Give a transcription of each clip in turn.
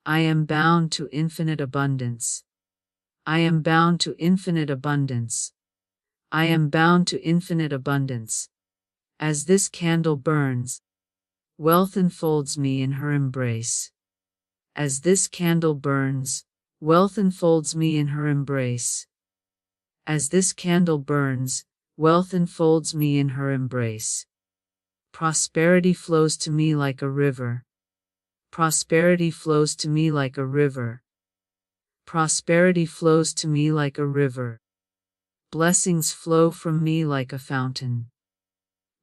I am bound to infinite abundance. I am bound to infinite abundance. I am bound to infinite abundance. As this candle burns, wealth enfolds me in her embrace. As this candle burns, wealth enfolds me in her embrace. As this candle burns, wealth enfolds me in her embrace. Prosperity flows to me like a river. Prosperity flows to me like a river. Prosperity flows to me like a river. Blessings flow from me like a fountain.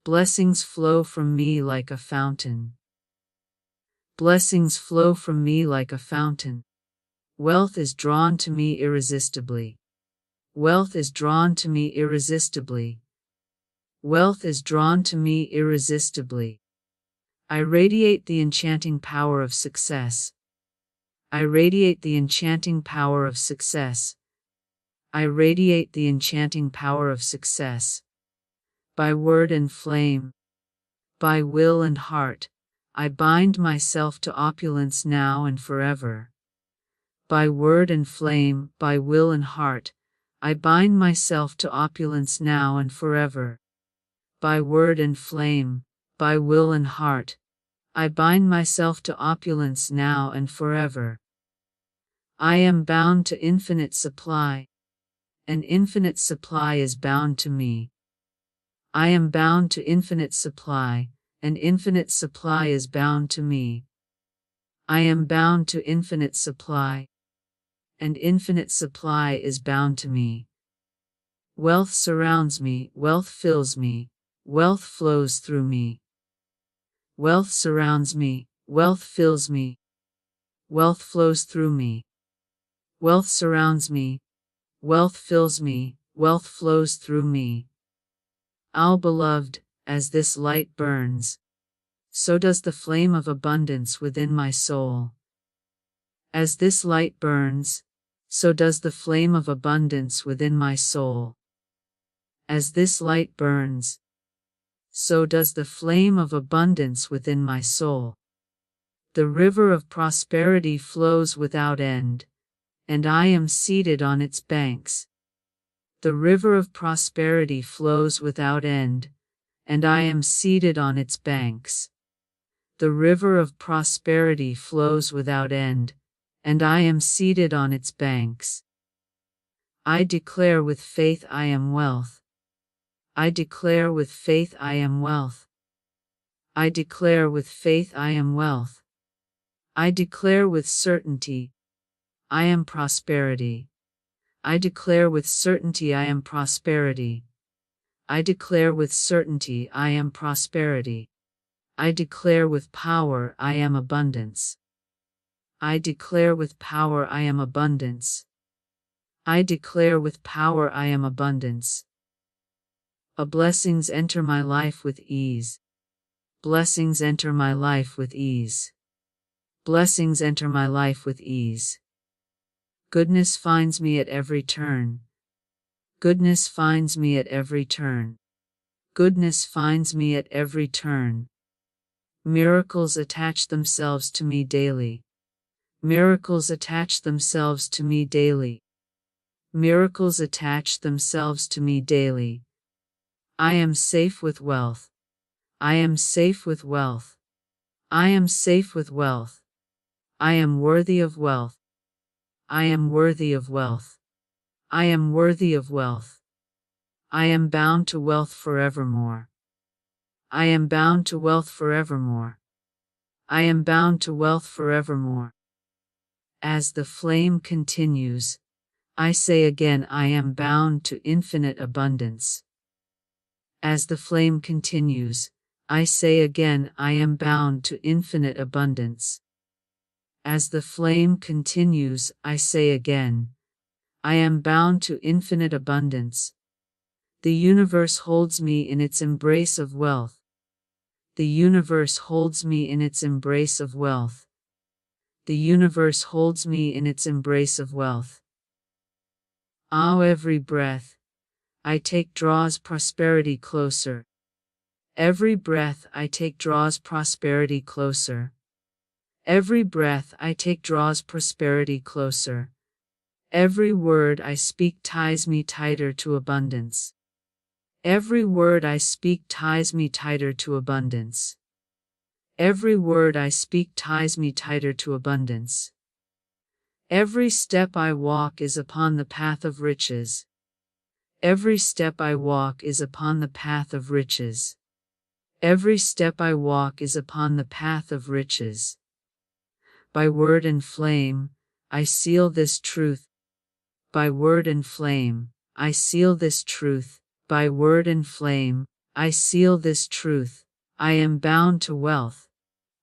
Blessings flow from me like a fountain. Blessings flow from me like a fountain. Wealth is drawn to me irresistibly. Wealth is drawn to me irresistibly. Wealth is drawn to me irresistibly. I radiate the enchanting power of success. I radiate the enchanting power of success. I radiate the enchanting power of success. By word and flame, by will and heart, I bind myself to opulence now and forever. By word and flame, by will and heart, I bind myself to opulence now and forever. By word and flame, by will and heart, I bind myself to opulence now and forever. I am bound to infinite supply. An infinite supply is bound to me. I am bound to infinite supply. An infinite supply is bound to me. I am bound to infinite supply. And infinite supply is bound to me. Wealth surrounds me, wealth fills me, wealth flows through me. Wealth surrounds me, wealth fills me, wealth flows through me. Wealth surrounds me, wealth fills me, wealth flows through me. O beloved, as this light burns, so does the flame of abundance within my soul. As this light burns, so does the flame of abundance within my soul. As this light burns, so does the flame of abundance within my soul. The river of prosperity flows without end, and I am seated on its banks. The river of prosperity flows without end, and I am seated on its banks. The river of prosperity flows without end, and I am seated on its banks. I declare with faith I am wealth. I declare with faith I am wealth. I declare with faith I am wealth. I declare with certainty I am prosperity. I declare with certainty I am prosperity. I declare with certainty I am prosperity. I declare with power I am abundance. I declare with power I am abundance. I declare with power I am abundance. Blessings enter my life with ease. Blessings enter my life with ease. Blessings enter my life with ease. Goodness finds me at every turn. Goodness finds me at every turn. Goodness finds me at every turn. Miracles attach themselves to me daily. Miracles attach themselves to me daily. Miracles attach themselves to me daily. I am safe with wealth. I am safe with wealth. I am safe with wealth. I am worthy of wealth. I am worthy of wealth. I am worthy of wealth. I am bound to wealth forevermore. I am bound to wealth forevermore. I am bound to wealth forevermore. As the flame continues, I say again I am bound to infinite abundance. As the flame continues, I say again I am bound to infinite abundance. As the flame continues, I say again, I am bound to infinite abundance. The universe holds me in its embrace of wealth. The universe holds me in its embrace of wealth. The universe holds me in its embrace of wealth. Ah, every breath I take draws prosperity closer. Every breath I take draws prosperity closer. Every breath I take draws prosperity closer. Every word I speak ties me tighter to abundance. Every word I speak ties me tighter to abundance. Every word I speak ties me tighter to abundance. Every step I walk is upon the path of riches. Every step I walk is upon the path of riches. Every step I walk is upon the path of riches. By word and flame, I seal this truth. By word and flame, I seal this truth. By word and flame, I seal this truth. I am bound to wealth.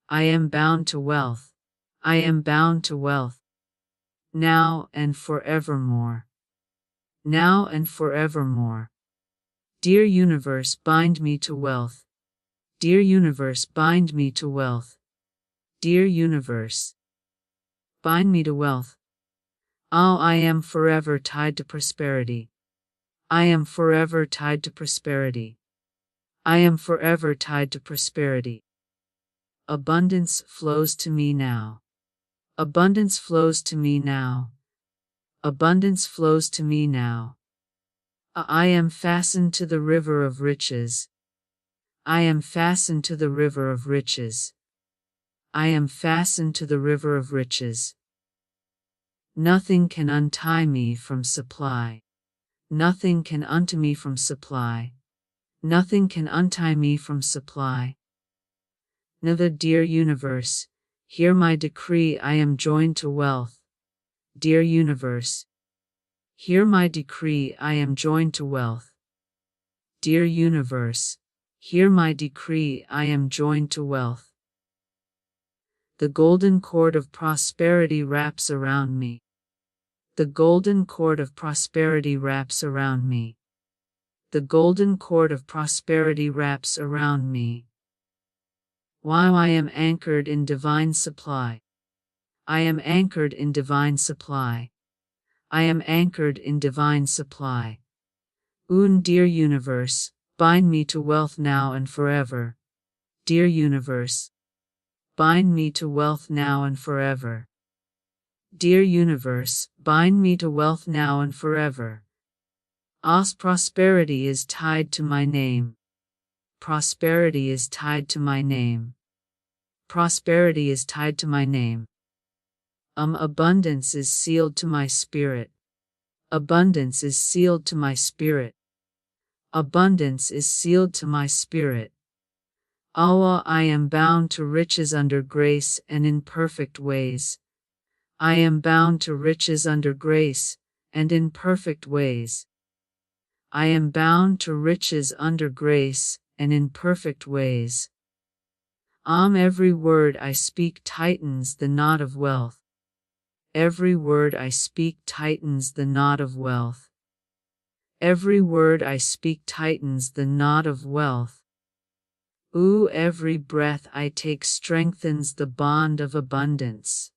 I am bound to wealth. I am bound to wealth. Now and forevermore. Now and forevermore. Dear universe, bind me to wealth. Dear universe, bind me to wealth. Dear universe, bind me to wealth. Oh, I am forever tied to prosperity. I am forever tied to prosperity. I am forever tied to prosperity. Abundance flows to me now. Abundance flows to me now. Abundance flows to me now. I am fastened to the river of riches. I am fastened to the river of riches. I am fastened to the river of riches. Nothing can untie me from supply. Nothing can untie me from supply. Nothing can untie me from supply. Neither, dear universe, hear my decree, I am joined to wealth. Dear universe, hear my decree, I am joined to wealth. Dear universe, hear my decree, I am joined to wealth. The golden cord of prosperity wraps around me. The golden cord of prosperity wraps around me. The golden cord of prosperity wraps around me. While I am anchored in divine supply. I am anchored in divine supply. I am anchored in divine supply. Dear universe, bind me to wealth now and forever. Dear universe, bind me to wealth now and forever. Dear universe, bind me to wealth now and forever. Prosperity is tied to my name. Prosperity is tied to my name. Prosperity is tied to my name. Abundance is sealed to my spirit. Abundance is sealed to my spirit. Abundance is sealed to my spirit. Allah, I am bound to riches under grace and in perfect ways. I am bound to riches under grace and in perfect ways. I am bound to riches under grace and in perfect ways. Every word I speak tightens the knot of wealth. Every word I speak tightens the knot of wealth. Every word I speak tightens the knot of wealth. Every breath I take strengthens the bond of abundance.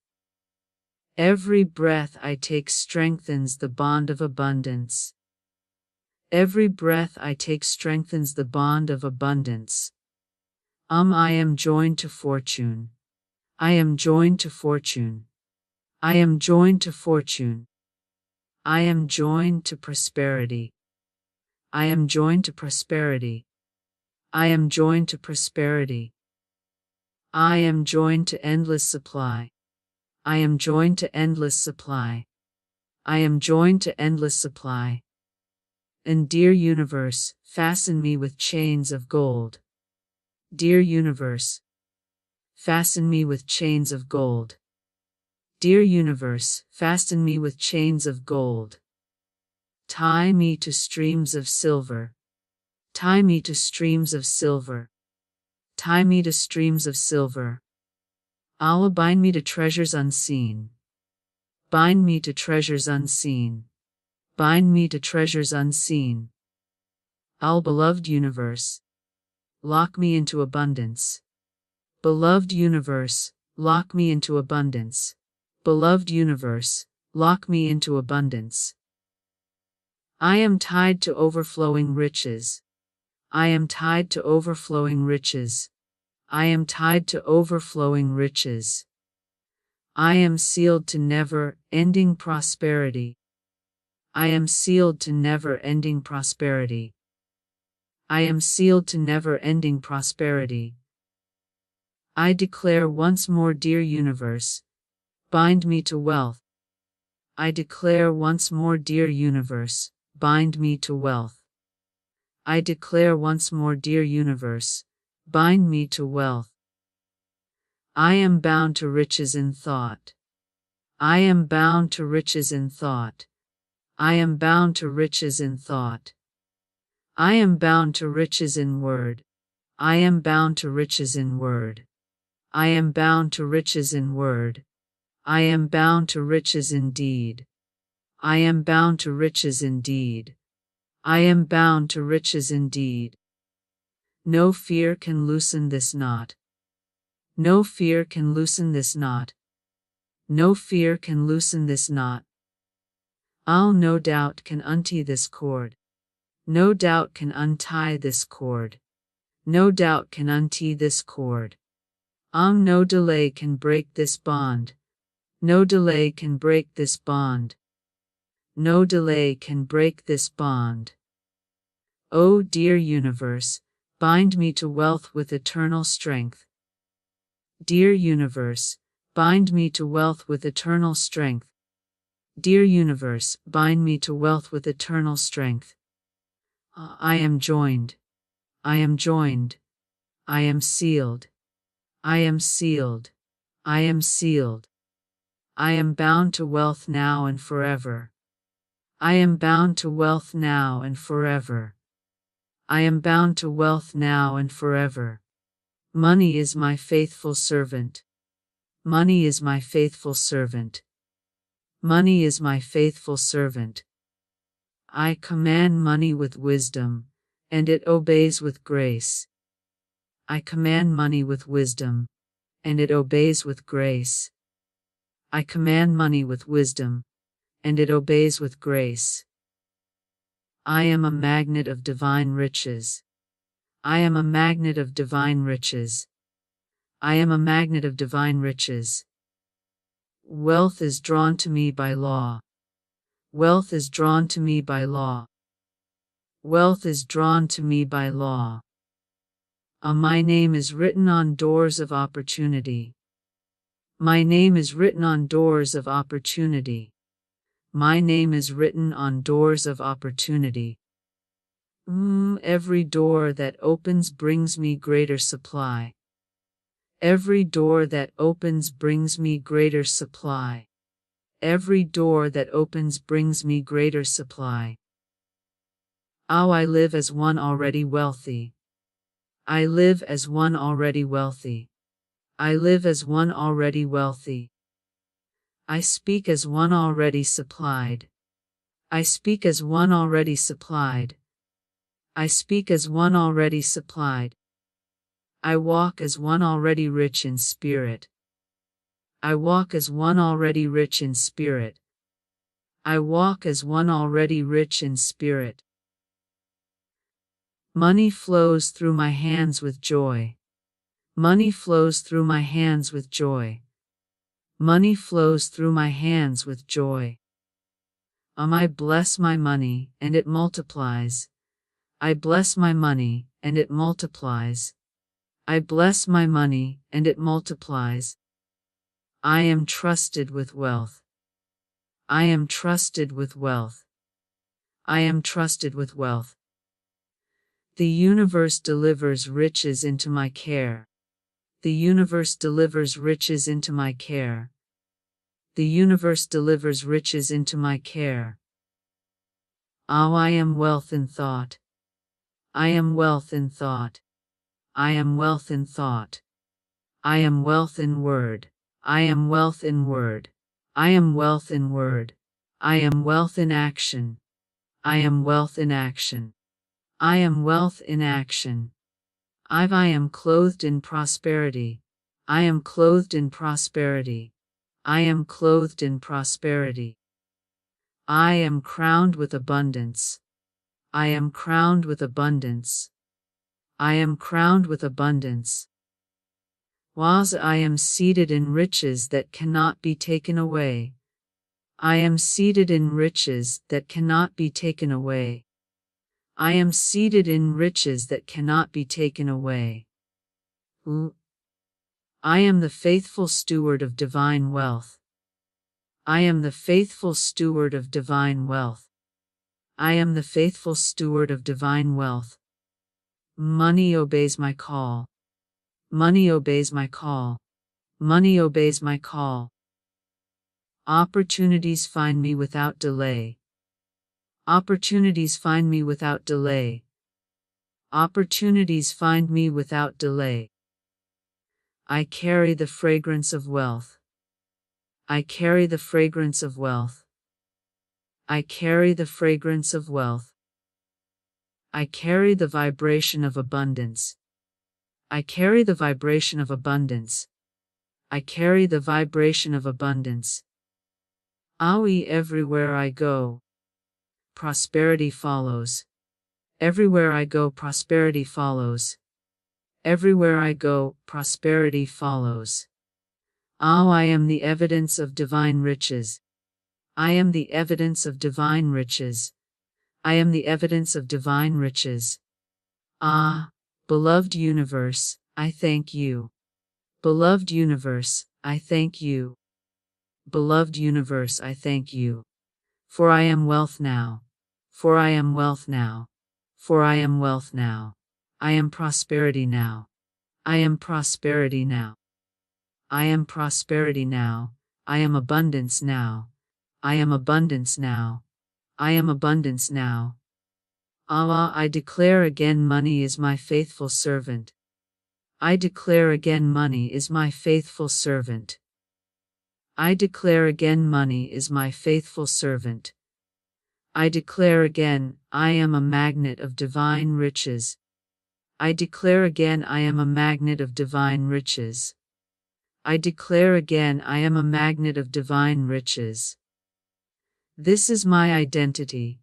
Every breath I take strengthens the bond of abundance. Every breath I take strengthens the bond of abundance. I am joined to fortune. I am joined to fortune. I am joined to fortune. I am joined to prosperity. I am joined to prosperity. I am joined to prosperity. I am joined to endless supply. I am joined to endless supply. I am joined to endless supply. And dear universe, fasten me with chains of gold. Dear universe, fasten me with chains of gold. Dear universe, fasten me with chains of gold. Tie me to streams of silver. Tie me to streams of silver. Tie me to streams of silver. Allah, bind me to treasures unseen. Bind me to treasures unseen. Bind me to treasures unseen. Beloved universe, lock me into abundance. Beloved universe, lock me into abundance. Beloved universe, lock me into abundance. I am tied to overflowing riches. I am tied to overflowing riches. I am tied to overflowing riches. I am sealed to never-ending prosperity. I am sealed to never-ending prosperity. I am sealed to never-ending prosperity. I declare once more, dear universe, bind me to wealth. I declare once more, dear universe, bind me to wealth. I declare once more, dear universe, bind me to wealth. I am bound to riches in thought. I am bound to riches in thought. I am bound to riches in thought. I am bound to riches in word. I am bound to riches in word. I am bound to riches in word. I am bound to riches indeed. I am bound to riches indeed. I am bound to riches indeed. No fear can loosen this knot. No fear can loosen this knot. No fear can loosen this knot. I'll no doubt can untie this cord. No doubt can untie this cord. No doubt can untie this cord. No delay can break this bond. No delay can break this bond. No delay can break this bond. Oh dear universe, bind me to wealth with eternal strength. Dear universe, bind me to wealth with eternal strength. Dear universe, bind me to wealth with eternal strength. I am joined. I am joined. I am sealed. I am sealed. I am sealed. I am bound to wealth now and forever. I am bound to wealth now and forever. I am bound to wealth now and forever. Money is my faithful servant. Money is my faithful servant. Money is my faithful servant. I command money with wisdom, and it obeys with grace. I command money with wisdom, and it obeys with grace. I command money with wisdom, and it obeys with grace. I am a magnet of divine riches. I am a magnet of divine riches. I am a magnet of divine riches. Wealth is drawn to me by law. Wealth is drawn to me by law. Wealth is drawn to me by law. My name is written on doors of opportunity. My name is written on doors of opportunity. My name is written on doors of opportunity. Every door that opens brings me greater supply. Every door that opens brings me greater supply. Every door that opens brings me greater supply. I live as one already wealthy. I live as one already wealthy. I live as one already wealthy. I speak as one already supplied. I speak as one already supplied. I speak as one already supplied. I walk as one already rich in spirit. I walk as one already rich in spirit. I walk as one already rich in spirit. Money flows through my hands with joy. Money flows through my hands with joy. Money flows through my hands with joy. I bless my money, and it multiplies. I bless my money, and it multiplies. I bless my money, and it multiplies. I am trusted with wealth. I am trusted with wealth. I am trusted with wealth. The universe delivers riches into my care. The universe delivers riches into my care. The universe delivers riches into my care. I am wealth in thought. I am wealth in thought. I am wealth in thought. I am wealth in word. I am wealth in word. I am wealth in word. I am wealth in action. I am wealth in action. I am wealth in action. I am clothed in prosperity. I am clothed in prosperity. I am clothed in prosperity. I am crowned with abundance. I am crowned with abundance. I am crowned with abundance. Whilst I am seated in riches that cannot be taken away. I am seated in riches that cannot be taken away. I am seated in riches that cannot be taken away. I am the faithful steward of divine wealth. I am the faithful steward of divine wealth. I am the faithful steward of divine wealth. Money obeys my call. Money obeys my call. Money obeys my call. Opportunities find me without delay. Opportunities find me without delay. Opportunities find me without delay. I carry the fragrance of wealth. I carry the fragrance of wealth. I carry the fragrance of wealth. I carry the vibration of abundance. I carry the vibration of abundance. I carry the vibration of abundance. Aoi, everywhere I go, prosperity follows. Everywhere I go, prosperity follows. Everywhere I go, prosperity follows. Oh, I am the evidence of divine riches. I am the evidence of divine riches. I am the evidence of divine riches. Ah, beloved universe, I thank you. Beloved universe, I thank you. Beloved universe, I thank you. For I am wealth now. For I am wealth now. For I am wealth now. I am prosperity now. I am prosperity now. I am prosperity now. I am abundance now. I am abundance now. I am abundance now. Allah, I declare again, money is my faithful servant. I declare again, money is my faithful servant. I declare again, money is my faithful servant. I declare again, I am a magnet of divine riches. I declare again, I am a magnet of divine riches. I declare again, I am a magnet of divine riches. This is my identity.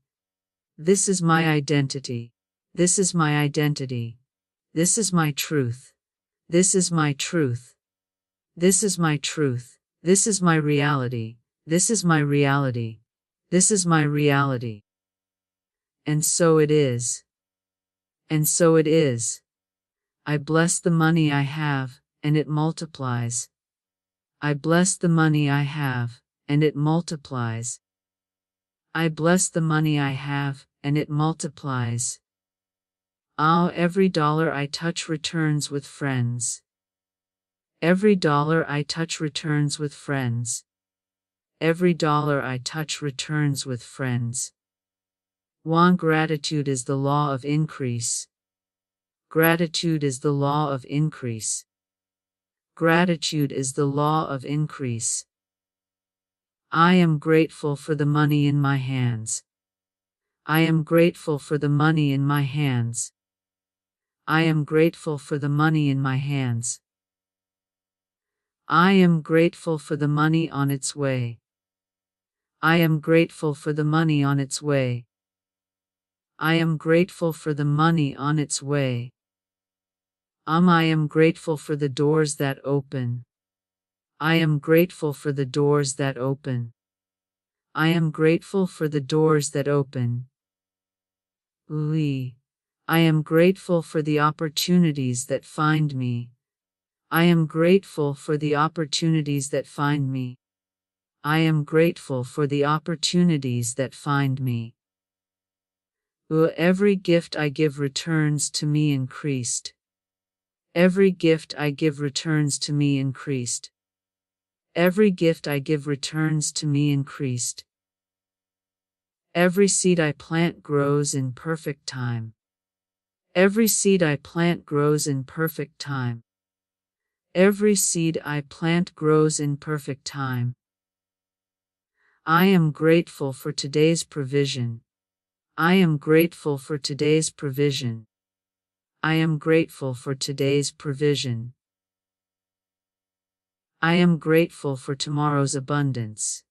This is my identity. This is my identity. This is my truth. This is my truth. This is my truth. This is my reality. This is my reality. This is my reality. And so it is. And so it is. I bless the money I have, and it multiplies. I bless the money I have, and it multiplies. I bless the money I have, and it multiplies. Oh, every dollar I touch returns with friends. Every dollar I touch returns with friends. Every dollar I touch returns with friends. One, gratitude is the law of increase. Gratitude is the law of increase. Gratitude is the law of increase. I am grateful for the money in my hands. I am grateful for the money in my hands. I am grateful for the money in my hands. I am grateful for the money on its way. I am grateful for the money on its way. I am grateful for the money on its way. I am grateful for the doors that open. I am grateful for the doors that open. I am grateful for the doors that open. I am grateful for the opportunities that find me. I am grateful for the opportunities that find me. I am grateful for the opportunities that find me. Every gift I give returns to me increased. Every gift I give returns to me increased. Every gift I give returns to me increased. Every seed I plant grows in perfect time. Every seed I plant grows in perfect time. Every seed I plant grows in perfect time. I am grateful for today's provision. I am grateful for today's provision. I am grateful for today's provision. I am grateful for tomorrow's abundance.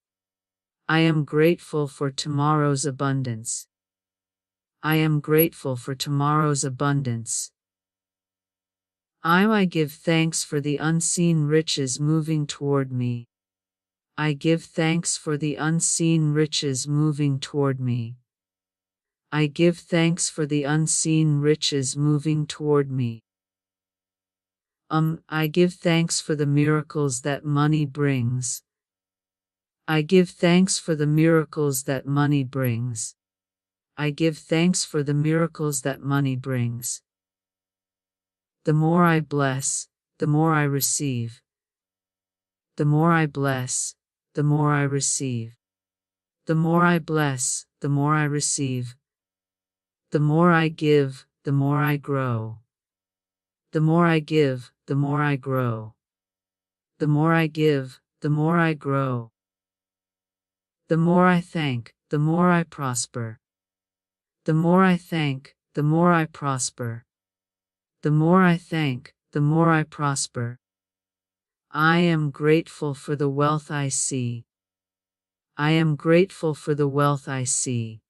I am grateful for tomorrow's abundance. I am grateful for tomorrow's abundance. I give thanks for the unseen riches moving toward me. I give thanks for the unseen riches moving toward me. I give thanks for the unseen riches moving toward me. I give thanks for the miracles that money brings. I give thanks for the miracles that money brings. I give thanks for the miracles that money brings. The more I bless, the more I receive. The more I bless, the more I receive. The more I bless, the more I receive. The more I give, the more I grow. The more I give, the more I grow. The more I give, the more I grow. The more I thank, the more I prosper. The more I thank, the more I prosper. The more I thank, the more I prosper. I am grateful for the wealth I see. I am grateful for the wealth I see.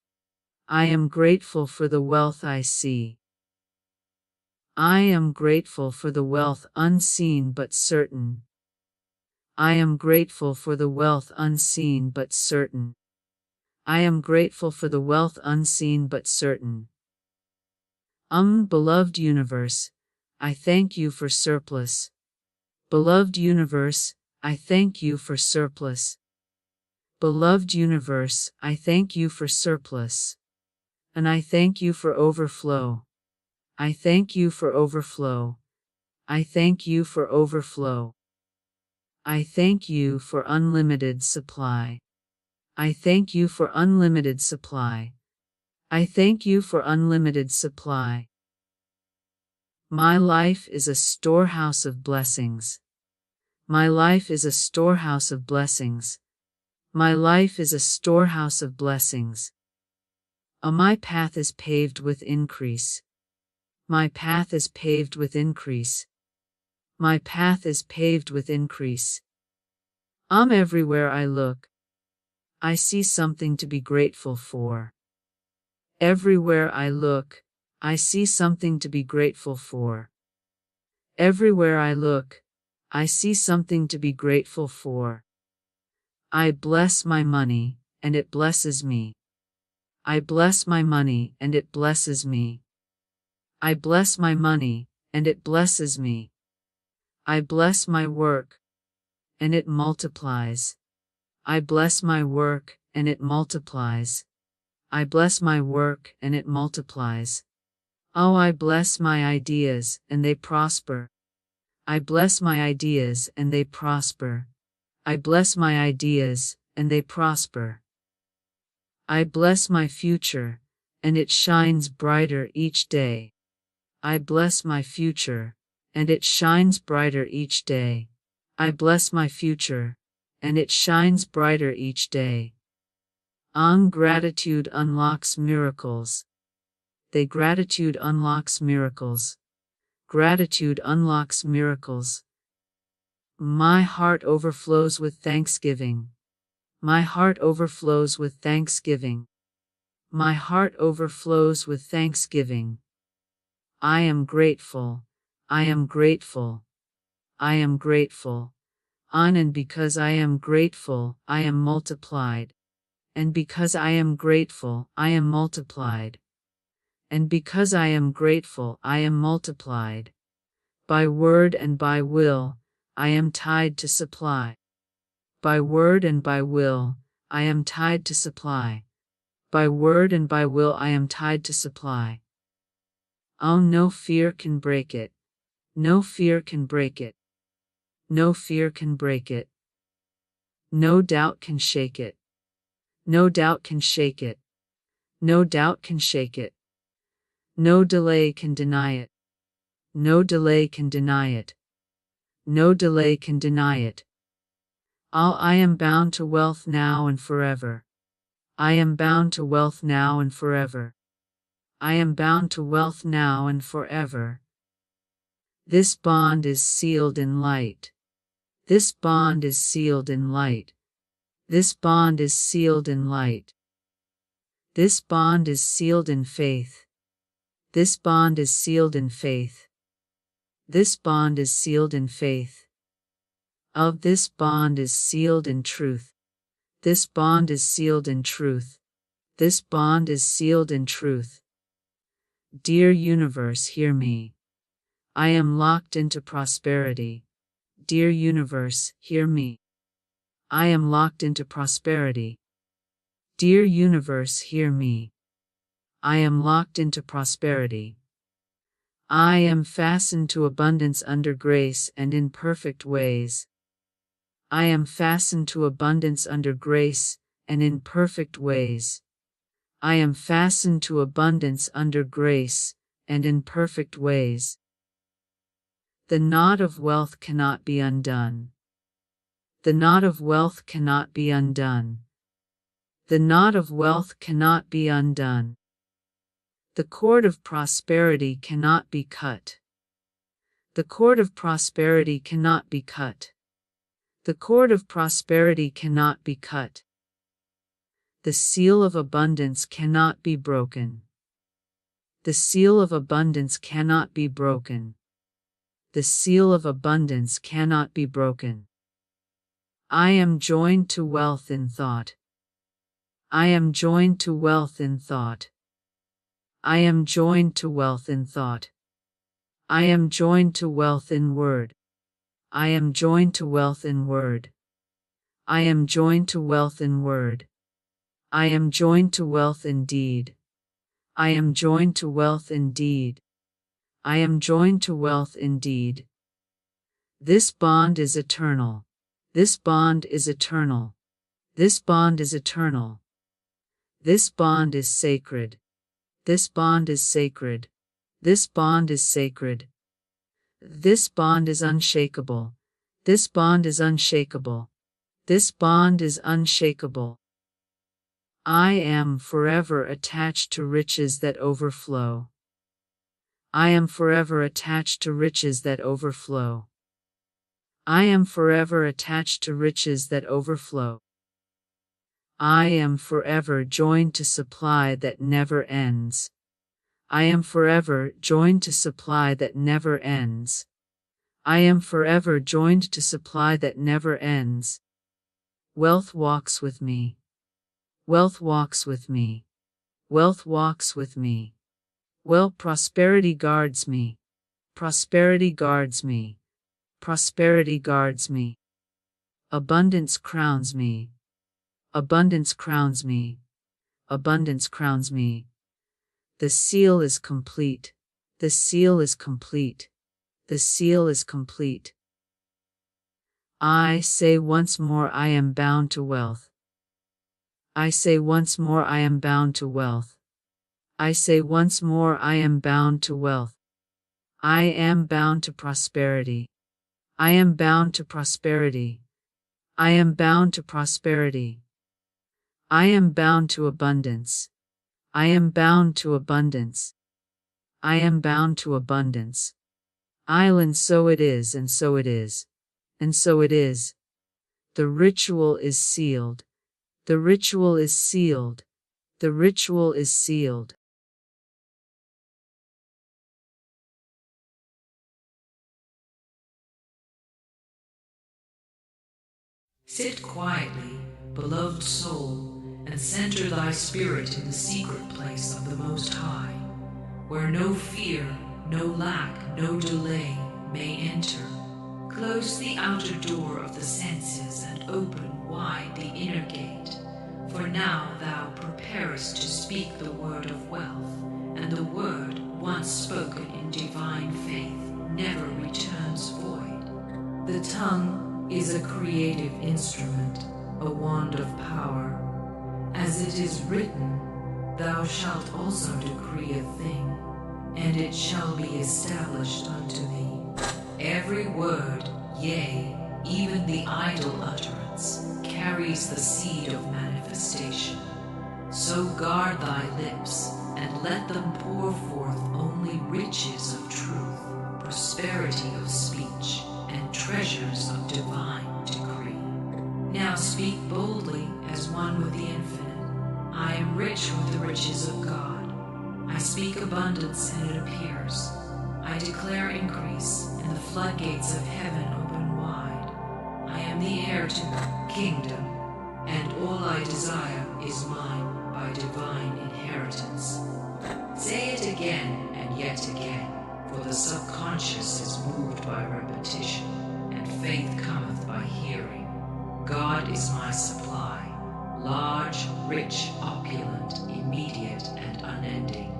I am grateful for the wealth I see. I am grateful for the wealth unseen but certain. I am grateful for the wealth unseen but certain. I am grateful for the wealth unseen but certain. Beloved universe, I thank you for surplus. Beloved universe, I thank you for surplus. Beloved universe, I thank you for surplus. And I thank you for overflow. I thank you for overflow. I thank you for overflow. I thank you for unlimited supply. I thank you for unlimited supply. I thank you for unlimited supply. My life is a storehouse of blessings. My life is a storehouse of blessings. My life is a storehouse of blessings. My path is paved with increase. My path is paved with increase. My path is paved with increase. Everywhere I look, I see something to be grateful for. Everywhere I look, I see something to be grateful for. Everywhere I look, I see something to be grateful for. I bless my money, and it blesses me. I bless my money, and it blesses me. I bless my money, and it blesses me. I bless my work, and it multiplies. I bless my work, and it multiplies. I bless my work, and it multiplies. I bless my ideas, and they prosper. I bless my ideas, and they prosper. I bless my ideas, and they prosper. I bless my future, and it shines brighter each day. I bless my future, and it shines brighter each day. I bless my future, and it shines brighter each day. Gratitude unlocks miracles. Gratitude unlocks miracles. Gratitude unlocks miracles. My heart overflows with thanksgiving. My heart overflows with thanksgiving. My heart overflows with thanksgiving. I am grateful. I am grateful. I am grateful. And because I am grateful, I am multiplied. And because I am grateful, I am multiplied. And because I am grateful, I am multiplied. By word and by will, I am tied to supply. By word and by will, I am tied to supply. By word and by will, I am tied to supply. No fear can break it. No fear can break it. No fear can break it. No doubt can shake it. No doubt can shake it. No doubt can shake it. No delay can deny it. No delay can deny it. No delay can deny it. I am bound to wealth now and forever. I am bound to wealth now and forever. I am bound to wealth now and forever. This bond is sealed in light. This bond is sealed in light. This bond is sealed in light. This bond is sealed in faith. This bond is sealed in faith. This bond is sealed in faith. Of this bond is sealed in truth. This bond is sealed in truth. This bond is sealed in truth. Dear universe, hear me. I am locked into prosperity. Dear universe, hear me. I am locked into prosperity. Dear universe, hear me. I am locked into prosperity. I am fastened to abundance under grace and in perfect ways. I am fastened to abundance under grace and in perfect ways. I am fastened to abundance under grace and in perfect ways. The knot of wealth cannot be undone. The knot of wealth cannot be undone. The knot of wealth cannot be undone. The cord of prosperity cannot be cut. The cord of prosperity cannot be cut. The cord of prosperity cannot be cut. The seal of abundance cannot be broken. The seal of abundance cannot be broken. The seal of abundance cannot be broken. I am joined to wealth in thought. I am joined to wealth in thought. I am joined to wealth in thought. I am joined to wealth in word. I am joined to wealth in word. I am joined to wealth in word. I am joined to wealth in deed. I am joined to wealth in deed. I am joined to wealth indeed. This bond is eternal. This bond is eternal. This bond is eternal. This bond is sacred. This bond is sacred. This bond is sacred. This bond is unshakable. This bond is unshakable. This bond is unshakable. I am forever attached to riches that overflow. I am forever attached to riches that overflow. I am forever attached to riches that overflow. I am forever joined to supply that never ends. I am forever joined to supply that never ends. I am forever joined to supply that never ends. Wealth walks with me. Wealth walks with me. Wealth walks with me. Well, prosperity guards me. Prosperity guards me. Prosperity guards me. Abundance crowns me. Abundance crowns me. Abundance crowns me. The seal is complete. The seal is complete. The seal is complete. I say once more, I am bound to wealth. I say once more, I am bound to wealth. I say once more, I am bound to wealth. I am bound to prosperity. I am bound to prosperity. I am bound to prosperity. I am bound to abundance. I am bound to abundance. I am bound to abundance. Island, so it is, and so it is, and so it is. The ritual is sealed. The ritual is sealed. The ritual is sealed. Sit quietly, beloved soul, and center thy spirit in the secret place of the Most High, where no fear, no lack, no delay may enter. Close the outer door of the senses and open wide the inner gate, for now thou preparest to speak the word of wealth, and the word, once spoken in divine faith, never returns void. The tongue is a creative instrument, a wand of power. As it is written, thou shalt also decree a thing, and it shall be established unto thee. Every word, yea, even the idle utterance, carries the seed of manifestation. So guard thy lips, and let them pour forth only riches of truth, prosperity of speech, and treasures of divine decree. Now speak boldly as one with the infinite. I am rich with the riches of God. I speak abundance, and it appears. I declare increase, and and the floodgates of heaven open wide. I am the heir to the kingdom, and all I desire is mine by divine inheritance. Say it again and yet again, for the subconscious is moved by repetition, and faith cometh by hearing. God is my supply, large, rich, opulent, immediate, and unending.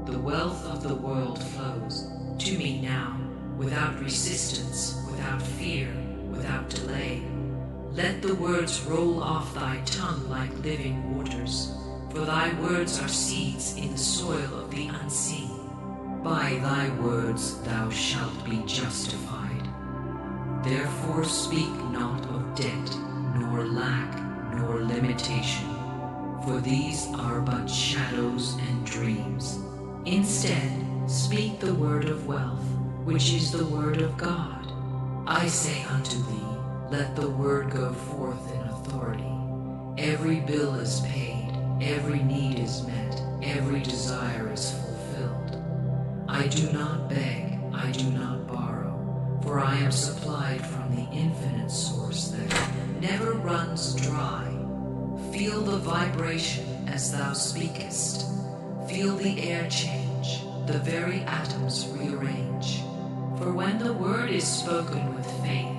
The wealth of the world flows to me now, without resistance, without fear, without delay. Let the words roll off thy tongue like living waters, for thy words are seeds in the soil of the unseen. By thy words thou shalt be justified. Therefore speak not of debt, nor lack, nor limitation, for these are but shadows and dreams. Instead, speak the word of wealth, which is the word of God. I say unto thee, let the word go forth in authority. Every bill is paid, every need is met, every desire is fulfilled. I do not beg, I do not borrow, for I am supplied from the infinite source that never runs dry. Feel the vibration as thou speakest. Feel the air change, the very atoms rearrange. For when the word is spoken with faith,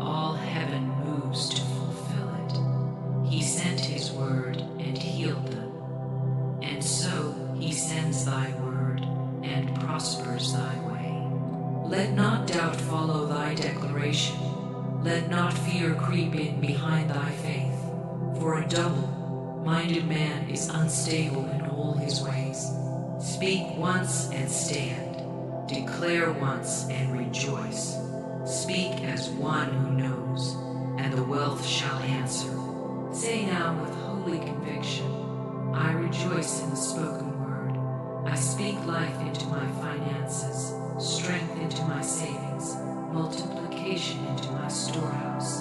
all heaven moves to fulfill it. He sent his word and healed them. And so he sends thy word and prospers thy way. Let not doubt follow thy declaration. Let not fear creep in behind thy faith. For a double-minded man is unstable in all his ways. Speak once and stand. Declare once and rejoice. Speak as one who knows, and the wealth shall answer. Say now with holy conviction, I rejoice in the spoken word. I speak life into my finances, strength into my savings, multiplication into my storehouse.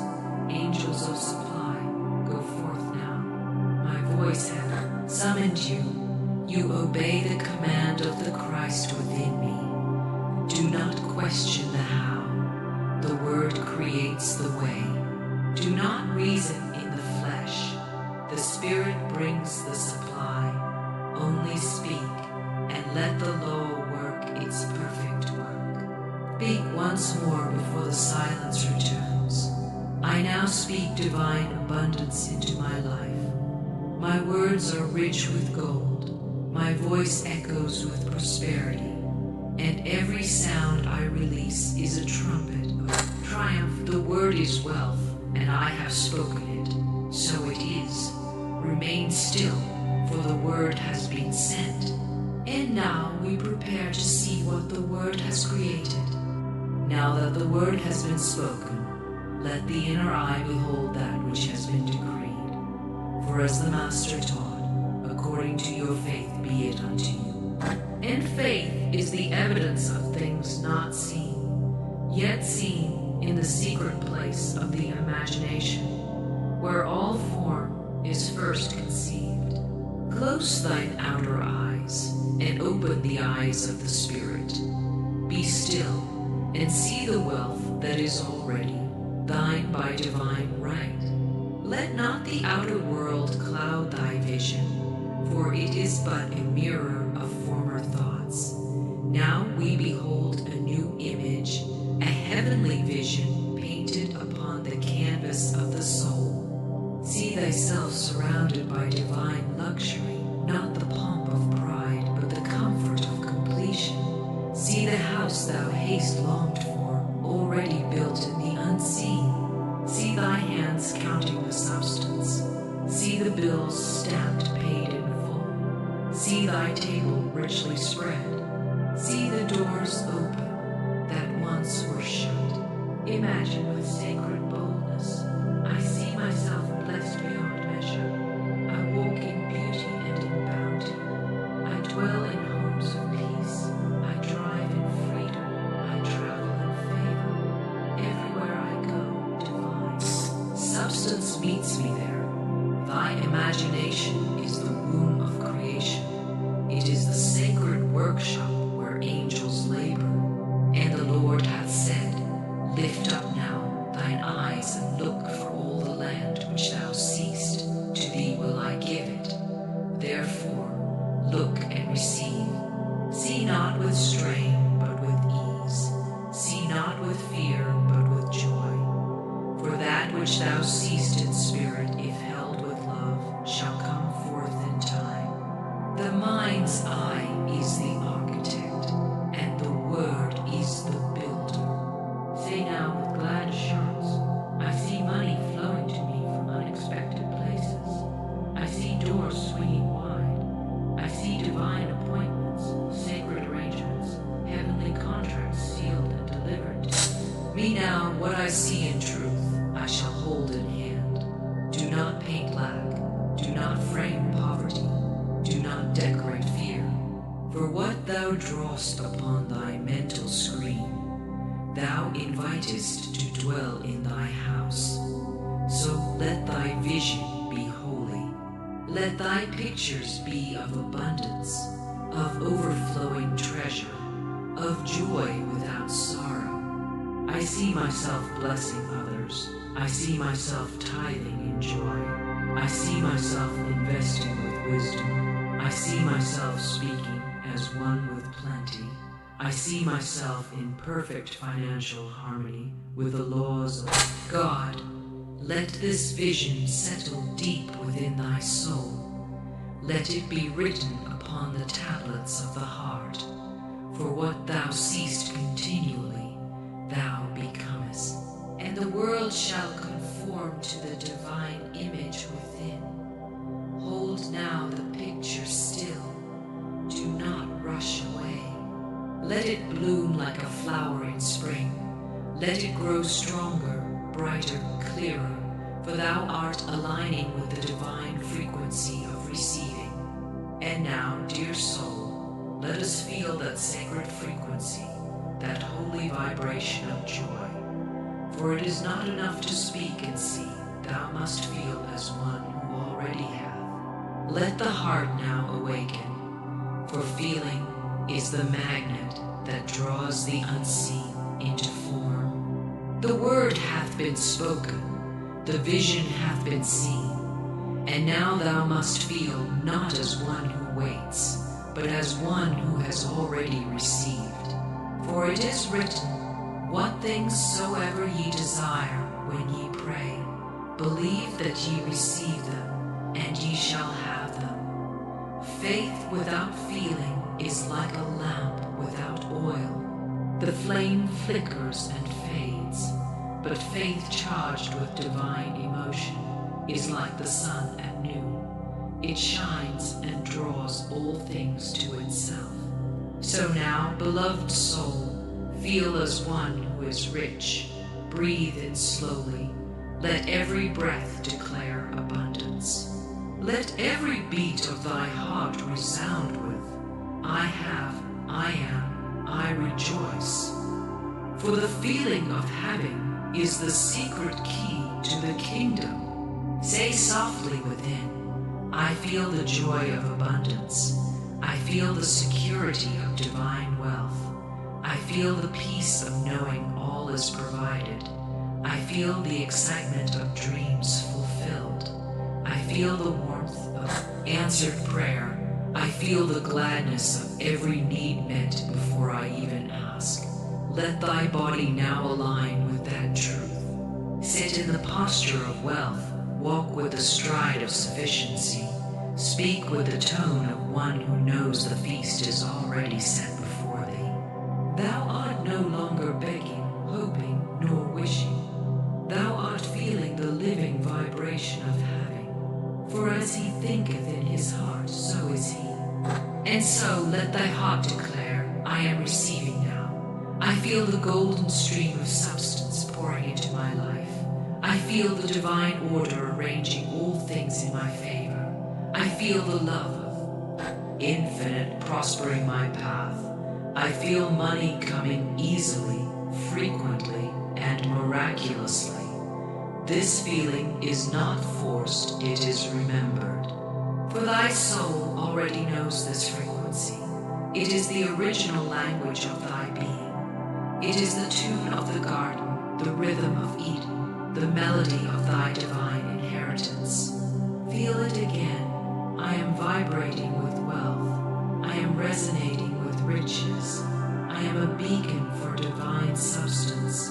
Angels of supply, go forth now. My voice hath summoned you. You obey the command of the Christ within me. Do not question the how. The word creates the way. Do not reason in the flesh. The Spirit brings the supply. Only speak, and let the LOA work its perfect work. Speak once more before the silence returns. I now speak divine abundance into my life. My words are rich with gold. My voice echoes with prosperity. And every sound I release is a trumpet of triumph. The word is wealth, and I have spoken it. So it is. Remain still, for the word has been sent. And now we prepare to see what the word has created. Now that the word has been spoken, let the inner eye behold that which has been decreed. For as the Master taught, according to your faith be it unto you. And faith is the evidence of things not seen, yet seen in the secret place of the imagination, where all form is first conceived. Close thine outer eyes, and open the eyes of the Spirit. Be still, and see the wealth that is already thine by divine right. Let not the outer world cloud thy vision, for it is but a mirror of former thoughts. Now we behold a new image, a heavenly vision painted upon the canvas of the soul. See thyself surrounded by divine luxury, not the pomp of pride, but the comfort of completion. See the house thou hast longed for, already built in the unseen. See thy hands counting the substance. See the bills stamped paid in full. See thy table richly spread. See the doors open that once were shut. Imagine with sacred boldness, I see myself blessed beyond measure. I walk in beauty and in bounty. I dwell in homes of peace. I drive in freedom. I travel in favor. Everywhere I go, divine substance meets me there. Thy imagination is the womb of creation. It is the sacred workshop where angels labor. And the Lord hath said, mind's eye is the architect, and the word is the builder. Say now with glad assurance, I see money flowing to me from unexpected places. I see doors swinging wide. I see divine appointments, sacred arrangements, heavenly contracts sealed and delivered to me. Now, what I see in truth, I shall hold in hand. Do not paint lack. Do not frame poverty. Do not decorate fear. For what thou drawest upon thy mental screen, thou invitest to dwell in thy house. So let thy vision be holy. Let thy pictures be of abundance, of overflowing treasure, of joy without sorrow. I see myself blessing others. I see myself tithing in joy. I see myself investing with wisdom. I see myself speaking as one with plenty. I see myself in perfect financial harmony with the laws of God. Let this vision settle deep within thy soul. Let it be written upon the tablets of the heart. For what thou seest continually, thou becomest. And the world shall conform to the divine image within. Hold now the picture still. Do not rush away. Let it bloom like a flower in spring. Let it grow stronger, brighter, clearer, for thou art aligning with the divine frequency of receiving. And now, dear soul, let us feel that sacred frequency, that holy vibration of joy. For it is not enough to speak and see, thou must feel as one who already hath. Let the heart now awaken, for feeling is the magnet that draws the unseen into form. The word hath been spoken, the vision hath been seen, and now thou must feel not as one who waits, but as one who has already received. For it is written, what things soever ye desire when ye pray, believe that ye receive them, and ye shall have them. Faith without feeling is like a lamp without oil. The flame flickers and fades, but faith charged with divine emotion is like the sun at noon. It shines and draws all things to itself. So now, beloved soul, feel as one who is rich. Breathe in slowly. Let every breath declare abundance. Let every beat of thy heart resound with, I have, I am, I rejoice. For the feeling of having is the secret key to the kingdom. Say softly within, I feel the joy of abundance. I feel the security of divine wealth. I feel the peace of knowing all is provided. I feel the excitement of dreams fulfilled. I feel the warmth of answered prayer. I feel the gladness of every need met before I even ask. Let thy body now align with that truth. Sit in the posture of wealth. Walk with the stride of sufficiency. Speak with the tone of one who knows the feast is already set before thee. Thou art no longer begging, hoping, nor wishing. Thou art feeling the living vibration of having. For as he thinketh in his heart, so is he. And so let thy heart declare, I am receiving now. I feel the golden stream of substance pouring into my life. I feel the divine order arranging all things in my favor. I feel the love of infinite prospering my path. I feel money coming easily, frequently, and miraculously. This feeling is not forced, it is remembered. For thy soul already knows this frequency. It is the original language of thy being. It is the tune of the garden, the rhythm of Eden, the melody of thy divine inheritance. Feel it again. I am vibrating with wealth. I am resonating with riches. I am a beacon for divine substance.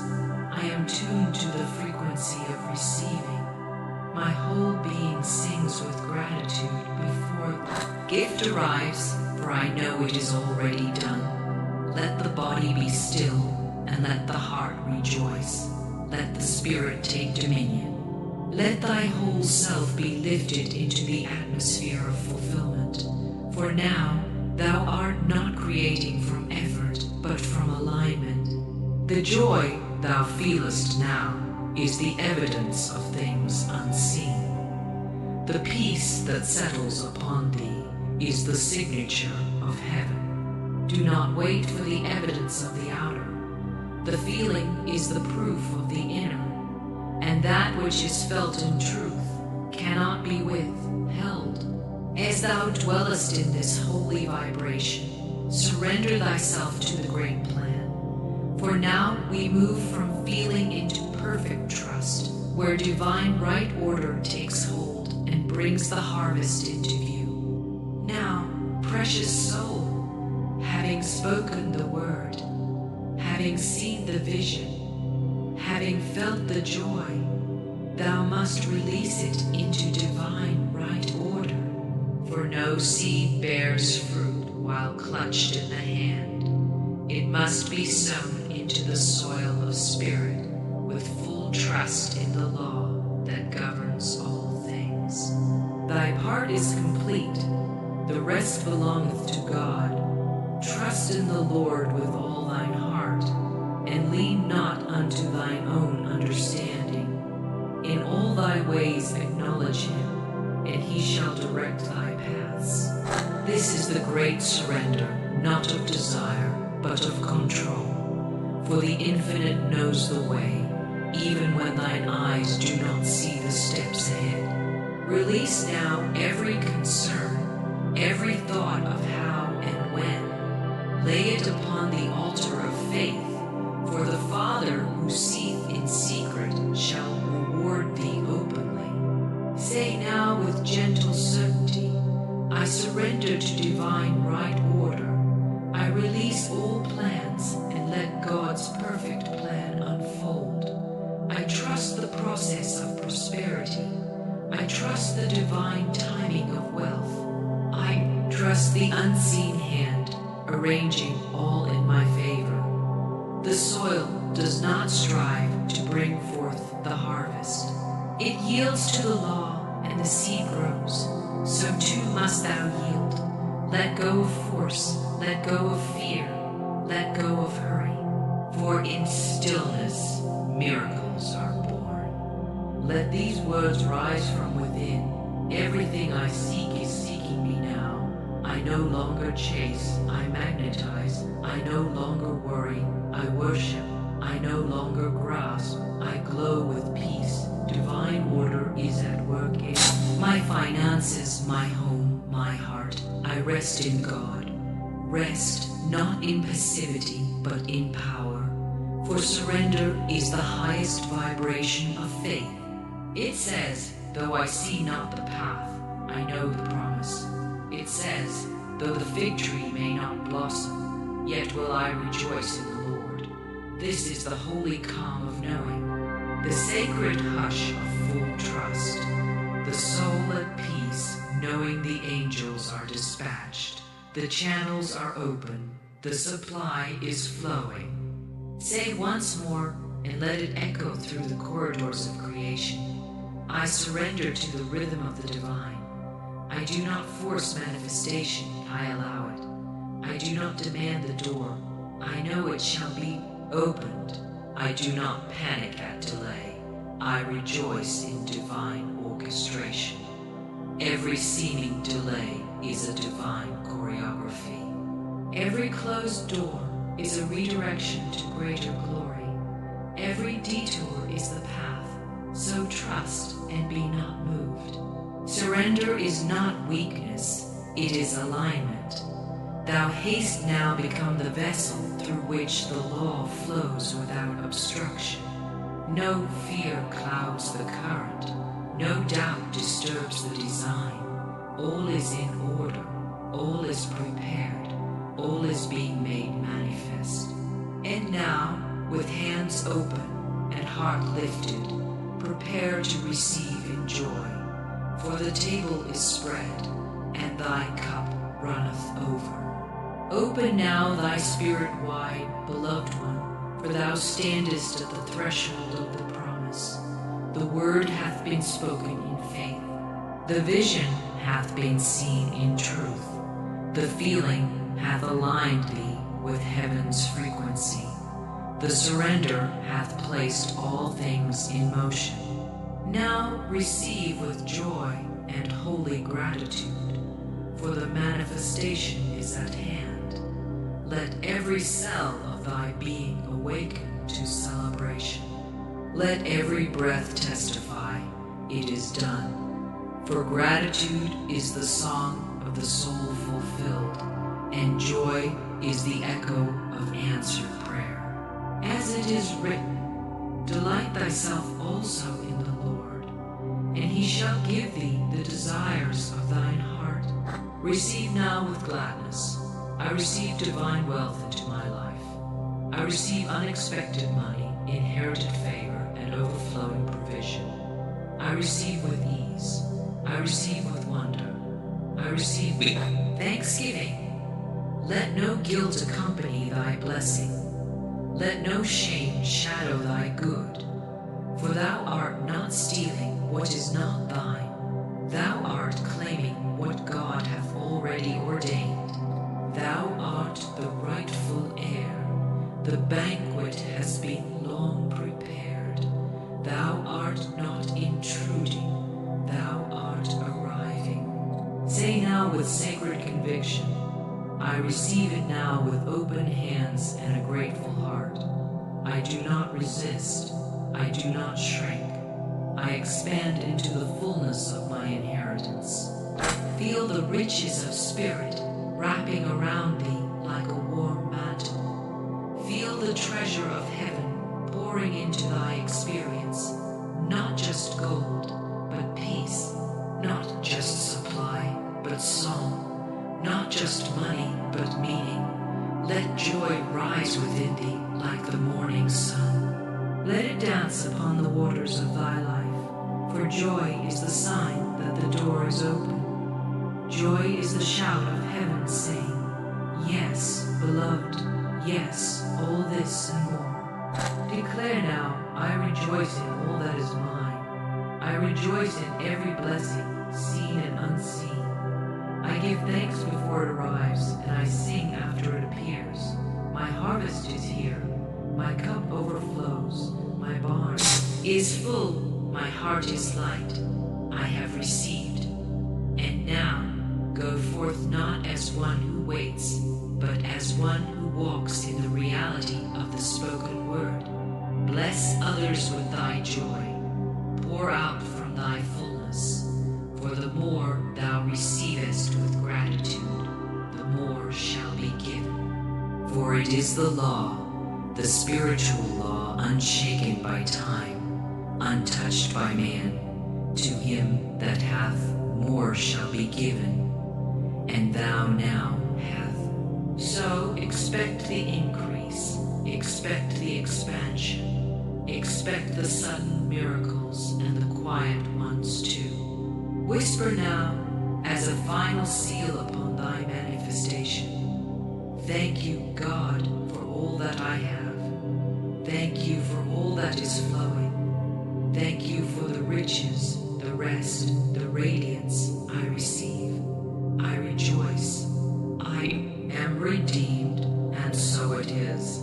I am tuned to the frequency of receiving. My whole being sings with gratitude before the gift arrives, for I know it is already done. Let the body be still, and let the heart rejoice. Let the spirit take dominion. Let thy whole self be lifted into the atmosphere of fulfillment. For now thou art not creating from effort, but from alignment. The joy thou feelest now is the evidence of things unseen. The peace that settles upon thee is the signature of heaven. Do not wait for the evidence of the outer. The feeling is the proof of the inner, and that which is felt in truth cannot be withheld. As thou dwellest in this holy vibration, surrender thyself to the great plan. For now we move from feeling into perfect trust, where divine right order takes hold and brings the harvest into view. Now, precious soul, having spoken the word, having seen the vision, having felt the joy, thou must release it into divine right order. For no seed bears fruit while clutched in the hand. It must be sown into the soil of spirit, with full trust in the law that governs all things. Thy part is complete, the rest belongeth to God. Trust in the Lord with all thine heart, and lean not unto thine own understanding. In all thy ways acknowledge him, and he shall direct thy paths. This is the great surrender, not of desire, but of control. For the infinite knows the way, even when thine eyes do not see the steps ahead. Release now every concern, every thought of how and when. Lay it upon the altar of faith, for the Father who seeth in secret shall reward thee openly. Say now with gentle certainty, I surrender to divine right order. I release all plans and let God's perfect plan unfold. I trust the process of prosperity. I trust the divine timing of wealth. I trust the unseen hand arranging all in my favor. The soil does not strive to bring forth the harvest. It yields to the law, and the seed grows. So too must thou yield. Let go of force, let go of fear, let go of hurry. For in stillness miracles are born. Let these words rise from within. Everything I seek is seeking me now. I no longer chase, I magnetize. I no longer worry, I worship. I no longer grasp, I glow with peace. Divine order is at work in my finances, my home, my heart. I rest in God. Rest not in passivity, but in power. For surrender is the highest vibration of faith. It says, though I see not the path, I know the promise. It says, though the fig tree may not blossom, yet will I rejoice in the Lord. This is the holy calm of knowing, the sacred hush of full trust, the soul at peace, knowing the angels are dispatched, the channels are open, the supply is flowing. Say once more, and let it echo through the corridors of creation. I surrender to the rhythm of the divine. I do not force manifestation, I allow it. I do not demand the door. I know it shall be opened. I do not panic at delay. I rejoice in divine orchestration. Every seeming delay is a divine choreography. Every closed door is a redirection to greater glory. Every detour is the path, so trust and be not moved. Surrender is not weakness, it is alignment. Thou haste now become the vessel through which the law flows without obstruction. No fear clouds the current, no doubt disturbs the design. All is in order, all is prepared, all is being made manifest. And now, with hands open and heart lifted, prepare to receive in joy, for the table is spread, and thy cup runneth over. Open now thy spirit wide, beloved one, for thou standest at the threshold of the promise. The word hath been spoken in faith. The vision hath been seen in truth. The feeling hath aligned thee with heaven's frequency. The surrender hath placed all things in motion. Now receive with joy and holy gratitude, for the manifestation is at hand. Let every cell of thy being awaken to celebration. Let every breath testify, it is done. For gratitude is the song of the soul fulfilled, and joy is the echo of answered prayer. As it is written, delight thyself also in the Lord, and he shall give thee the desires of thine heart. Receive now with gladness. I receive divine wealth into my life. I receive unexpected money, inherited favor, and overflowing provision. I receive with ease. I receive with wonder. I receive with thanksgiving. Let no guilt accompany thy blessing. Let no shame shadow thy good. For thou art not stealing what is not thine. Thou art claiming what God hath already ordained. Thou art the rightful heir. The banquet has been long prepared. Thou art not intruding. Thou art arriving. Say now with sacred conviction, I receive it now with open hands and a grateful heart. I do not resist. I do not shrink. I expand into the fullness of my inheritance. Feel the riches of spirit wrapping around thee like a warm mantle. Feel the treasure of heaven pouring into thy experience, not just gold, but peace, not just supply, but song. Not just money, but meaning. Let joy rise within thee like the morning sun. Let it dance upon the waters of thy life, for joy is the sign that the door is open. Joy is the shout of heaven saying, yes, beloved, yes, all this and more. Declare now, I rejoice in all that is mine. I rejoice in every blessing, seen and unseen. I give thanks before it arrives, and I sing after it appears. My harvest is here, my cup overflows, my barn is full, my heart is light. I have received. And now, go forth not as one who waits, but as one who walks in the reality of the spoken word. Bless others with thy joy. Pour out from thy fullness. For the more thou receivest with gratitude, the more shall be given. For it is the law, the spiritual law, unshaken by time, untouched by man. To him that hath, more shall be given, and thou now hath. So expect the increase, expect the expansion, expect the sudden miracles and the quiet ones too. Whisper now, as a final seal upon thy manifestation, thank you, God, for all that I have. Thank you for all that is flowing. Thank you for the riches, the rest, the radiance I receive. I rejoice. I am redeemed, and so it is.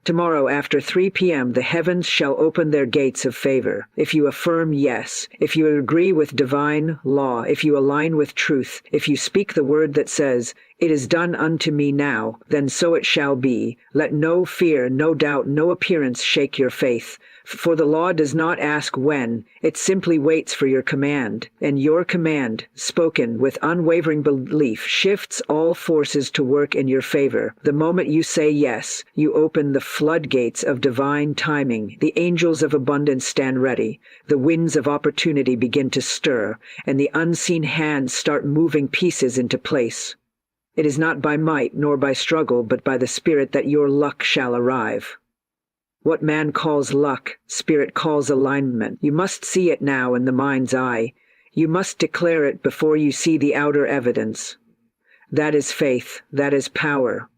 Tomorrow after 3 p.m. the heavens shall open their gates of favor. If you affirm yes, if you agree with divine law, if you align with truth, if you speak the word that says, "It is done unto me now," then so it shall be. Let no fear, no doubt, no appearance shake your faith. For the law does not ask when, it simply waits for your command. And your command, spoken with unwavering belief, shifts all forces to work in your favor. The moment you say yes, you open the floodgates of divine timing. The angels of abundance stand ready. The winds of opportunity begin to stir, and the unseen hands start moving pieces into place. It is not by might nor by struggle, but by the Spirit that your luck shall arrive. What man calls luck, Spirit calls alignment. You must see it now in the mind's eye. You must declare it before you see the outer evidence. That is faith. That is power.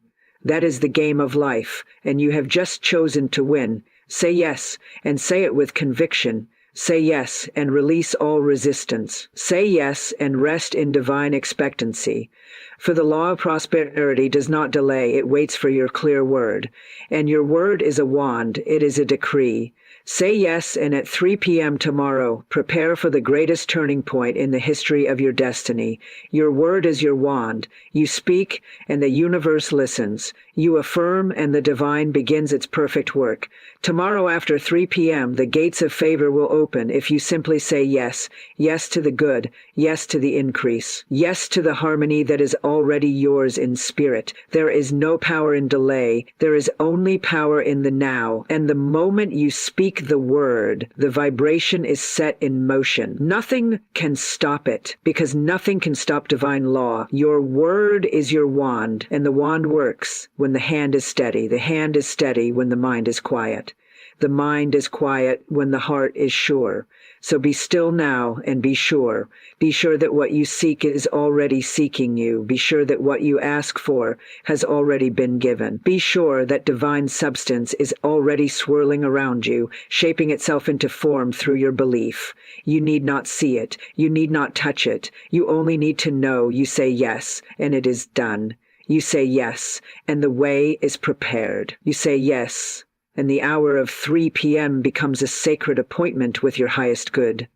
That is the game of life, and you have just chosen to win. Say yes, and say it with conviction. Say yes, and release all resistance. Say yes, and rest in divine expectancy. For the law of prosperity does not delay, it waits for your clear word. And your word is a wand, it is a decree. Say yes, and at 3 p.m. tomorrow, prepare for the greatest turning point in the history of your destiny. Your word is your wand. You speak, and the universe listens. You affirm, and the divine begins its perfect work. Tomorrow after 3 p.m., the gates of favor will open if you simply say yes. Yes to the good. Yes to the increase. Yes to the harmony that is already yours in spirit. There is no power in delay. There is only power in the now. And the moment you speak the word, the vibration is set in motion. Nothing can stop it, because nothing can stop divine law. Your word is your wand, and the wand works when the hand is steady. The hand is steady when the mind is quiet. The mind is quiet when the heart is sure. So be still now and be sure. Be sure that what you seek is already seeking you. Be sure that what you ask for has already been given. Be sure that divine substance is already swirling around you, shaping itself into form through your belief. You need not see it. You need not touch it. You only need to know. You say yes, and it is done. You say yes, and the way is prepared. You say yes, and the hour of 3 p.m. becomes a sacred appointment with your highest good.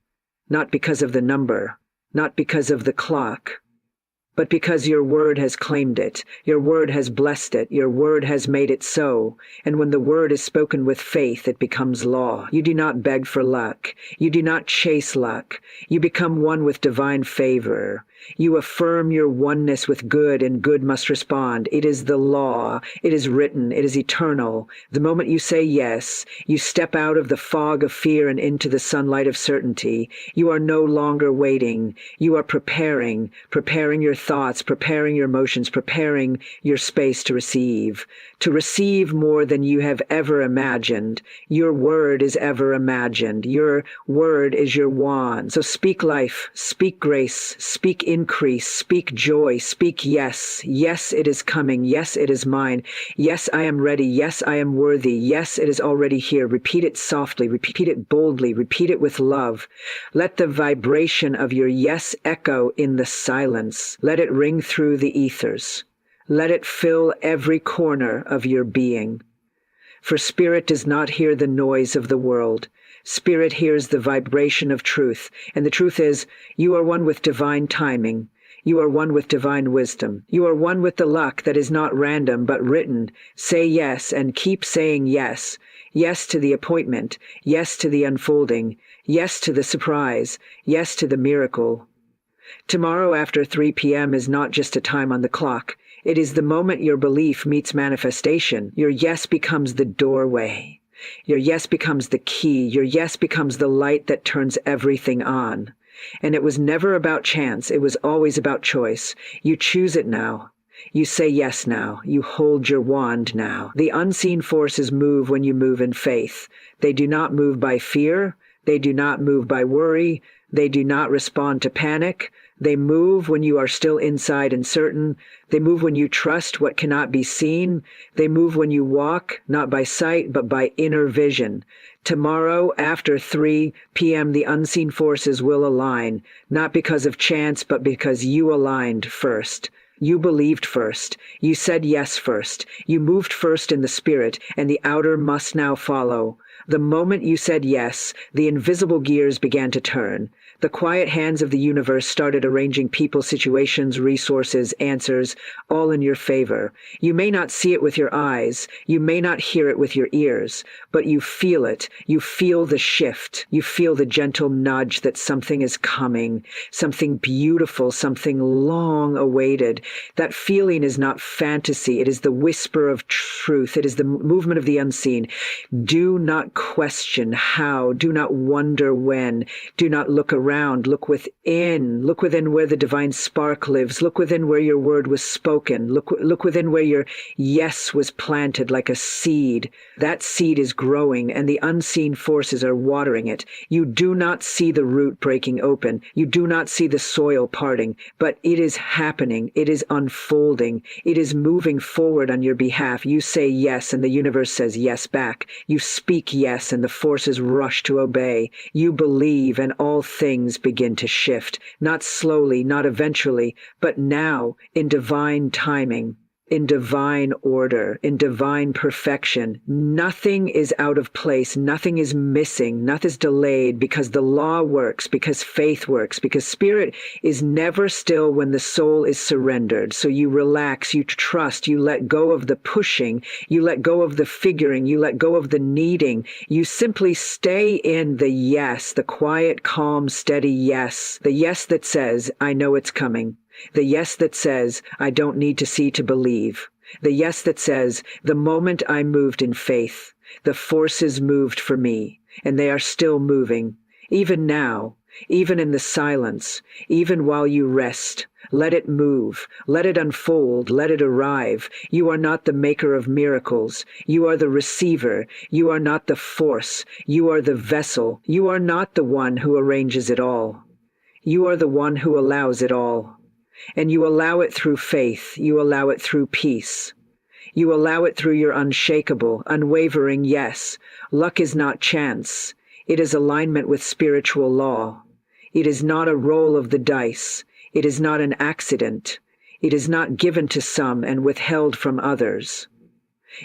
Not because of the number, not because of the clock, but because your word has claimed it, your word has blessed it, your word has made it so. And when the word is spoken with faith, it becomes law. You do not beg for luck. You do not chase luck. You become one with divine favor. You affirm your oneness with good, and good must respond. It is the law. It is written. It is eternal. The moment you say yes, you step out of the fog of fear and into the sunlight of certainty. You are no longer waiting. You are preparing your thoughts, preparing your emotions, preparing your space to receive more than you have ever imagined. Your word is ever imagined. Your word is your wand. So speak life, speak grace, speak increase, speak joy, speak yes. Yes, it is coming. Yes, it is mine. Yes, I am ready. Yes, I am worthy. Yes, it is already here. Repeat it softly. Repeat it boldly. Repeat it with love. Let the vibration of your yes echo in the silence. Let it ring through the ethers. Let it fill every corner of your being. For spirit does not hear the noise of the world. Spirit hears the vibration of truth. And the truth is, you are one with divine timing. You are one with divine wisdom. You are one with the luck that is not random but written. Say yes and keep saying yes. Yes to the appointment. Yes to the unfolding. Yes to the surprise. Yes to the miracle. Tomorrow after 3 p.m. is not just a time on the clock. It is the moment your belief meets manifestation. Your yes becomes the doorway. Your yes becomes the key. Your yes becomes the light that turns everything on. And it was never about chance. It was always about choice. You choose it now. You say yes now. You hold your wand now. The unseen forces move when you move in faith. They do not move by fear. They do not move by worry. They do not respond to panic. They move when you are still inside and certain. They move when you trust what cannot be seen. They move when you walk, not by sight, but by inner vision. Tomorrow, after 3 p.m., the unseen forces will align, not because of chance, but because you aligned first. You believed first. You said yes first. You moved first in the spirit, and the outer must now follow. The moment you said yes, the invisible gears began to turn. The quiet hands of the universe started arranging people, situations, resources, answers, all in your favor. You may not see it with your eyes. You may not hear it with your ears, but you feel it. You feel the shift. You feel the gentle nudge that something is coming, something beautiful, something long awaited. That feeling is not fantasy. It is the whisper of truth. It is the movement of the unseen. Do not question how. Do not wonder when. Do not look around. Look within. Look within where the divine spark lives. Look within where your word was spoken. Look within where your yes was planted like a seed. That seed is growing, and the unseen forces are watering it. You do not see the root breaking open. You do not see the soil parting, but it is happening. It is unfolding. It is moving forward on your behalf. You say yes, and the universe says yes back. You speak yes, and the forces rush to obey. You believe, and all things begin to shift. Not slowly, not eventually, but now, in divine timing, in divine order, in divine perfection. Nothing is out of place. Nothing is missing. Nothing is delayed, because the law works, because faith works, because spirit is never still when the soul is surrendered. So you relax, you trust, you let go of the pushing, you let go of the figuring, you let go of the needing. You simply stay in the yes, the quiet, calm, steady yes. The yes that says, I know it's coming. The yes that says, I don't need to see to believe. The yes that says, the moment I moved in faith, the forces moved for me, and they are still moving. Even now, even in the silence, even while you rest, let it move, let it unfold, let it arrive. You are not the maker of miracles. You are the receiver. You are not the force. You are the vessel. You are not the one who arranges it all. You are the one who allows it all. And you allow it through faith. You allow it through peace. You allow it through your unshakable, unwavering yes. Luck is not chance. It is alignment with spiritual law. It is not a roll of the dice. It is not an accident. It is not given to some and withheld from others.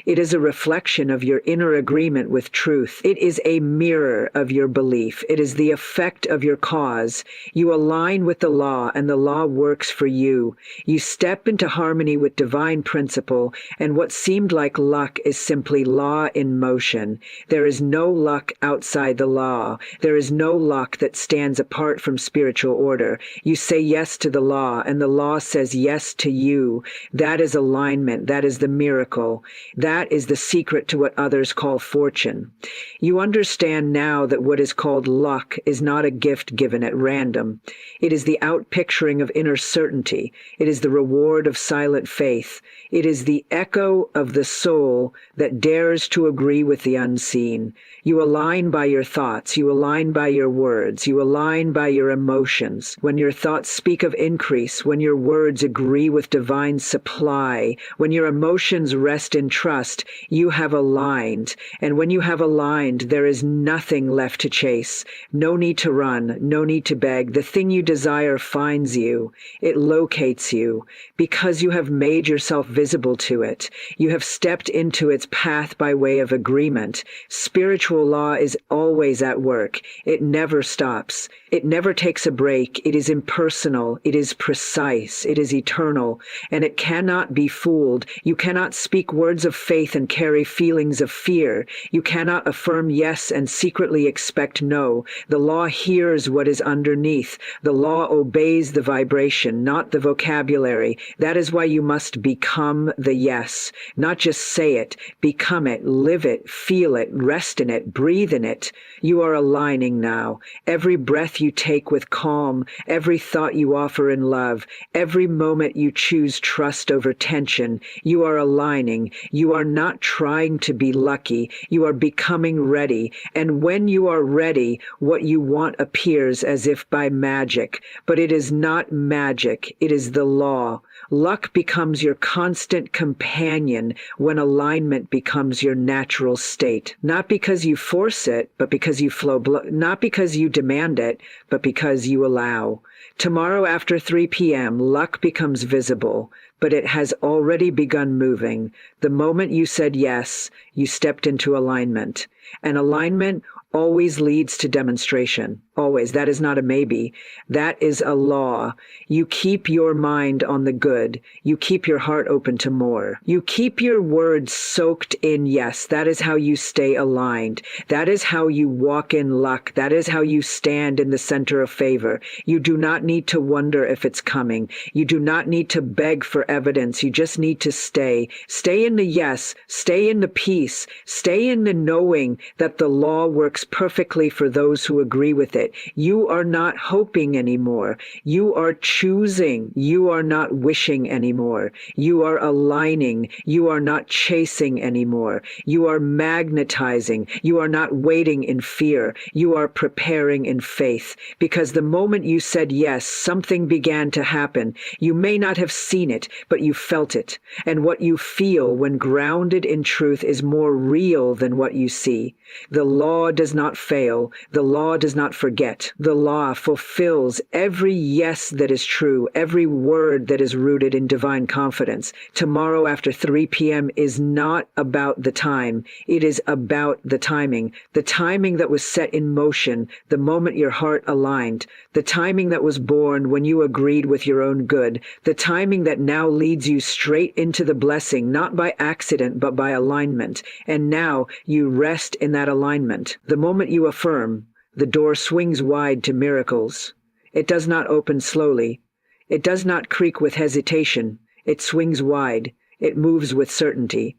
It is a reflection of your inner agreement with truth. It is a mirror of your belief. It is the effect of your cause. You align with the law, and the law works for you. You step into harmony with divine principle, and what seemed like luck is simply law in motion. There is no luck outside the law. There is no luck that stands apart from spiritual order. You say yes to the law, and the law says yes to you. That is alignment. That is the miracle. That is the secret to what others call fortune. You understand now that what is called luck is not a gift given at random. It is the outpicturing of inner certainty. It is the reward of silent faith. It is the echo of the soul that dares to agree with the unseen. You align by your thoughts. You align by your words. You align by your emotions. When your thoughts speak of increase, when your words agree with divine supply, when your emotions rest in trust, you have aligned. And when you have aligned, there is nothing left to chase. No need to run. No need to beg. The thing you desire finds you. It locates you because you have made yourself visible to it. You have stepped into its path by way of agreement. Spiritual law is always at work. It never stops. It never takes a break. It is impersonal. It is precise. It is eternal. And it cannot be fooled. You cannot speak words of faith and carry feelings of fear. You cannot affirm yes and secretly expect no. The law hears what is underneath. The law obeys the vibration, not the vocabulary. That is why you must become the yes. Not just say it. Become it. Live it. Feel it. Rest in it. Breathe in it. You are aligning now. Every breath you take with calm, every thought you offer in love, every moment you choose trust over tension, you are aligning. You are not trying to be lucky. You are becoming ready. And when you are ready, what you want appears as if by magic. But it is not magic. It is the law. Luck becomes your constant companion when alignment becomes your natural state. Not because you force it, but because you flow. Not because you demand it, but because you allow. Tomorrow after 3 p.m., luck becomes visible, but it has already begun moving. The moment you said yes, you stepped into alignment. And alignment always leads to demonstration. Always. That is not a maybe. That is a law. You keep your mind on the good. You keep your heart open to more. You keep your words soaked in yes. That is how you stay aligned. That is how you walk in luck. That is how you stand in the center of favor. You do not need to wonder if it's coming. You do not need to beg for evidence. You just need to stay. Stay in the yes. Stay in the peace. Stay in the knowing that the law works perfectly for those who agree with it. You are not hoping anymore. You are choosing. You are not wishing anymore. You are aligning. You are not chasing anymore. You are magnetizing. You are not waiting in fear. You are preparing in faith. Because the moment you said yes, something began to happen. You may not have seen it, but you felt it. And what you feel when grounded in truth is more real than what you see. The law does not fail. The law does not forget. The law fulfills every yes that is true, every word that is rooted in divine confidence. Tomorrow after 3 p.m. is not about the time. It is about the timing that was set in motion the moment your heart aligned, the timing that was born when you agreed with your own good, the timing that now leads you straight into the blessing, not by accident, but by alignment. And now you rest in that alignment. The moment you affirm, the door swings wide to miracles. It does not open slowly. It does not creak with hesitation. It swings wide. It moves with certainty.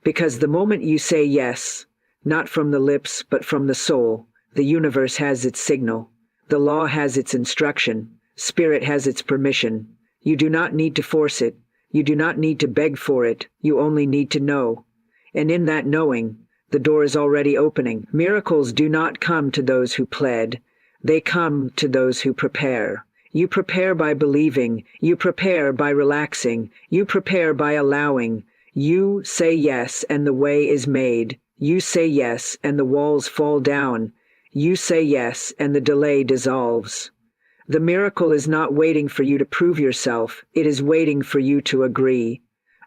Because the moment you say yes, not from the lips, but from the soul, the universe has its signal. The law has its instruction. Spirit has its permission. You do not need to force it. You do not need to beg for it. You only need to know. And in that knowing, the door is already opening. Miracles do not come to those who pled. They come to those who prepare. You prepare by believing. You prepare by relaxing. You prepare by allowing. You say yes, and the way is made. You say yes, and the walls fall down. You say yes, and the delay dissolves. The miracle is not waiting for you to prove yourself. It is waiting for you to agree.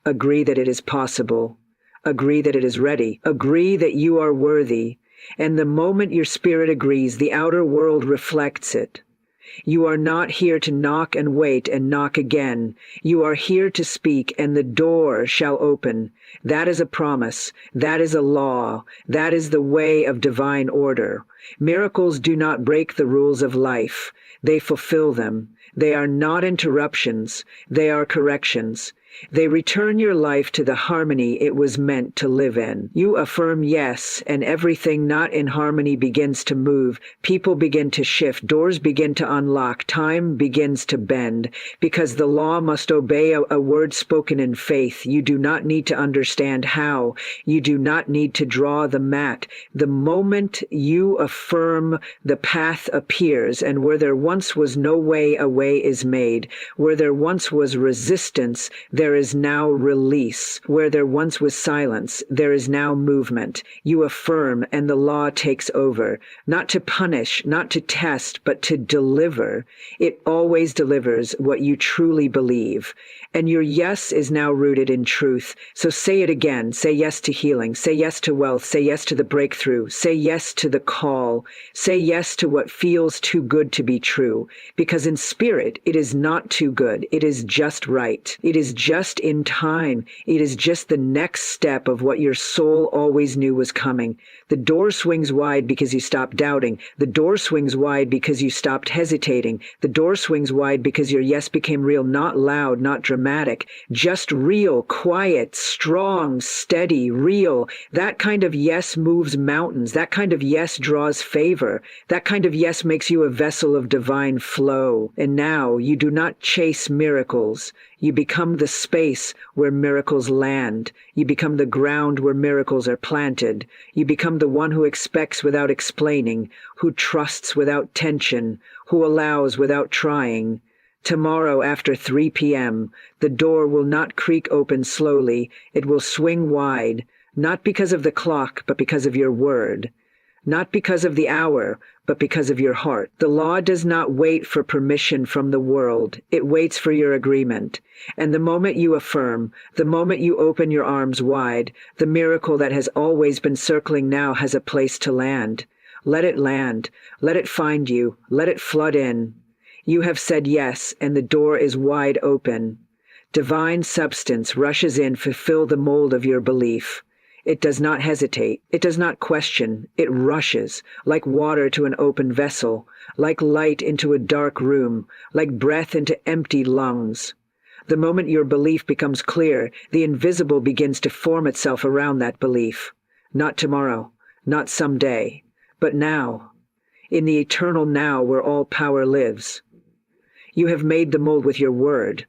Agree that it is possible. Agree that it is ready. Agree that you are worthy. And the moment your spirit agrees, the outer world reflects it. You are not here to knock and wait and knock again. You are here to speak, and the door shall open. That is a promise. That is a law. That is the way of divine order. Miracles do not break the rules of life. They fulfill them. They are not interruptions. They are corrections. They return your life to the harmony it was meant to live in. You affirm yes, and everything not in harmony begins to move. People begin to shift. Doors begin to unlock. Time begins to bend. Because the law must obey a word spoken in faith. You do not need to understand how. You do not need to draw the mat. The moment you affirm, the path appears, and where there once was no way, a way is made. Where there once was resistance, there is now release. Where there once was silence, there is now movement. You affirm, and the law takes over. Not to punish, not to test, but to deliver. It always delivers what you truly believe. And your yes is now rooted in truth. So say it again. Say yes to healing. Say yes to wealth. Say yes to the breakthrough. Say yes to the call. Say yes to what feels too good to be true. Because in spirit, it is not too good. It is just right. It is just in time. It is just the next step of what your soul always knew was coming. The door swings wide because you stopped doubting. The door swings wide because you stopped hesitating. The door swings wide because your yes became real, not loud, not dramatic, just real, quiet, strong, steady, real. That kind of yes moves mountains. That kind of yes draws favor. That kind of yes makes you a vessel of divine flow. And now you do not chase miracles. You become the space where miracles land. You become the ground where miracles are planted. You become the one who expects without explaining, who trusts without tension, who allows without trying. Tomorrow after 3 p.m., the door will not creak open slowly. It will swing wide, not because of the clock, but because of your word. Not because of the hour, but because of your heart. The law does not wait for permission from the world. It waits for your agreement. And the moment you affirm, the moment you open your arms wide, the miracle that has always been circling now has a place to land. Let it land. Let it find you. Let it flood in. You have said yes, and the door is wide open. Divine substance rushes in to fill the mold of your belief. It does not hesitate. It does not question. It rushes, like water to an open vessel, like light into a dark room, like breath into empty lungs. The moment your belief becomes clear, the invisible begins to form itself around that belief. Not tomorrow, not someday, but now, in the eternal now where all power lives. You have made the mold with your word.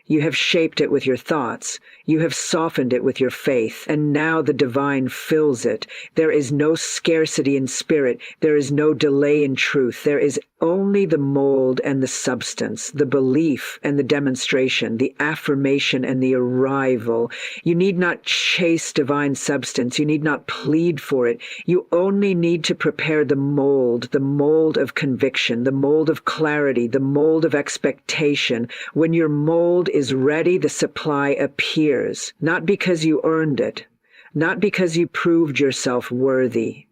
You have shaped it with your thoughts. You have softened it with your faith. And now the divine fills it. There is no scarcity in spirit. There is no delay in truth. There is only the mold and the substance, the belief and the demonstration, the affirmation and the arrival. You need not chase divine substance. You need not plead for it. You only need to prepare the mold of conviction, the mold of clarity, the mold of expectation. When your mold is ready, the supply appears, not because you earned it, not because you proved yourself worthy,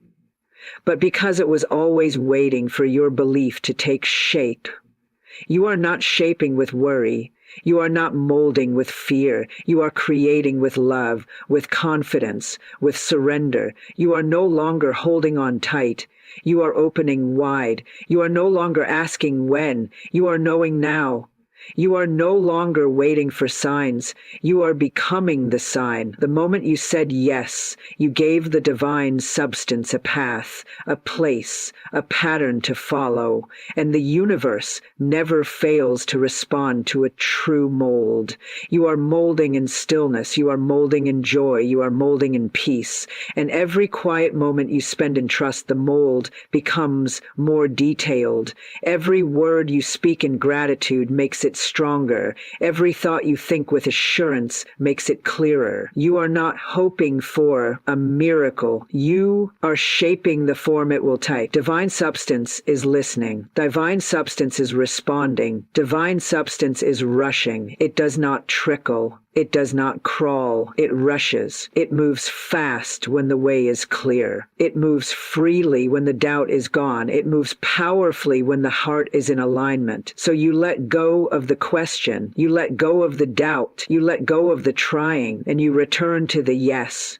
but because it was always waiting for your belief to take shape. You are not shaping with worry. You are not molding with fear. You are creating with love, with confidence, with surrender. You are no longer holding on tight. You are opening wide. You are no longer asking when. You are knowing now. You are no longer waiting for signs. You are becoming the sign. The moment you said yes, you gave the divine substance a path, a place, a pattern to follow, and the universe never fails to respond to a true mold. You are molding in stillness. You are molding in joy. You are molding in peace. And every quiet moment you spend in trust, the mold becomes more detailed. Every word you speak in gratitude makes it stronger. Every thought you think with assurance makes it clearer. You are not hoping for a miracle. You are shaping the form it will take. Divine substance is listening. Divine substance is responding. Divine substance is rushing. It does not trickle. It does not crawl. It rushes. It moves fast when the way is clear. It moves freely when the doubt is gone. It moves powerfully when the heart is in alignment. So you let go of the question. You let go of the doubt. You let go of the trying, and you return to the yes.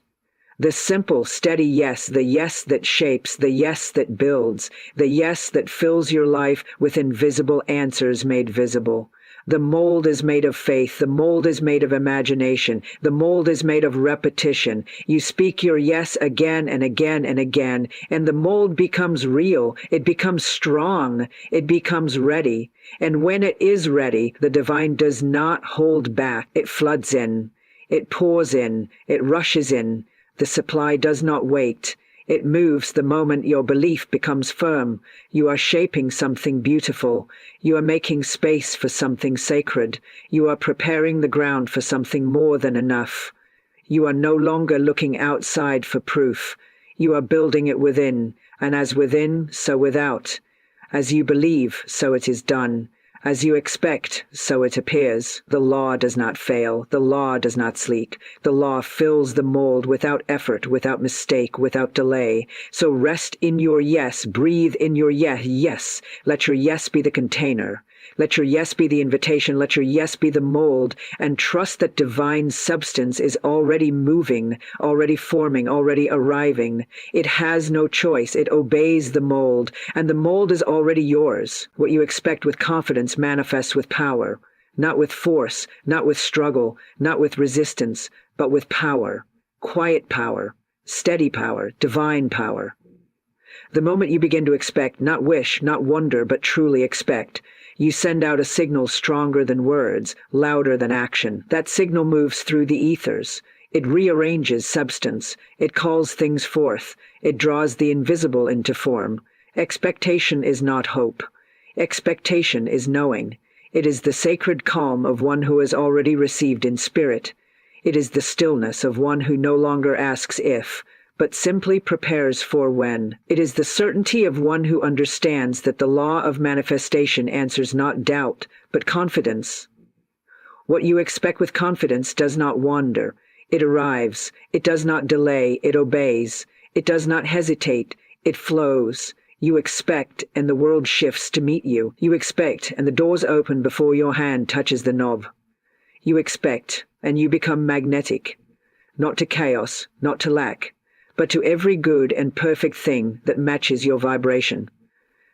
The simple, steady yes, the yes that shapes, the yes that builds, the yes that fills your life with invisible answers made visible. The mold is made of faith. The mold is made of imagination. The mold is made of repetition. You speak your yes again and again and again, and the mold becomes real. It becomes strong. It becomes ready. And when it is ready, the divine does not hold back. It floods in. It pours in. It rushes in. The supply does not wait. It moves the moment your belief becomes firm. You are shaping something beautiful. You are making space for something sacred. You are preparing the ground for something more than enough. You are no longer looking outside for proof. You are building it within, and as within, so without. As you believe, so it is done. As you expect, so it appears. The law does not fail. The law does not sleep. The law fills the mold without effort, without mistake, without delay. So rest in your yes. Breathe in your yes. Yes. Let your yes be the container. Let your yes be the invitation. Let your yes be the mold. And trust that divine substance is already moving, already forming, already arriving. It has no choice. It obeys the mold. And the mold is already yours. What you expect with confidence manifests with power. Not with force, not with struggle, not with resistance, but with power. Quiet power, steady power, divine power. The moment you begin to expect, not wish, not wonder, but truly expect, you send out a signal stronger than words, louder than action. That signal moves through the ethers. It rearranges substance. It calls things forth. It draws the invisible into form. Expectation is not hope. Expectation is knowing. It is the sacred calm of one who has already received in spirit. It is the stillness of one who no longer asks if, but simply prepares for when. It is the certainty of one who understands that the law of manifestation answers not doubt, but confidence. What you expect with confidence does not wander. It arrives. It does not delay. It obeys. It does not hesitate. It flows. You expect, and the world shifts to meet you. You expect, and the doors open before your hand touches the knob. You expect, and you become magnetic. Not to chaos, not to lack, but to every good and perfect thing that matches your vibration.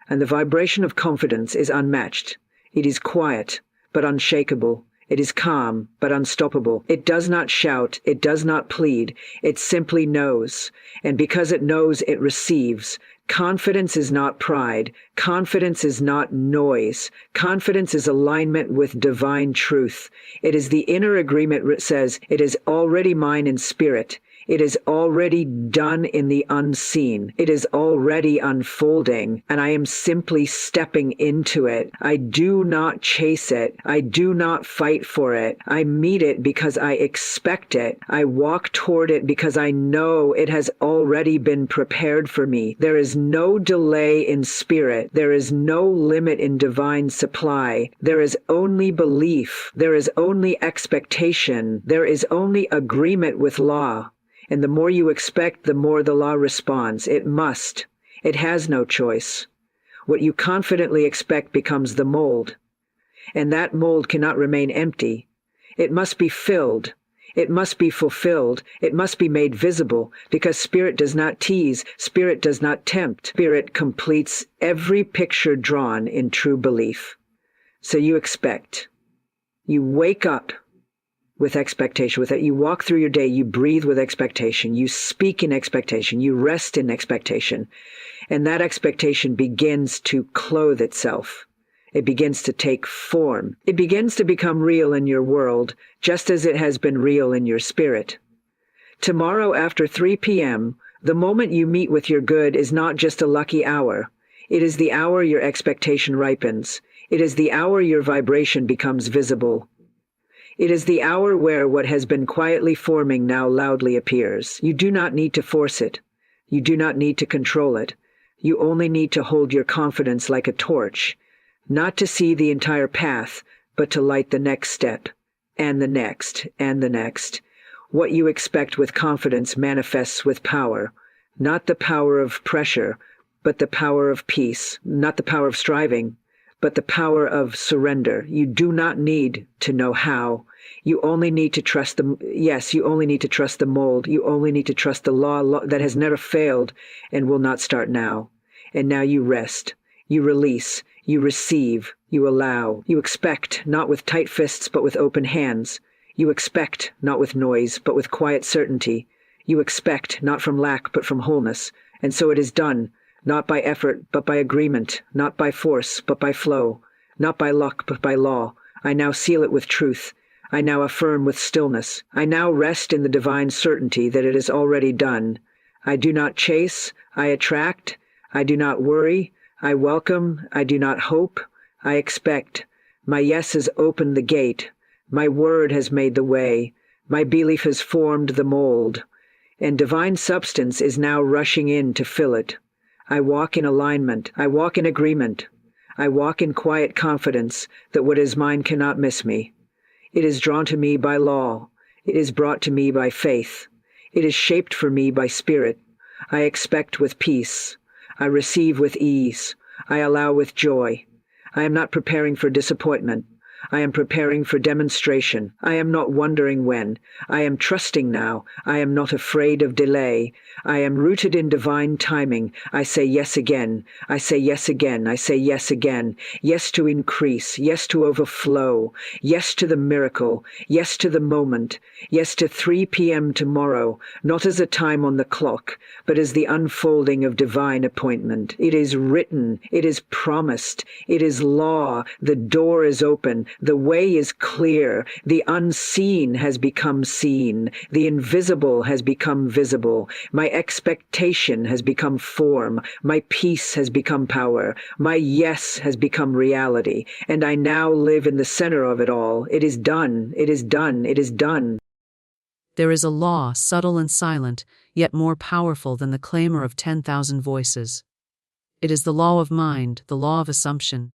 And the vibration of confidence is unmatched. It is quiet, but unshakable. It is calm, but unstoppable. It does not shout. It does not plead. It simply knows. And because it knows, it receives. Confidence is not pride. Confidence is not noise. Confidence is alignment with divine truth. It is the inner agreement that says, it is already mine in spirit. It is already done in the unseen. It is already unfolding, and I am simply stepping into it. I do not chase it. I do not fight for it. I meet it because I expect it. I walk toward it because I know it has already been prepared for me. There is no delay in spirit. There is no limit in divine supply. There is only belief. There is only expectation. There is only agreement with law. And the more you expect, the more the law responds. It must. It has no choice. What you confidently expect becomes the mold. And that mold cannot remain empty. It must be filled. It must be fulfilled. It must be made visible, because spirit does not tease. Spirit does not tempt. Spirit completes every picture drawn in true belief. So you expect. You wake up with expectation. With it, you walk through your day, you breathe with expectation, you speak in expectation, you rest in expectation, and that expectation begins to clothe itself. It begins to take form. It begins to become real in your world, just as it has been real in your spirit. Tomorrow after 3 p.m., the moment you meet with your good is not just a lucky hour. It is the hour your expectation ripens. It is the hour your vibration becomes visible. It is the hour where what has been quietly forming now loudly appears. You do not need to force it. You do not need to control it. You only need to hold your confidence like a torch, not to see the entire path, but to light the next step, and the next, and the next. What you expect with confidence manifests with power, not the power of pressure, but the power of peace, not the power of striving, but the power of surrender. You do not need to know how. You only need to trust you only need to trust the mold. You only need to trust the law that has never failed and will not start now. And now you rest. You release. You receive. You allow. You expect, not with tight fists, but with open hands. You expect, not with noise, but with quiet certainty. You expect, not from lack, but from wholeness. And so it is done. Not by effort, but by agreement, not by force, but by flow, not by luck, but by law. I now seal it with truth. I now affirm with stillness. I now rest in the divine certainty that it is already done. I do not chase, I attract. I do not worry, I welcome. I do not hope, I expect. My yes has opened the gate. My word has made the way. My belief has formed the mold. And divine substance is now rushing in to fill it. I walk in alignment. I walk in agreement. I walk in quiet confidence that what is mine cannot miss me. It is drawn to me by law. It is brought to me by faith. It is shaped for me by spirit. I expect with peace. I receive with ease. I allow with joy. I am not preparing for disappointment. I am preparing for demonstration. I am not wondering when. I am trusting now. I am not afraid of delay. I am rooted in divine timing. I say yes again. I say yes again. I say yes again. Yes to increase. Yes to overflow. Yes to the miracle. Yes to the moment. Yes to 3 p.m. tomorrow, not as a time on the clock, but as the unfolding of divine appointment. It is written. It is promised. It is law. The door is open. The way is clear. The unseen has become seen. The invisible has become visible. My expectation has become form. My peace has become power. My yes has become reality. And I now live in the center of it all. It is done. It is done. It is done. There is a law, subtle and silent, yet more powerful than the clamor of 10,000 voices. It is the law of mind, the law of assumption,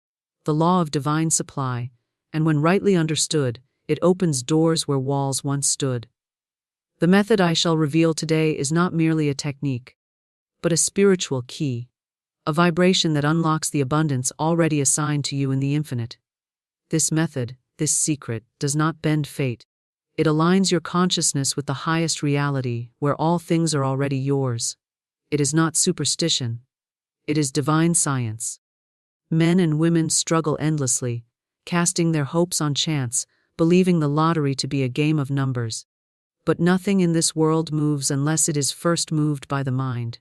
the law of divine supply, and when rightly understood, it opens doors where walls once stood. The method I shall reveal today is not merely a technique, but a spiritual key, a vibration that unlocks the abundance already assigned to you in the infinite. This method, this secret, does not bend fate. It aligns your consciousness with the highest reality, where all things are already yours. It is not superstition. It is divine science. Men and women struggle endlessly, casting their hopes on chance, believing the lottery to be a game of numbers. But nothing in this world moves unless it is first moved by the mind.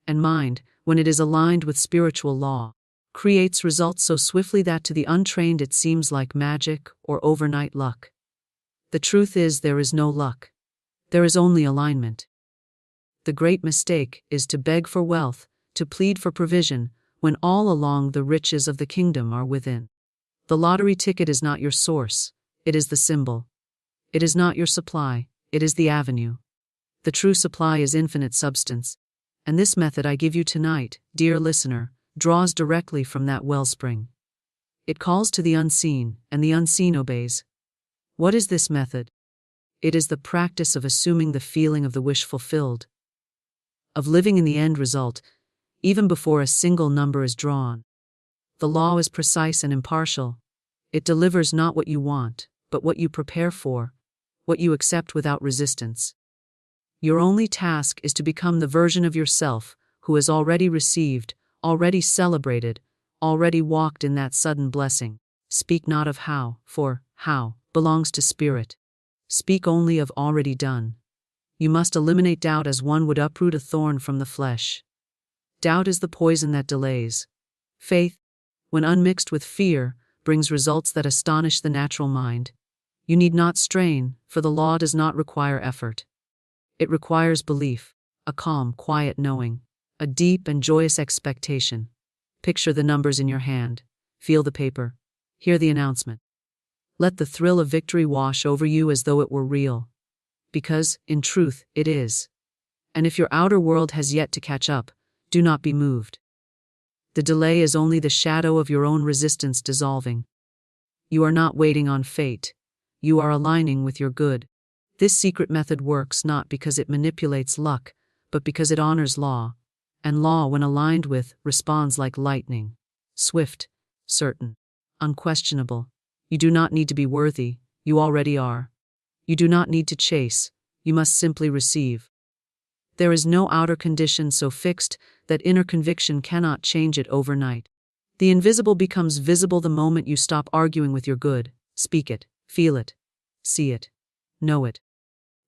And mind, when it is aligned with spiritual law, creates results so swiftly that to the untrained it seems like magic or overnight luck. The truth is, there is no luck. There is only alignment. The great mistake is to beg for wealth, to plead for provision, when all along the riches of the kingdom are within. The lottery ticket is not your source, it is the symbol. It is not your supply, it is the avenue. The true supply is infinite substance. And this method I give you tonight, dear listener, draws directly from that wellspring. It calls to the unseen, and the unseen obeys. What is this method? It is the practice of assuming the feeling of the wish fulfilled, of living in the end result, even before a single number is drawn. The law is precise and impartial. It delivers not what you want, but what you prepare for, what you accept without resistance. Your only task is to become the version of yourself who has already received, already celebrated, already walked in that sudden blessing. Speak not of how, for how belongs to spirit. Speak only of already done. You must eliminate doubt as one would uproot a thorn from the flesh. Doubt is the poison that delays. Faith, when unmixed with fear, brings results that astonish the natural mind. You need not strain, for the law does not require effort. It requires belief, a calm, quiet knowing, a deep and joyous expectation. Picture the numbers in your hand, feel the paper, hear the announcement. Let the thrill of victory wash over you as though it were real. Because, in truth, it is. And if your outer world has yet to catch up, do not be moved. The delay is only the shadow of your own resistance dissolving. You are not waiting on fate. You are aligning with your good. This secret method works not because it manipulates luck, but because it honors law. And law, when aligned with, responds like lightning. Swift, certain, unquestionable. You do not need to be worthy, you already are. You do not need to chase, you must simply receive. There is no outer condition so fixed that inner conviction cannot change it overnight. The invisible becomes visible the moment you stop arguing with your good. Speak it, feel it, see it, know it.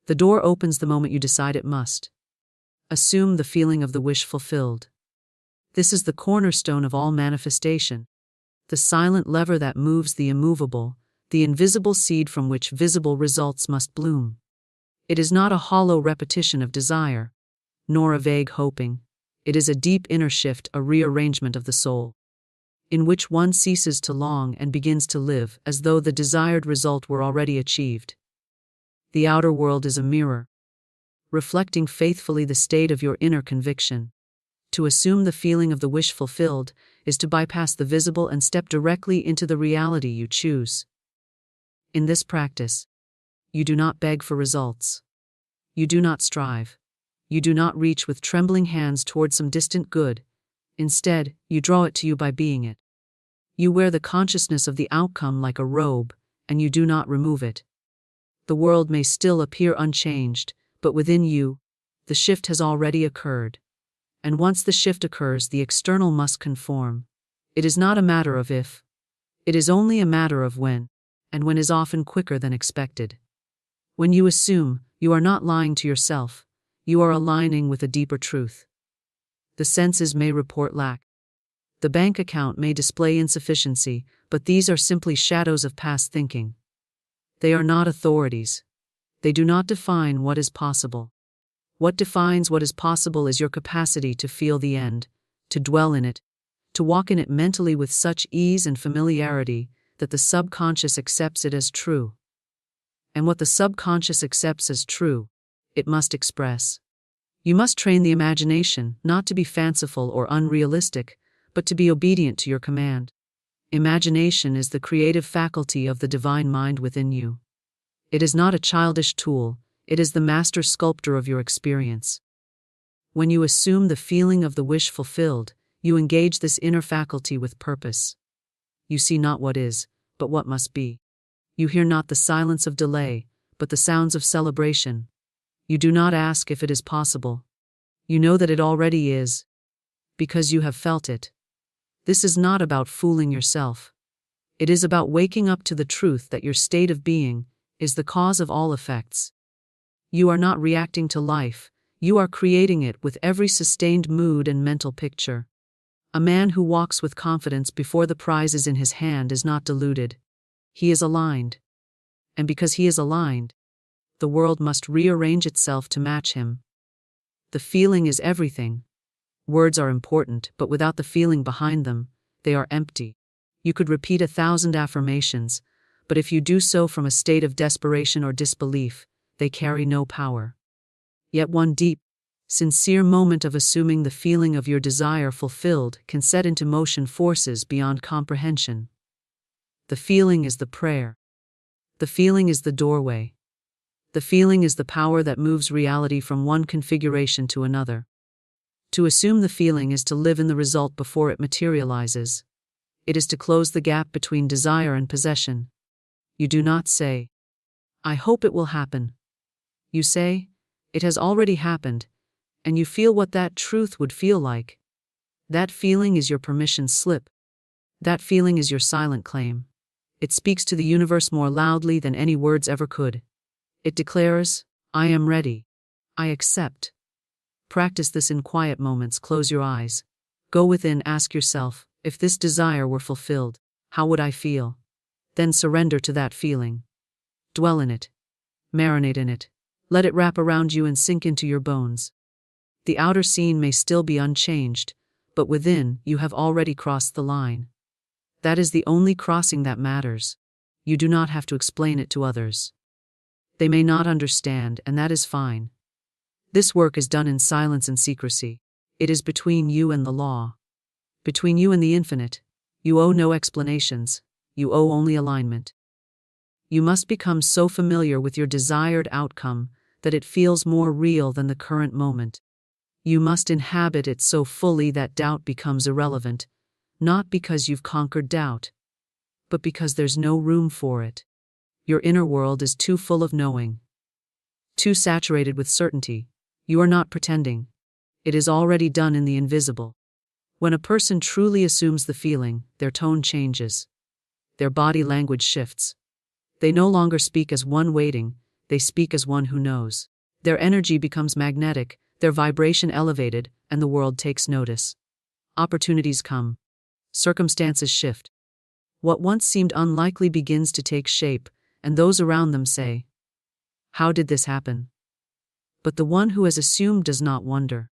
The door opens the moment you decide it must. Assume the feeling of the wish fulfilled. This is the cornerstone of all manifestation. The silent lever that moves the immovable, the invisible seed from which visible results must bloom. It is not a hollow repetition of desire, nor a vague hoping. It is a deep inner shift, a rearrangement of the soul, in which one ceases to long and begins to live as though the desired result were already achieved. The outer world is a mirror, reflecting faithfully the state of your inner conviction. To assume the feeling of the wish fulfilled is to bypass the visible and step directly into the reality you choose. In this practice, you do not beg for results. You do not strive. You do not reach with trembling hands toward some distant good. Instead, you draw it to you by being it. You wear the consciousness of the outcome like a robe, and you do not remove it. The world may still appear unchanged, but within you, the shift has already occurred. And once the shift occurs, the external must conform. It is not a matter of if. It is only a matter of when, and when is often quicker than expected. When you assume, you are not lying to yourself, you are aligning with a deeper truth. The senses may report lack. The bank account may display insufficiency, but these are simply shadows of past thinking. They are not authorities. They do not define what is possible. What defines what is possible is your capacity to feel the end, to dwell in it, to walk in it mentally with such ease and familiarity that the subconscious accepts it as true. And what the subconscious accepts as true, it must express. You must train the imagination not to be fanciful or unrealistic, but to be obedient to your command. Imagination is the creative faculty of the divine mind within you. It is not a childish tool, it is the master sculptor of your experience. When you assume the feeling of the wish fulfilled, you engage this inner faculty with purpose. You see not what is, but what must be. You hear not the silence of delay, but the sounds of celebration. You do not ask if it is possible. You know that it already is, because you have felt it. This is not about fooling yourself. It is about waking up to the truth that your state of being is the cause of all effects. You are not reacting to life, you are creating it with every sustained mood and mental picture. A man who walks with confidence before the prize is in his hand is not deluded. He is aligned. And because he is aligned, the world must rearrange itself to match him. The feeling is everything. Words are important, but without the feeling behind them, they are empty. You could repeat 1,000 affirmations, but if you do so from a state of desperation or disbelief, they carry no power. Yet one deep, sincere moment of assuming the feeling of your desire fulfilled can set into motion forces beyond comprehension. The feeling is the prayer. The feeling is the doorway. The feeling is the power that moves reality from one configuration to another. To assume the feeling is to live in the result before it materializes. It is to close the gap between desire and possession. You do not say, "I hope it will happen." You say, "It has already happened," and you feel what that truth would feel like. That feeling is your permission slip. That feeling is your silent claim. It speaks to the universe more loudly than any words ever could. It declares, "I am ready. I accept." Practice this in quiet moments. Close your eyes. Go within, ask yourself, if this desire were fulfilled, how would I feel? Then surrender to that feeling. Dwell in it. Marinate in it. Let it wrap around you and sink into your bones. The outer scene may still be unchanged, but within, you have already crossed the line. That is the only crossing that matters. You do not have to explain it to others. They may not understand, and that is fine. This work is done in silence and secrecy. It is between you and the law. Between you and the infinite. You owe no explanations. You owe only alignment. You must become so familiar with your desired outcome that it feels more real than the current moment. You must inhabit it so fully that doubt becomes irrelevant, not because you've conquered doubt, but because there's no room for it. Your inner world is too full of knowing, too saturated with certainty. You are not pretending. It is already done in the invisible. When a person truly assumes the feeling, their tone changes. Their body language shifts. They no longer speak as one waiting, they speak as one who knows. Their energy becomes magnetic, their vibration elevated, and the world takes notice. Opportunities come. Circumstances shift. What once seemed unlikely begins to take shape, and those around them say, "How did this happen?" But the one who has assumed does not wonder.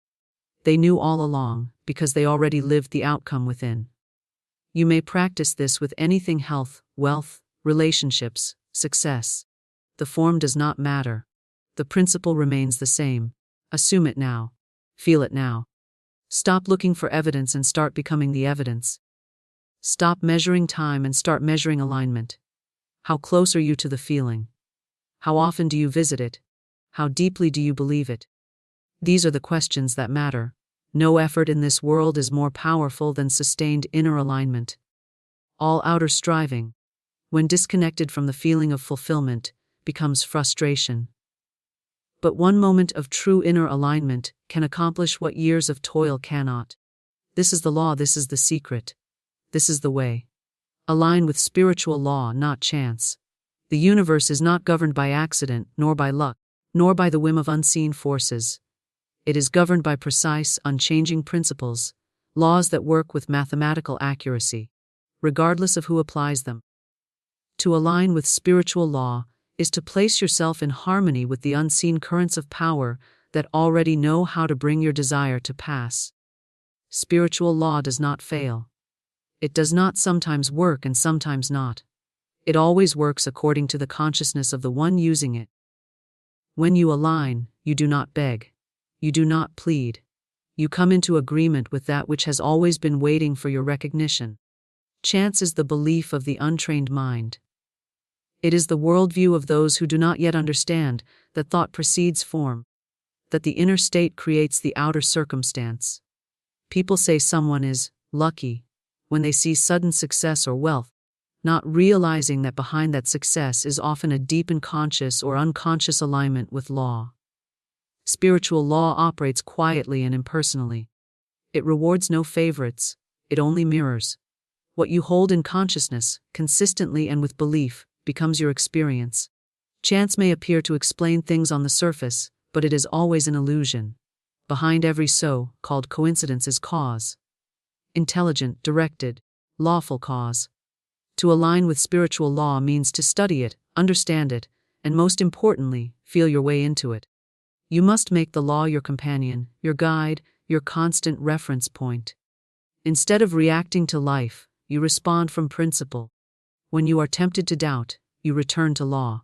They knew all along, because they already lived the outcome within. You may practice this with anything: health, wealth, relationships, success. The form does not matter. The principle remains the same. Assume it now. Feel it now. Stop looking for evidence and start becoming the evidence. Stop measuring time and start measuring alignment. How close are you to the feeling? How often do you visit it? How deeply do you believe it? These are the questions that matter. No effort in this world is more powerful than sustained inner alignment. All outer striving, when disconnected from the feeling of fulfillment, becomes frustration. But one moment of true inner alignment can accomplish what years of toil cannot. This is the law, this is the secret. This is the way. Align with spiritual law, not chance. The universe is not governed by accident, nor by luck, nor by the whim of unseen forces. It is governed by precise, unchanging principles, laws that work with mathematical accuracy, regardless of who applies them. To align with spiritual law is to place yourself in harmony with the unseen currents of power that already know how to bring your desire to pass. Spiritual law does not fail. It does not sometimes work and sometimes not. It always works according to the consciousness of the one using it. When you align, you do not beg. You do not plead. You come into agreement with that which has always been waiting for your recognition. Chance is the belief of the untrained mind. It is the worldview of those who do not yet understand that thought precedes form. that the inner state creates the outer circumstance. People say someone is lucky when they see sudden success or wealth, not realizing that behind that success is often a deep unconscious or unconscious alignment with law. Spiritual law operates quietly and impersonally. It rewards no favorites, it only mirrors. What you hold in consciousness, consistently and with belief, becomes your experience. Chance may appear to explain things on the surface, but it is always an illusion. Behind every so-called coincidence is cause. Intelligent, directed, lawful cause. To align with spiritual law means to study it, understand it, and most importantly, feel your way into it. You must make the law your companion, your guide, your constant reference point. Instead of reacting to life, you respond from principle. When you are tempted to doubt, you return to law.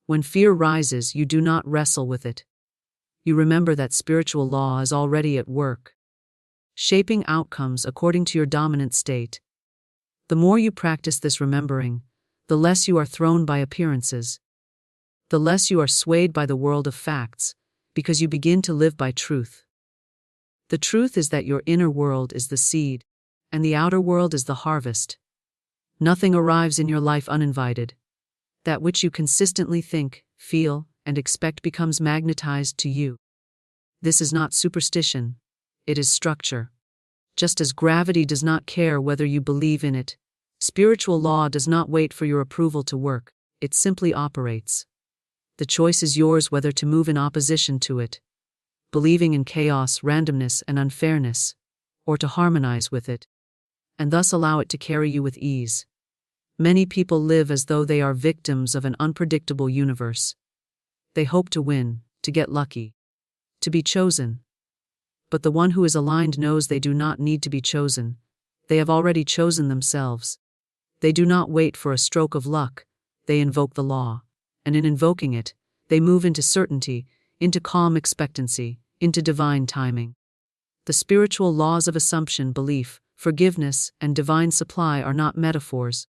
When fear rises, you do not wrestle with it. You remember that spiritual law is already at work, shaping outcomes according to your dominant state. The more you practice this remembering, the less you are thrown by appearances. The less you are swayed by the world of facts, because you begin to live by truth. The truth is that your inner world is the seed, and the outer world is the harvest. Nothing arrives in your life uninvited. That which you consistently think, feel, and expect becomes magnetized to you. This is not superstition, it is structure. Just as gravity does not care whether you believe in it, spiritual law does not wait for your approval to work, it simply operates. The choice is yours whether to move in opposition to it, believing in chaos, randomness, and unfairness, or to harmonize with it, and thus allow it to carry you with ease. Many people live as though they are victims of an unpredictable universe. They hope to win, to get lucky, to be chosen. But the one who is aligned knows they do not need to be chosen. They have already chosen themselves. They do not wait for a stroke of luck, they invoke the law. And in invoking it, they move into certainty, into calm expectancy, into divine timing. The spiritual laws of assumption, belief, forgiveness, and divine supply are not metaphors.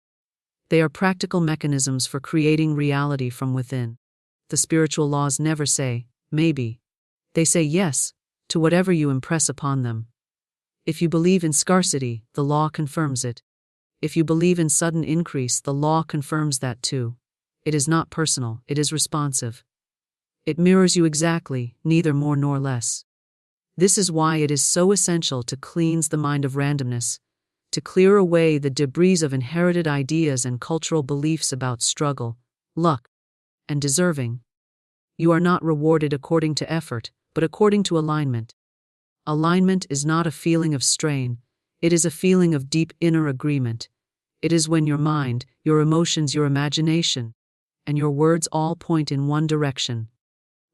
They are practical mechanisms for creating reality from within. The spiritual laws never say, maybe. They say yes, to whatever you impress upon them. If you believe in scarcity, the law confirms it. If you believe in sudden increase, the law confirms that too. It is not personal, it is responsive. It mirrors you exactly, neither more nor less. This is why it is so essential to cleanse the mind of randomness, to clear away the debris of inherited ideas and cultural beliefs about struggle, luck, and deserving. You are not rewarded according to effort, but according to alignment. Alignment is not a feeling of strain, it is a feeling of deep inner agreement. It is when your mind, your emotions, your imagination, and your words all point in one direction.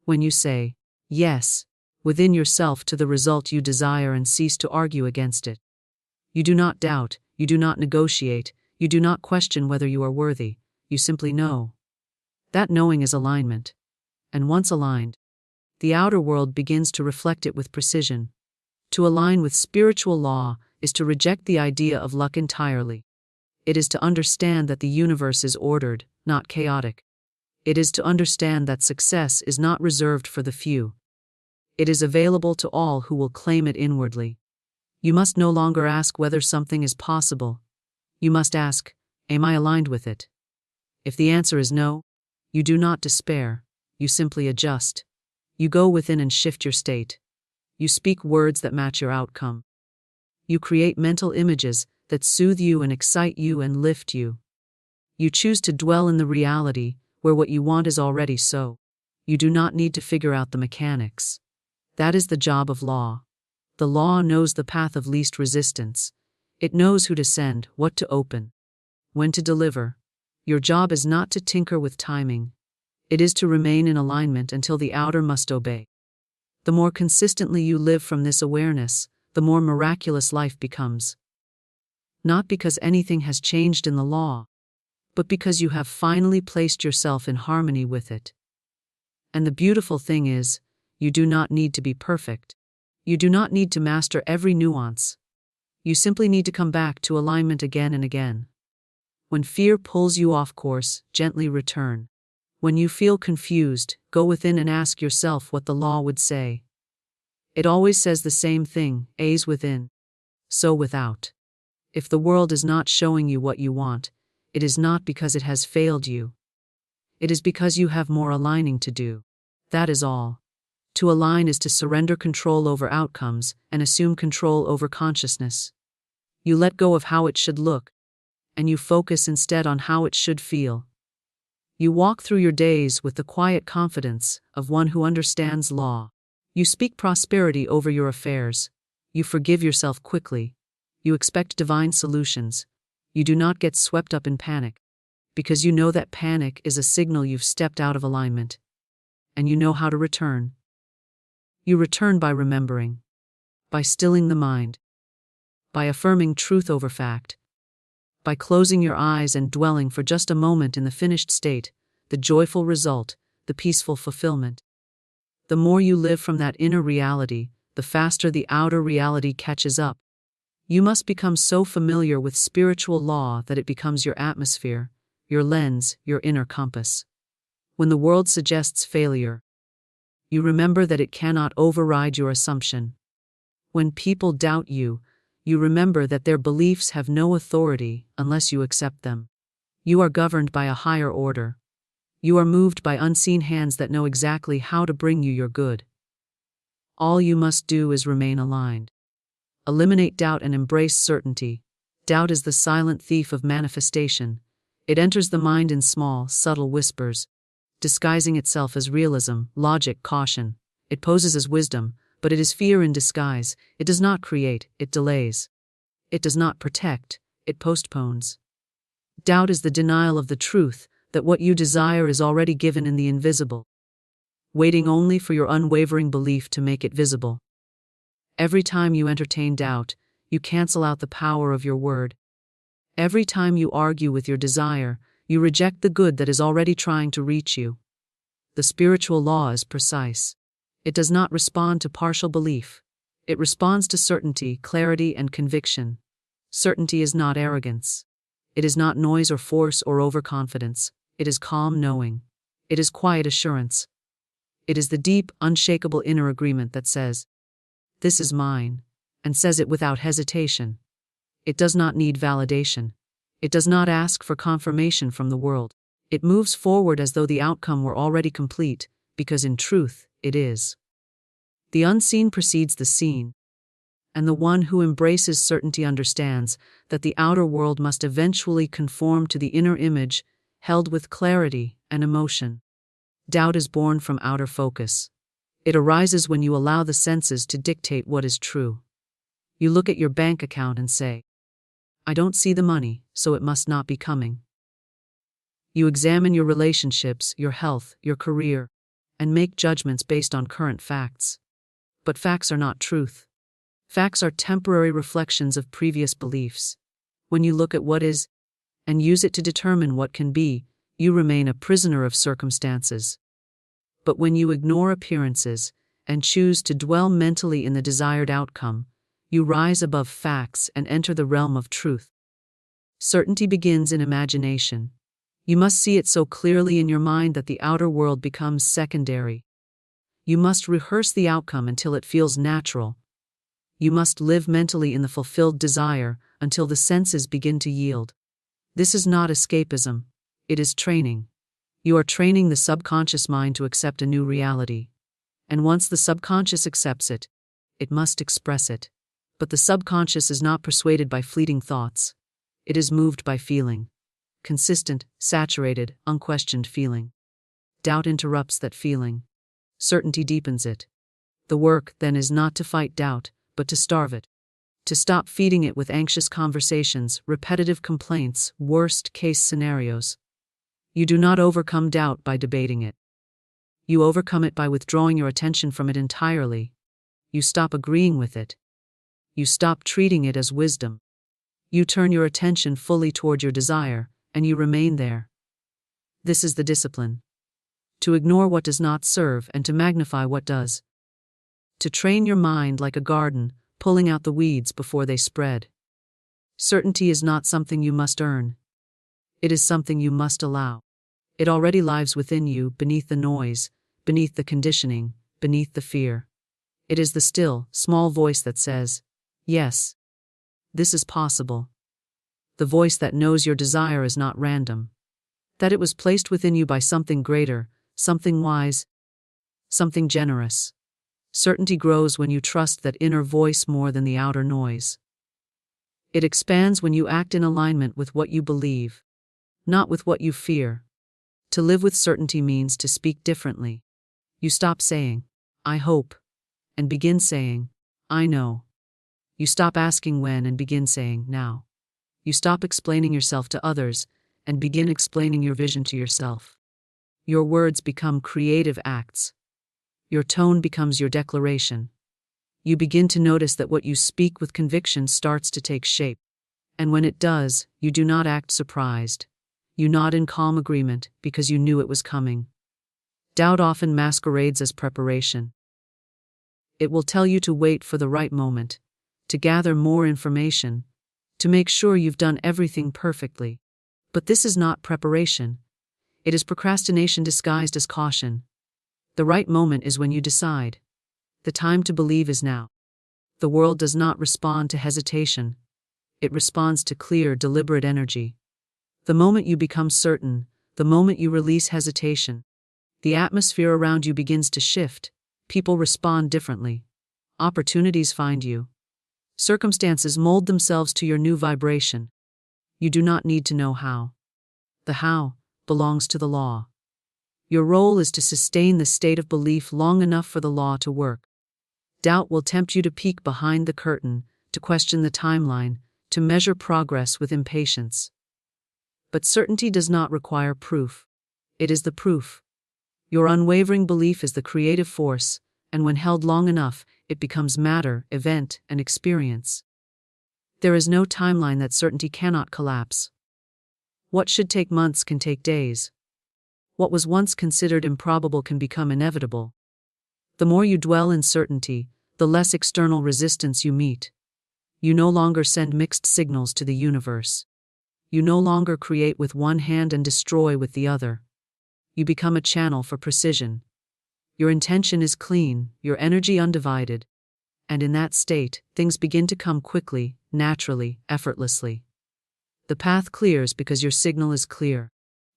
When you say, yes, within yourself to the result you desire and cease to argue against it. You do not doubt, you do not negotiate, you do not question whether you are worthy, you simply know. That knowing is alignment. And once aligned, the outer world begins to reflect it with precision. To align with spiritual law is to reject the idea of luck entirely. It is to understand that the universe is ordered, not chaotic. It is to understand that success is not reserved for the few. It is available to all who will claim it inwardly. You must no longer ask whether something is possible. You must ask, am I aligned with it? If the answer is no, you do not despair, you simply adjust. You go within and shift your state. You speak words that match your outcome. You create mental images that soothe you and excite you and lift you. You choose to dwell in the reality where what you want is already so. You do not need to figure out the mechanics. That is the job of law. The law knows the path of least resistance. It knows who to send, what to open, when to deliver. Your job is not to tinker with timing. It is to remain in alignment until the outer must obey. The more consistently you live from this awareness, the more miraculous life becomes. Not because anything has changed in the law, but because you have finally placed yourself in harmony with it. And the beautiful thing is, you do not need to be perfect. You do not need to master every nuance. You simply need to come back to alignment again and again. When fear pulls you off course, gently return. When you feel confused, go within and ask yourself what the law would say. It always says the same thing, as within, so without. If the world is not showing you what you want, it is not because it has failed you. It is because you have more aligning to do. That is all. To align is to surrender control over outcomes and assume control over consciousness. You let go of how it should look, and you focus instead on how it should feel. You walk through your days with the quiet confidence of one who understands law. You speak prosperity over your affairs. You forgive yourself quickly. You expect divine solutions. You do not get swept up in panic, because you know that panic is a signal you've stepped out of alignment. And you know how to return. You return by remembering, by stilling the mind, by affirming truth over fact, by closing your eyes and dwelling for just a moment in the finished state, the joyful result, the peaceful fulfillment. The more you live from that inner reality, the faster the outer reality catches up. You must become so familiar with spiritual law that it becomes your atmosphere, your lens, your inner compass. When the world suggests failure, you remember that it cannot override your assumption. When people doubt you, you remember that their beliefs have no authority unless you accept them. You are governed by a higher order. You are moved by unseen hands that know exactly how to bring you your good. All you must do is remain aligned. Eliminate doubt and embrace certainty. Doubt is the silent thief of manifestation. It enters the mind in small, subtle whispers, disguising itself as realism, logic, caution. It poses as wisdom, but it is fear in disguise. It does not create, it delays. It does not protect, it postpones. Doubt is the denial of the truth, that what you desire is already given in the invisible, waiting only for your unwavering belief to make it visible. Every time you entertain doubt, you cancel out the power of your word. Every time you argue with your desire, you reject the good that is already trying to reach you. The spiritual law is precise. It does not respond to partial belief. It responds to certainty, clarity, and conviction. Certainty is not arrogance. It is not noise or force or overconfidence. It is calm knowing. It is quiet assurance. It is the deep, unshakable inner agreement that says, "This is mine," and says it without hesitation. It does not need validation. It does not ask for confirmation from the world. It moves forward as though the outcome were already complete, because in truth, it is. The unseen precedes the seen, and the one who embraces certainty understands that the outer world must eventually conform to the inner image, held with clarity and emotion. Doubt is born from outer focus. It arises when you allow the senses to dictate what is true. You look at your bank account and say, "I don't see the money, so it must not be coming." You examine your relationships, your health, your career, and make judgments based on current facts. But facts are not truth. Facts are temporary reflections of previous beliefs. When you look at what is, and use it to determine what can be, you remain a prisoner of circumstances. But when you ignore appearances, and choose to dwell mentally in the desired outcome, you rise above facts and enter the realm of truth. Certainty begins in imagination. You must see it so clearly in your mind that the outer world becomes secondary. You must rehearse the outcome until it feels natural. You must live mentally in the fulfilled desire until the senses begin to yield. This is not escapism. It is training. You are training the subconscious mind to accept a new reality. And once the subconscious accepts it, it must express it. But the subconscious is not persuaded by fleeting thoughts. It is moved by feeling. Consistent, saturated, unquestioned feeling. Doubt interrupts that feeling. Certainty deepens it. The work, then, is not to fight doubt, but to starve it. To stop feeding it with anxious conversations, repetitive complaints, worst-case scenarios. You do not overcome doubt by debating it. You overcome it by withdrawing your attention from it entirely. You stop agreeing with it. You stop treating it as wisdom. You turn your attention fully toward your desire, and you remain there. This is the discipline. To ignore what does not serve and to magnify what does. To train your mind like a garden, pulling out the weeds before they spread. Certainty is not something you must earn. It is something you must allow. It already lives within you, beneath the noise, beneath the conditioning, beneath the fear. It is the still, small voice that says, yes, this is possible. The voice that knows your desire is not random. That it was placed within you by something greater, something wise, something generous. Certainty grows when you trust that inner voice more than the outer noise. It expands when you act in alignment with what you believe, not with what you fear. To live with certainty means to speak differently. You stop saying, I hope, and begin saying, I know. You stop asking when and begin saying now. You stop explaining yourself to others and begin explaining your vision to yourself. Your words become creative acts. Your tone becomes your declaration. You begin to notice that what you speak with conviction starts to take shape. And when it does, you do not act surprised. You nod in calm agreement because you knew it was coming. Doubt often masquerades as preparation. It will tell you to wait for the right moment, to gather more information, to make sure you've done everything perfectly. But this is not preparation. It is procrastination disguised as caution. The right moment is when you decide. The time to believe is now. The world does not respond to hesitation. It responds to clear, deliberate energy. The moment you become certain, the moment you release hesitation, the atmosphere around you begins to shift. People respond differently. Opportunities find you. Circumstances mold themselves to your new vibration. You do not need to know how. The how belongs to the law. Your role is to sustain the state of belief long enough for the law to work. Doubt will tempt you to peek behind the curtain, to question the timeline, to measure progress with impatience. But certainty does not require proof. It is the proof. Your unwavering belief is the creative force, and when held long enough, it becomes matter, event, and experience. There is no timeline that certainty cannot collapse. What should take months can take days. What was once considered improbable can become inevitable. The more you dwell in certainty, the less external resistance you meet. You no longer send mixed signals to the universe. You no longer create with one hand and destroy with the other. You become a channel for precision. Your intention is clean, your energy undivided. And in that state, things begin to come quickly, naturally, effortlessly. The path clears because your signal is clear.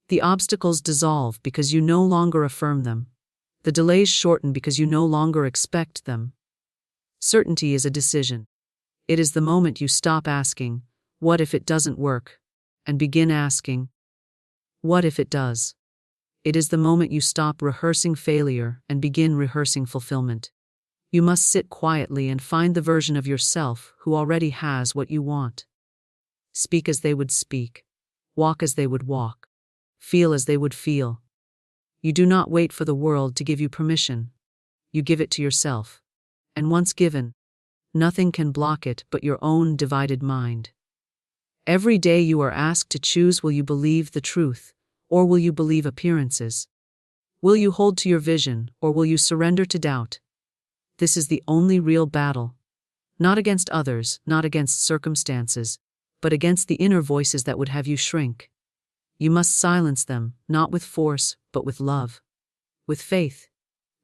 The obstacles dissolve because you no longer affirm them. The delays shorten because you no longer expect them. Certainty is a decision. It is the moment you stop asking, what if it doesn't work, and begin asking, what if it does? It is the moment you stop rehearsing failure and begin rehearsing fulfillment. You must sit quietly and find the version of yourself who already has what you want. Speak as they would speak. Walk as they would walk. Feel as they would feel. You do not wait for the world to give you permission. You give it to yourself. And once given, nothing can block it but your own divided mind. Every day you are asked to choose: will you believe the truth, or will you believe appearances? Will you hold to your vision, or will you surrender to doubt? This is the only real battle. Not against others, not against circumstances, but against the inner voices that would have you shrink. You must silence them, not with force, but with love. With faith.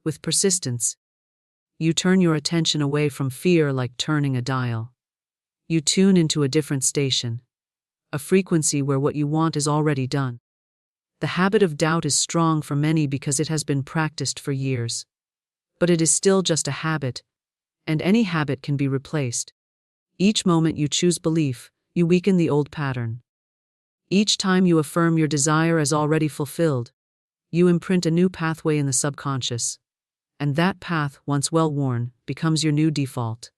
With persistence. You turn your attention away from fear like turning a dial. You tune into a different station. A frequency where what you want is already done. The habit of doubt is strong for many because it has been practiced for years. But it is still just a habit, and any habit can be replaced. Each moment you choose belief, you weaken the old pattern. Each time you affirm your desire as already fulfilled, you imprint a new pathway in the subconscious. And that path, once well-worn, becomes your new default.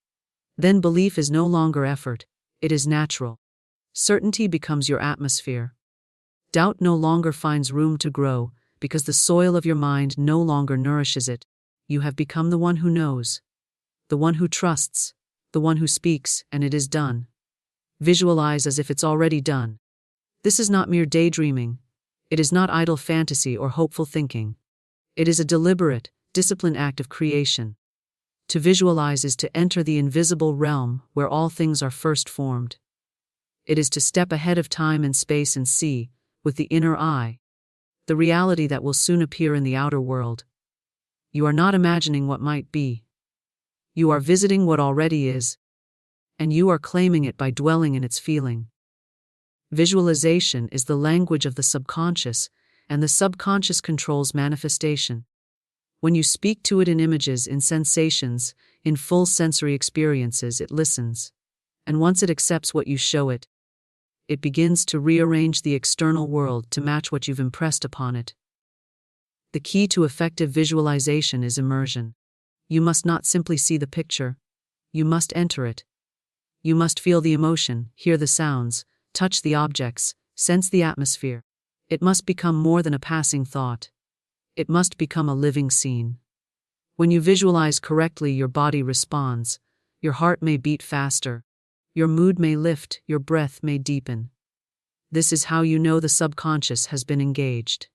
Then belief is no longer effort, it is natural. Certainty becomes your atmosphere. Doubt no longer finds room to grow, because the soil of your mind no longer nourishes it. You have become the one who knows, the one who trusts, the one who speaks, and it is done. Visualize as if it's already done. This is not mere daydreaming. It is not idle fantasy or hopeful thinking. It is a deliberate, disciplined act of creation. To visualize is to enter the invisible realm where all things are first formed. It is to step ahead of time and space and see, with the inner eye, the reality that will soon appear in the outer world. You are not imagining what might be. You are visiting what already is, and you are claiming it by dwelling in its feeling. Visualization is the language of the subconscious, and the subconscious controls manifestation. When you speak to it in images, in sensations, in full sensory experiences, it listens. And once it accepts what you show it, it begins to rearrange the external world to match what you've impressed upon it. The key to effective visualization is immersion. You must not simply see the picture. You must enter it. You must feel the emotion, hear the sounds, touch the objects, sense the atmosphere. It must become more than a passing thought. It must become a living scene. When you visualize correctly, your body responds. Your heart may beat faster. Your mood may lift, your breath may deepen. This is how you know the subconscious has been engaged.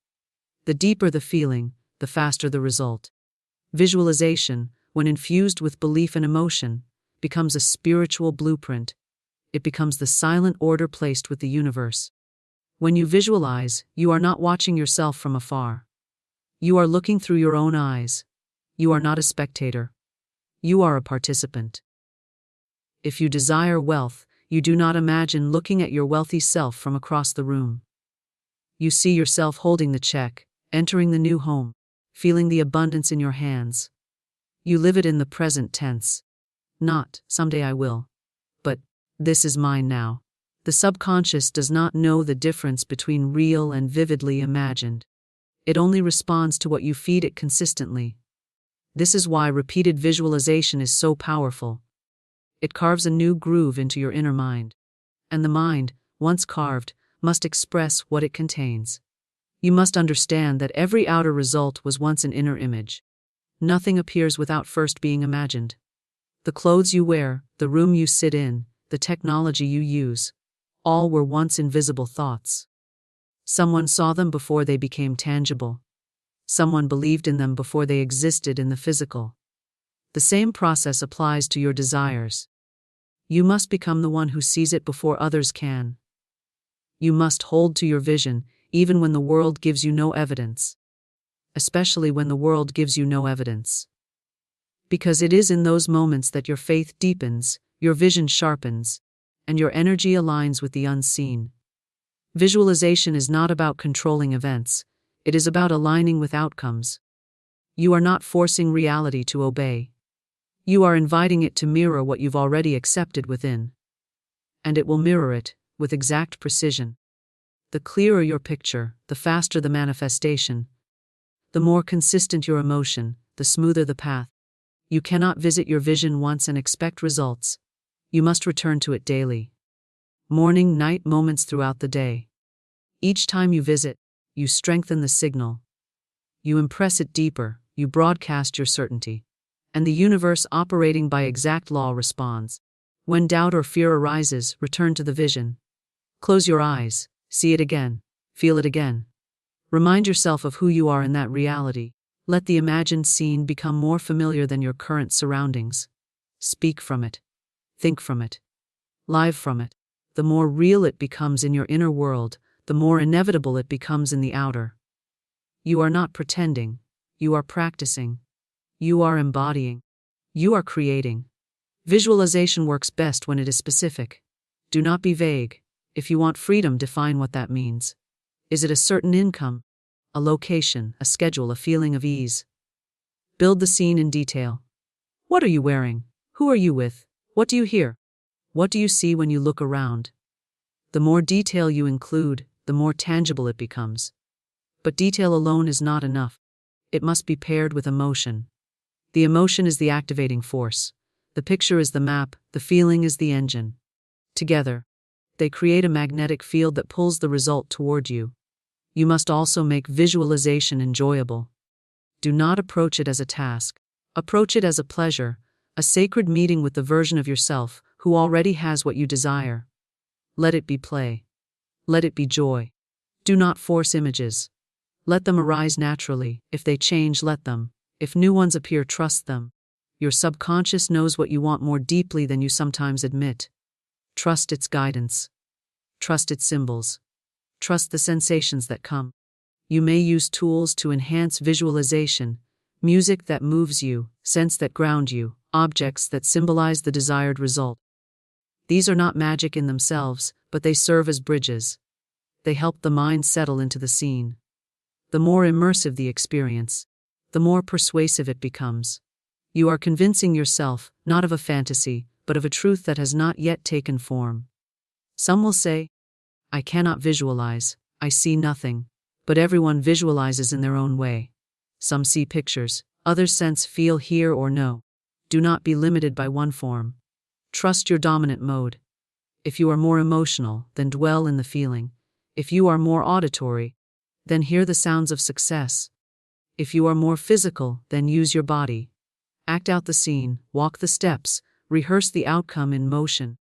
The deeper the feeling, the faster the result. Visualization, when infused with belief and emotion, becomes a spiritual blueprint. It becomes the silent order placed with the universe. When you visualize, you are not watching yourself from afar. You are looking through your own eyes. You are not a spectator. You are a participant. If you desire wealth, you do not imagine looking at your wealthy self from across the room. You see yourself holding the check, entering the new home, feeling the abundance in your hands. You live it in the present tense. Not, someday I will. But, this is mine now. The subconscious does not know the difference between real and vividly imagined. It only responds to what you feed it consistently. This is why repeated visualization is so powerful. It carves a new groove into your inner mind. And the mind, once carved, must express what it contains. You must understand that every outer result was once an inner image. Nothing appears without first being imagined. The clothes you wear, the room you sit in, the technology you use, all were once invisible thoughts. Someone saw them before they became tangible. Someone believed in them before they existed in the physical. The same process applies to your desires. You must become the one who sees it before others can. You must hold to your vision, even when the world gives you no evidence. Especially when the world gives you no evidence. Because it is in those moments that your faith deepens, your vision sharpens, and your energy aligns with the unseen. Visualization is not about controlling events, it is about aligning with outcomes. You are not forcing reality to obey. You are inviting it to mirror what you've already accepted within. And it will mirror it, with exact precision. The clearer your picture, the faster the manifestation. The more consistent your emotion, the smoother the path. You cannot visit your vision once and expect results. You must return to it daily. Morning, night, moments throughout the day. Each time you visit, you strengthen the signal. You impress it deeper, you broadcast your certainty. And the universe, operating by exact law, responds. When doubt or fear arises, return to the vision. Close your eyes, see it again, feel it again. Remind yourself of who you are in that reality. Let the imagined scene become more familiar than your current surroundings. Speak from it. Think from it. Live from it. The more real it becomes in your inner world, the more inevitable it becomes in the outer. You are not pretending. You are practicing. You are embodying. You are creating. Visualization works best when it is specific. Do not be vague. If you want freedom, define what that means. Is it a certain income? A location, a schedule, a feeling of ease? Build the scene in detail. What are you wearing? Who are you with? What do you hear? What do you see when you look around? The more detail you include, the more tangible it becomes. But detail alone is not enough. It must be paired with emotion. The emotion is the activating force. The picture is the map, the feeling is the engine. Together, they create a magnetic field that pulls the result toward you. You must also make visualization enjoyable. Do not approach it as a task. Approach it as a pleasure, a sacred meeting with the version of yourself who already has what you desire. Let it be play. Let it be joy. Do not force images. Let them arise naturally. If they change, let them. If new ones appear, trust them. Your subconscious knows what you want more deeply than you sometimes admit. Trust its guidance. Trust its symbols. Trust the sensations that come. You may use tools to enhance visualization, music that moves you, scents that ground you, objects that symbolize the desired result. These are not magic in themselves, but they serve as bridges. They help the mind settle into the scene. The more immersive the experience, the more persuasive it becomes. You are convincing yourself, not of a fantasy, but of a truth that has not yet taken form. Some will say, I cannot visualize, I see nothing. But everyone visualizes in their own way. Some see pictures, others sense, feel, hear, or know. Do not be limited by one form. Trust your dominant mode. If you are more emotional, then dwell in the feeling. If you are more auditory, then hear the sounds of success. If you are more physical, then use your body. Act out the scene, walk the steps, rehearse the outcome in motion.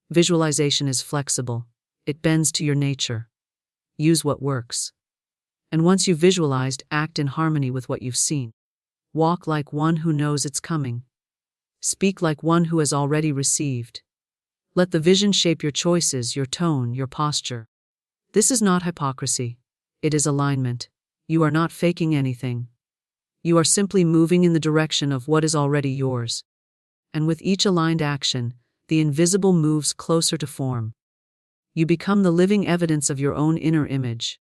Visualization is flexible. It bends to your nature. Use what works. And once you've visualized, act in harmony with what you've seen. Walk like one who knows it's coming. Speak like one who has already received. Let the vision shape your choices, your tone, your posture. This is not hypocrisy. It is alignment. You are not faking anything. You are simply moving in the direction of what is already yours. And with each aligned action, the invisible moves closer to form. You become the living evidence of your own inner image.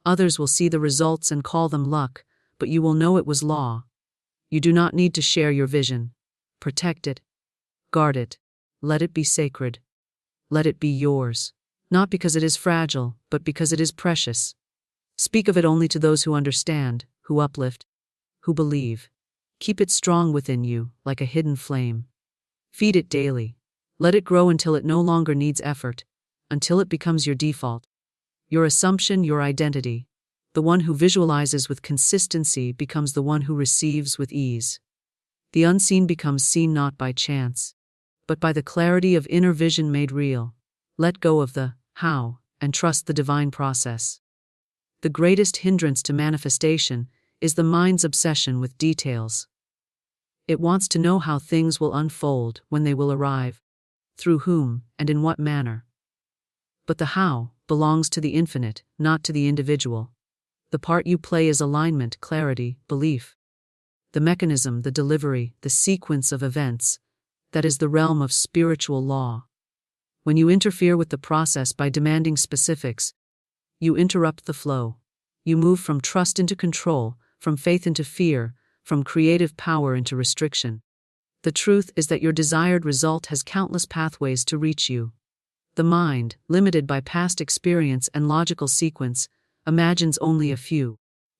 Others will see the results and call them luck, but you will know it was law. You do not need to share your vision. Protect it. Guard it. Let it be sacred. Let it be yours. Not because it is fragile, but because it is precious. Speak of it only to those who understand, who uplift, who believe. Keep it strong within you, like a hidden flame. Feed it daily. Let it grow until it no longer needs effort, until it becomes your default. Your assumption, your identity. The one who visualizes with consistency becomes the one who receives with ease. The unseen becomes seen not by chance, but by the clarity of inner vision made real. Let go of the how and trust the divine process. The greatest hindrance to manifestation is the mind's obsession with details. It wants to know how things will unfold, when they will arrive, through whom, and in what manner. But the how belongs to the infinite, not to the individual. The part you play is alignment, clarity, belief. The mechanism, the delivery, the sequence of events, that is the realm of spiritual law. When you interfere with the process by demanding specifics, you interrupt the flow. You move from trust into control, from faith into fear, from creative power into restriction. The truth is that your desired result has countless pathways to reach you. The mind, limited by past experience and logical sequence, imagines only a few.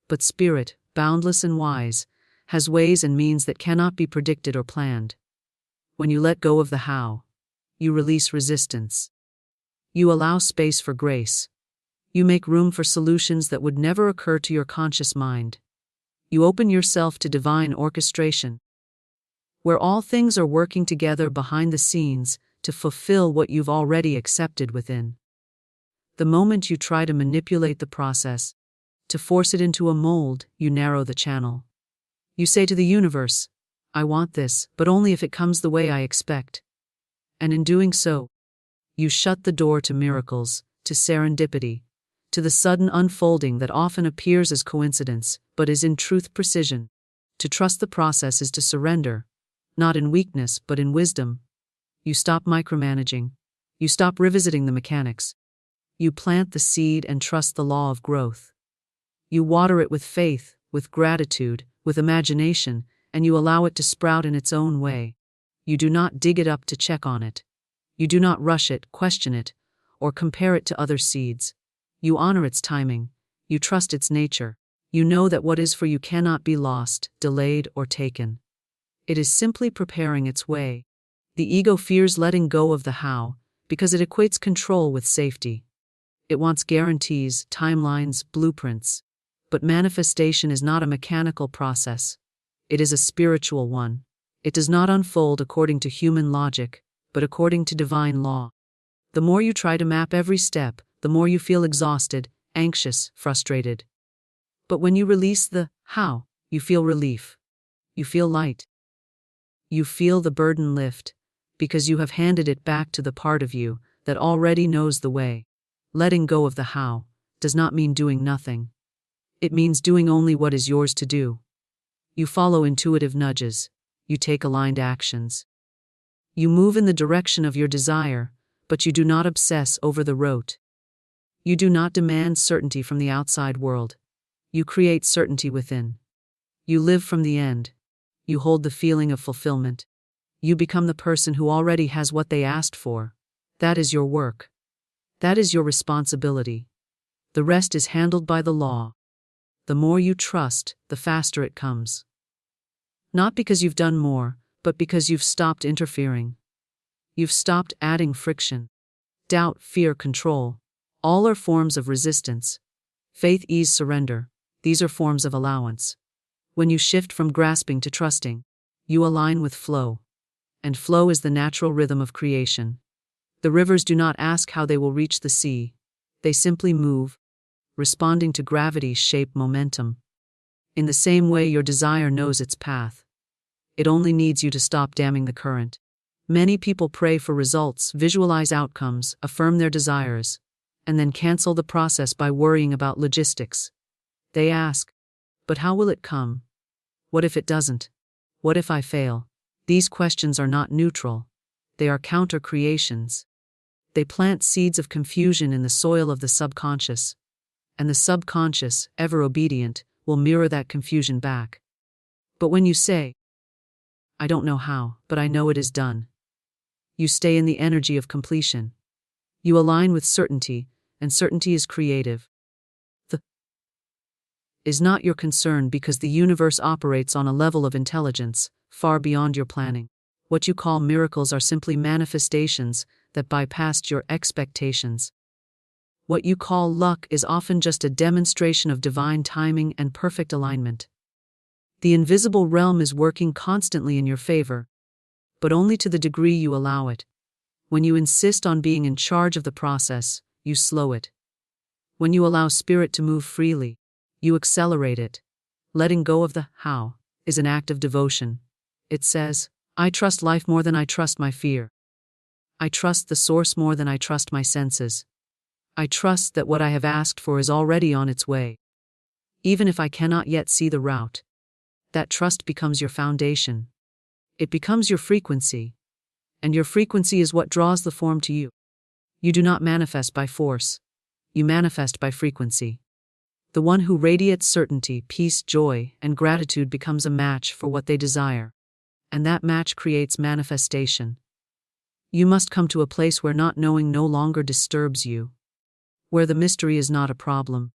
But spirit, boundless and wise, has ways and means that cannot be predicted or planned. When you let go of the how, you release resistance. You allow space for grace. You make room for solutions that would never occur to your conscious mind. You open yourself to divine orchestration, where all things are working together behind the scenes to fulfill what you've already accepted within. The moment you try to manipulate the process, to force it into a mold, you narrow the channel. You say to the universe, I want this, but only if it comes the way I expect. And in doing so, you shut the door to miracles, to serendipity, to the sudden unfolding that often appears as coincidence, but is in truth precision. To trust the process is to surrender, not in weakness, but in wisdom. You stop micromanaging. You stop revisiting the mechanics. You plant the seed and trust the law of growth. You water it with faith, with gratitude, with imagination, and you allow it to sprout in its own way. You do not dig it up to check on it. You do not rush it, question it, or compare it to other seeds. You honor its timing. You trust its nature. You know that what is for you cannot be lost, delayed, or taken. It is simply preparing its way. The ego fears letting go of the how, because it equates control with safety. It wants guarantees, timelines, blueprints. But manifestation is not a mechanical process. It is a spiritual one. It does not unfold according to human logic, but according to divine law. The more you try to map every step, the more you feel exhausted, anxious, frustrated. But when you release the how, you feel relief. You feel light. You feel the burden lift, because you have handed it back to the part of you that already knows the way. Letting go of the how does not mean doing nothing. It means doing only what is yours to do. You follow intuitive nudges. You take aligned actions. You move in the direction of your desire, but you do not obsess over the rote. You do not demand certainty from the outside world. You create certainty within. You live from the end. You hold the feeling of fulfillment. You become the person who already has what they asked for. That is your work. That is your responsibility. The rest is handled by the law. The more you trust, the faster it comes. Not because you've done more, but because you've stopped interfering. You've stopped adding friction. Doubt, fear, control. All are forms of resistance. Faith, ease, surrender. These are forms of allowance. When you shift from grasping to trusting, you align with flow. And flow is the natural rhythm of creation. The rivers do not ask how they will reach the sea. They simply move, responding to gravity's shape momentum. In the same way your desire knows its path. It only needs you to stop damming the current. Many people pray for results, visualize outcomes, affirm their desires, and then cancel the process by worrying about logistics. They ask, but how will it come? What if it doesn't? What if I fail? These questions are not neutral. They are counter-creations. They plant seeds of confusion in the soil of the subconscious. And the subconscious, ever obedient, will mirror that confusion back. But when you say, I don't know how, but I know it is done, you stay in the energy of completion. You align with certainty, and certainty is creative. The is not your concern because the universe operates on a level of intelligence far beyond your planning. What you call miracles are simply manifestations that bypassed your expectations. What you call luck is often just a demonstration of divine timing and perfect alignment. The invisible realm is working constantly in your favor, but only to the degree you allow it. When you insist on being in charge of the process, you slow it. When you allow spirit to move freely, you accelerate it. Letting go of the how is an act of devotion. It says, I trust life more than I trust my fear. I trust the source more than I trust my senses. I trust that what I have asked for is already on its way. Even if I cannot yet see the route, that trust becomes your foundation. It becomes your frequency. And your frequency is what draws the form to you. You do not manifest by force. You manifest by frequency. The one who radiates certainty, peace, joy, and gratitude becomes a match for what they desire. And that match creates manifestation. You must come to a place where not knowing no longer disturbs you. Where the mystery is not a problem,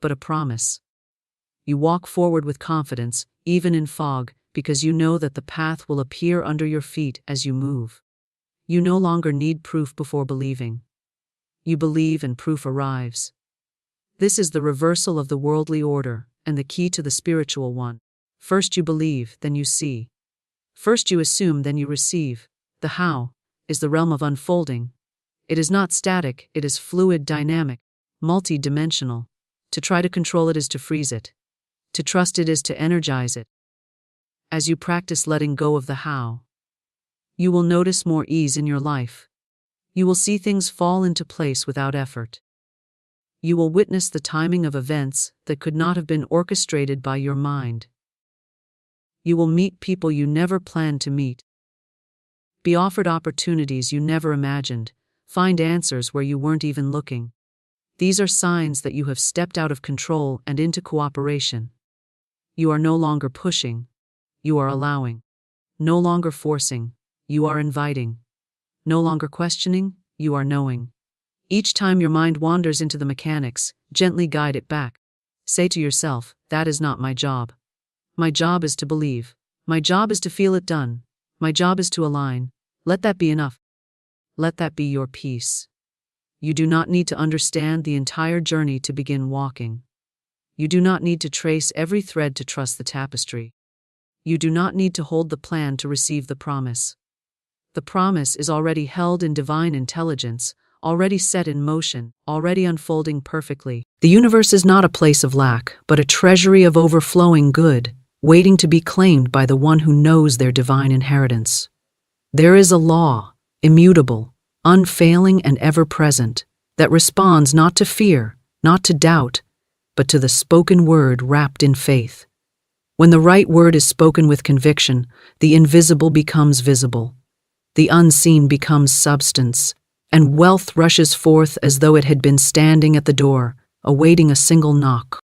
but a promise. You walk forward with confidence, even in fog, because you know that the path will appear under your feet as you move. You no longer need proof before believing. You believe and proof arrives. This is the reversal of the worldly order and the key to the spiritual one. First you believe, then you see. First you assume, then you receive. The how is the realm of unfolding. It is not static, it is fluid, dynamic, multi-dimensional. To try to control it is to freeze it. To trust it is to energize it. As you practice letting go of the how, you will notice more ease in your life. You will see things fall into place without effort. You will witness the timing of events that could not have been orchestrated by your mind. You will meet people you never planned to meet. Be offered opportunities you never imagined. Find answers where you weren't even looking. These are signs that you have stepped out of control and into cooperation. You are no longer pushing. You are allowing. No longer forcing. You are inviting. No longer questioning. You are knowing. Each time your mind wanders into the mechanics, gently guide it back. Say to yourself, that is not my job. My job is to believe. My job is to feel it done. My job is to align. Let that be enough. Let that be your peace. You do not need to understand the entire journey to begin walking. You do not need to trace every thread to trust the tapestry. You do not need to hold the plan to receive the promise. The promise is already held in divine intelligence, already set in motion, already unfolding perfectly. The universe is not a place of lack, but a treasury of overflowing good, waiting to be claimed by the one who knows their divine inheritance. There is a law, immutable, unfailing and ever-present, that responds not to fear, not to doubt, but to the spoken word wrapped in faith. When the right word is spoken with conviction, the invisible becomes visible. The unseen becomes substance, and wealth rushes forth as though it had been standing at the door, awaiting a single knock.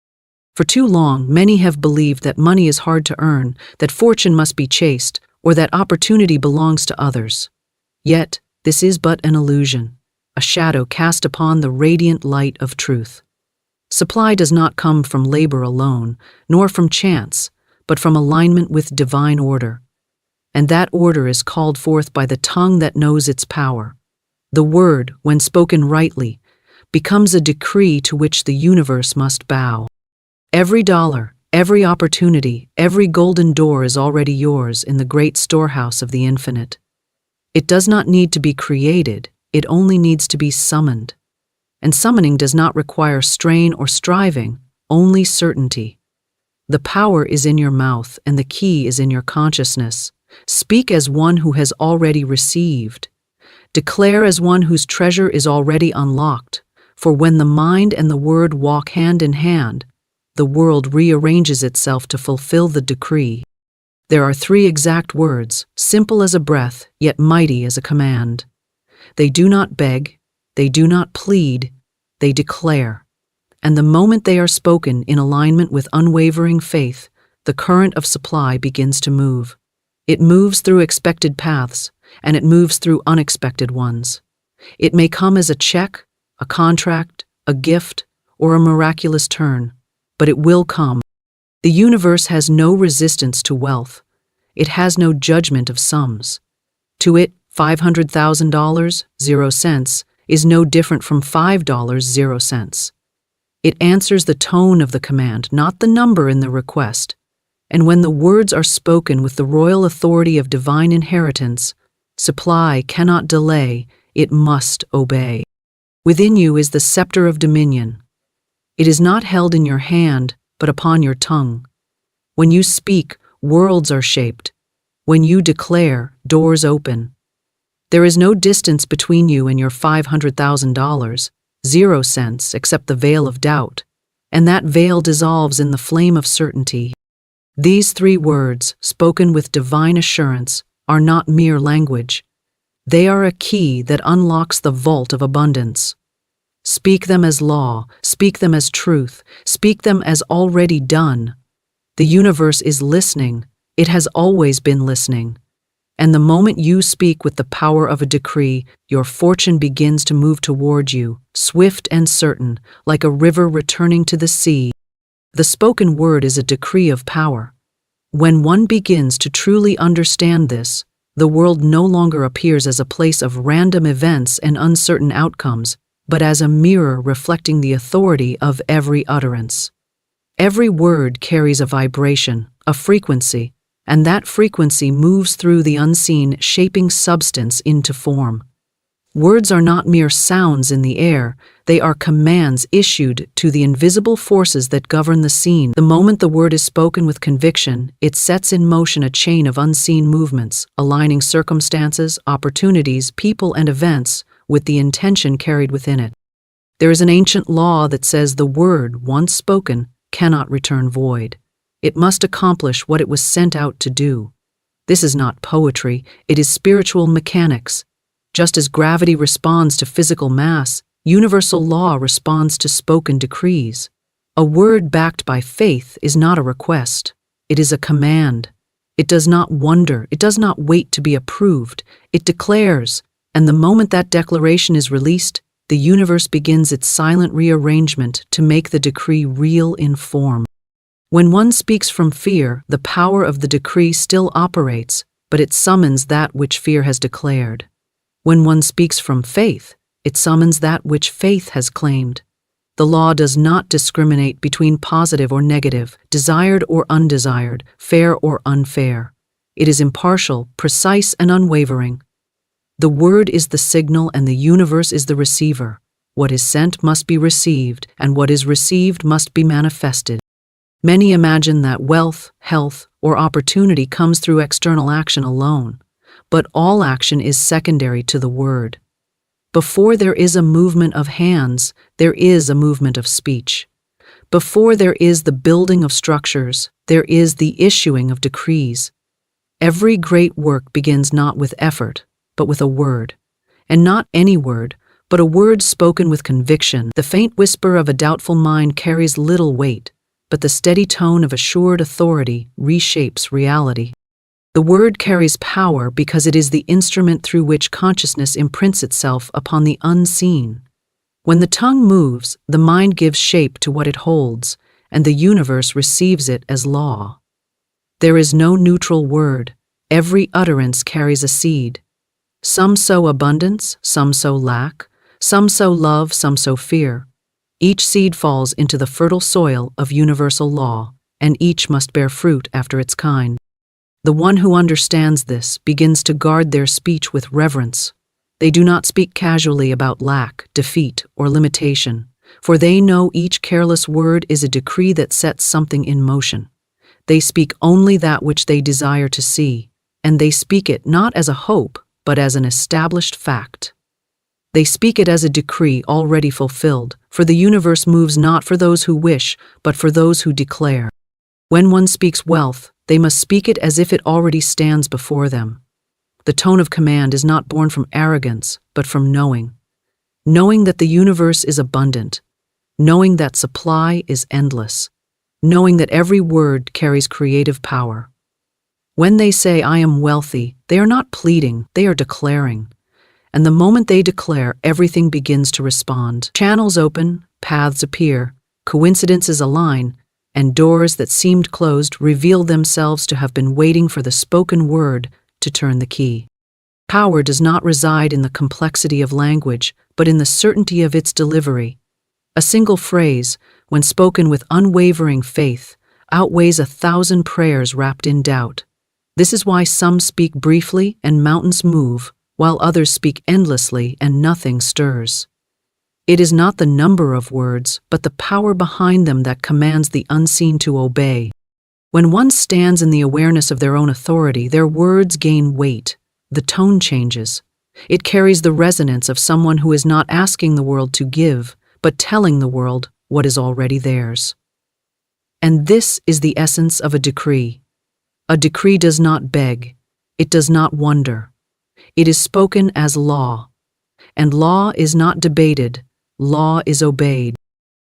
For too long, many have believed that money is hard to earn, that fortune must be chased, or that opportunity belongs to others. Yet, this is but an illusion, a shadow cast upon the radiant light of truth. Supply does not come from labor alone, nor from chance, but from alignment with divine order. And that order is called forth by the tongue that knows its power. The word, when spoken rightly, becomes a decree to which the universe must bow. Every dollar, every opportunity, every golden door is already yours in the great storehouse of the infinite. It does not need to be created, it only needs to be summoned. And summoning does not require strain or striving, only certainty. The power is in your mouth and the key is in your consciousness. Speak as one who has already received. Declare as one whose treasure is already unlocked, for when the mind and the word walk hand in hand, the world rearranges itself to fulfill the decree. There are 3 exact words, simple as a breath, yet mighty as a command. They do not beg, they do not plead, they declare. And the moment they are spoken in alignment with unwavering faith, the current of supply begins to move. It moves through expected paths, and it moves through unexpected ones. It may come as a check, a contract, a gift, or a miraculous turn, but it will come. The universe has no resistance to wealth. It has no judgment of sums. To it, $500,000, 0 cents, is no different from $5, 0 cents. It answers the tone of the command, not the number in the request. And when the words are spoken with the royal authority of divine inheritance, supply cannot delay, it must obey. Within you is the scepter of dominion. It is not held in your hand, but upon your tongue. When you speak, worlds are shaped. When you declare, doors open. There is no distance between you and your $500,000, 0 cents, except the veil of doubt, and that veil dissolves in the flame of certainty. These 3 words, spoken with divine assurance, are not mere language. They are a key that unlocks the vault of abundance. Speak them as law, speak them as truth, speak them as already done. The universe is listening, it has always been listening. And the moment you speak with the power of a decree, your fortune begins to move toward you, swift and certain, like a river returning to the sea. The spoken word is a decree of power. When one begins to truly understand this, the world no longer appears as a place of random events and uncertain outcomes, but as a mirror reflecting the authority of every utterance. Every word carries a vibration, a frequency, and that frequency moves through the unseen, shaping substance into form. Words are not mere sounds in the air, they are commands issued to the invisible forces that govern the scene. The moment the word is spoken with conviction, it sets in motion a chain of unseen movements, aligning circumstances, opportunities, people, and events with the intention carried within it. There is an ancient law that says the word, once spoken, cannot return void. It must accomplish what it was sent out to do. This is not poetry, it is spiritual mechanics. Just as gravity responds to physical mass, universal law responds to spoken decrees. A word backed by faith is not a request, it is a command. It does not wonder, it does not wait to be approved, it declares, and the moment that declaration is released, the universe begins its silent rearrangement to make the decree real in form. When one speaks from fear, the power of the decree still operates, but it summons that which fear has declared. When one speaks from faith, it summons that which faith has claimed. The law does not discriminate between positive or negative, desired or undesired, fair or unfair. It is impartial, precise, and unwavering. The word is the signal and the universe is the receiver. What is sent must be received, and what is received must be manifested. Many imagine that wealth, health, or opportunity comes through external action alone, but all action is secondary to the word. Before there is a movement of hands, there is a movement of speech. Before there is the building of structures, there is the issuing of decrees. Every great work begins not with effort, but with a word. And not any word, but a word spoken with conviction. The faint whisper of a doubtful mind carries little weight, but the steady tone of assured authority reshapes reality. The word carries power because it is the instrument through which consciousness imprints itself upon the unseen. When the tongue moves, the mind gives shape to what it holds, and the universe receives it as law. There is no neutral word. Every utterance carries a seed. Some sow abundance, some sow lack, some sow love, some sow fear. Each seed falls into the fertile soil of universal law, and each must bear fruit after its kind. The one who understands this begins to guard their speech with reverence. They do not speak casually about lack, defeat, or limitation, for they know each careless word is a decree that sets something in motion. They speak only that which they desire to see, and they speak it not as a hope, but as an established fact. They speak it as a decree already fulfilled, for the universe moves not for those who wish, but for those who declare. When one speaks wealth, they must speak it as if it already stands before them. The tone of command is not born from arrogance, but from knowing. Knowing that the universe is abundant. Knowing that supply is endless. Knowing that every word carries creative power. When they say, "I am wealthy," they are not pleading, they are declaring. And the moment they declare, everything begins to respond. Channels open, paths appear, coincidences align, and doors that seemed closed reveal themselves to have been waiting for the spoken word to turn the key. Power does not reside in the complexity of language, but in the certainty of its delivery. A single phrase, when spoken with unwavering faith, outweighs 1,000 prayers wrapped in doubt. This is why some speak briefly and mountains move, while others speak endlessly and nothing stirs. It is not the number of words, but the power behind them that commands the unseen to obey. When one stands in the awareness of their own authority, their words gain weight. The tone changes. It carries the resonance of someone who is not asking the world to give, but telling the world what is already theirs. And this is the essence of a decree. A decree does not beg. It does not wonder. It is spoken as law. And law is not debated. Law is obeyed.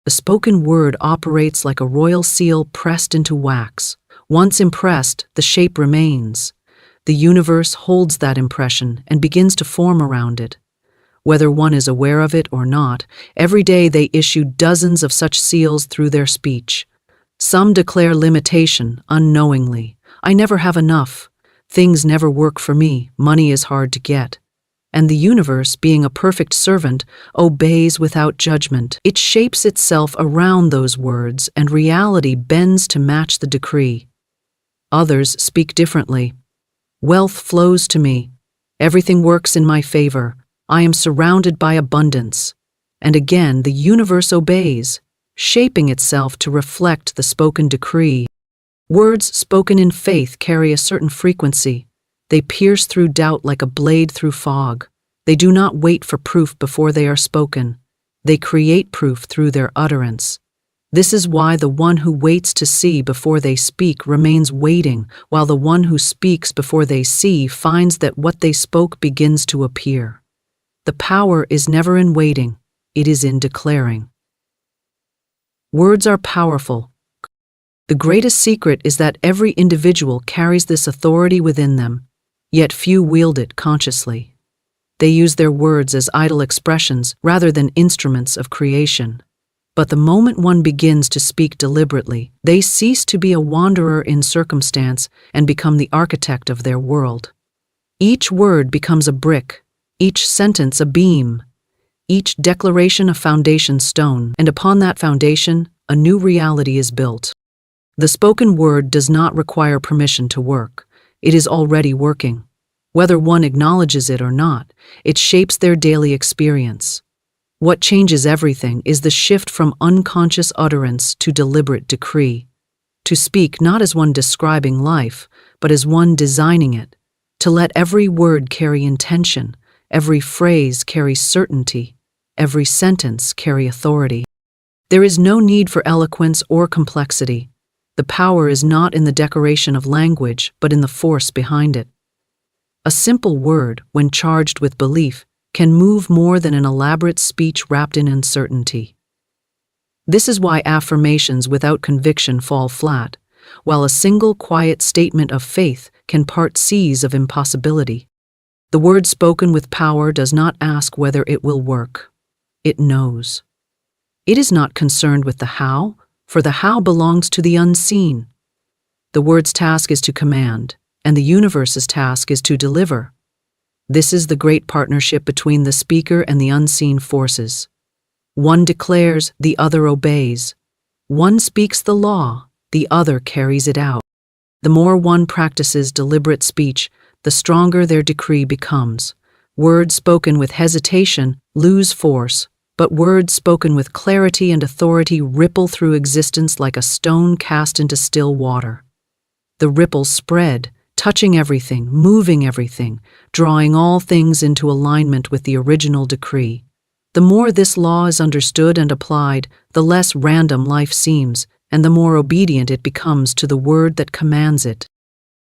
The spoken word operates like a royal seal pressed into wax. Once impressed, the shape remains. The universe holds that impression and begins to form around it. Whether one is aware of it or not, every day they issue dozens of such seals through their speech. Some declare limitation unknowingly. "I never have enough. Things never work for me. Money is hard to get." And the universe, being a perfect servant, obeys without judgment. It shapes itself around those words, and reality bends to match the decree. Others speak differently. "Wealth flows to me. Everything works in my favor. I am surrounded by abundance." And again, the universe obeys, shaping itself to reflect the spoken decree. Words spoken in faith carry a certain frequency. They pierce through doubt like a blade through fog. They do not wait for proof before they are spoken. They create proof through their utterance. This is why the one who waits to see before they speak remains waiting, while the one who speaks before they see finds that what they spoke begins to appear. The power is never in waiting, it is in declaring. Words are powerful. The greatest secret is that every individual carries this authority within them, yet few wield it consciously. They use their words as idle expressions rather than instruments of creation. But the moment one begins to speak deliberately, they cease to be a wanderer in circumstance and become the architect of their world. Each word becomes a brick, each sentence a beam, each declaration a foundation stone, and upon that foundation, a new reality is built. The spoken word does not require permission to work. It is already working. Whether one acknowledges it or not, it shapes their daily experience. What changes everything is the shift from unconscious utterance to deliberate decree. To speak not as one describing life, but as one designing it. To let every word carry intention, every phrase carry certainty, every sentence carry authority. There is no need for eloquence or complexity. The power is not in the decoration of language, but in the force behind it. A simple word, when charged with belief, can move more than an elaborate speech wrapped in uncertainty. This is why affirmations without conviction fall flat, while a single quiet statement of faith can part seas of impossibility. The word spoken with power does not ask whether it will work. It knows. It is not concerned with the how, for the how belongs to the unseen. The word's task is to command, and the universe's task is to deliver. This is the great partnership between the speaker and the unseen forces. One declares, the other obeys. One speaks the law, the other carries it out. The more one practices deliberate speech, the stronger their decree becomes. Words spoken with hesitation lose force, but words spoken with clarity and authority ripple through existence like a stone cast into still water. The ripples spread, touching everything, moving everything, drawing all things into alignment with the original decree. The more this law is understood and applied, the less random life seems, and the more obedient it becomes to the word that commands it.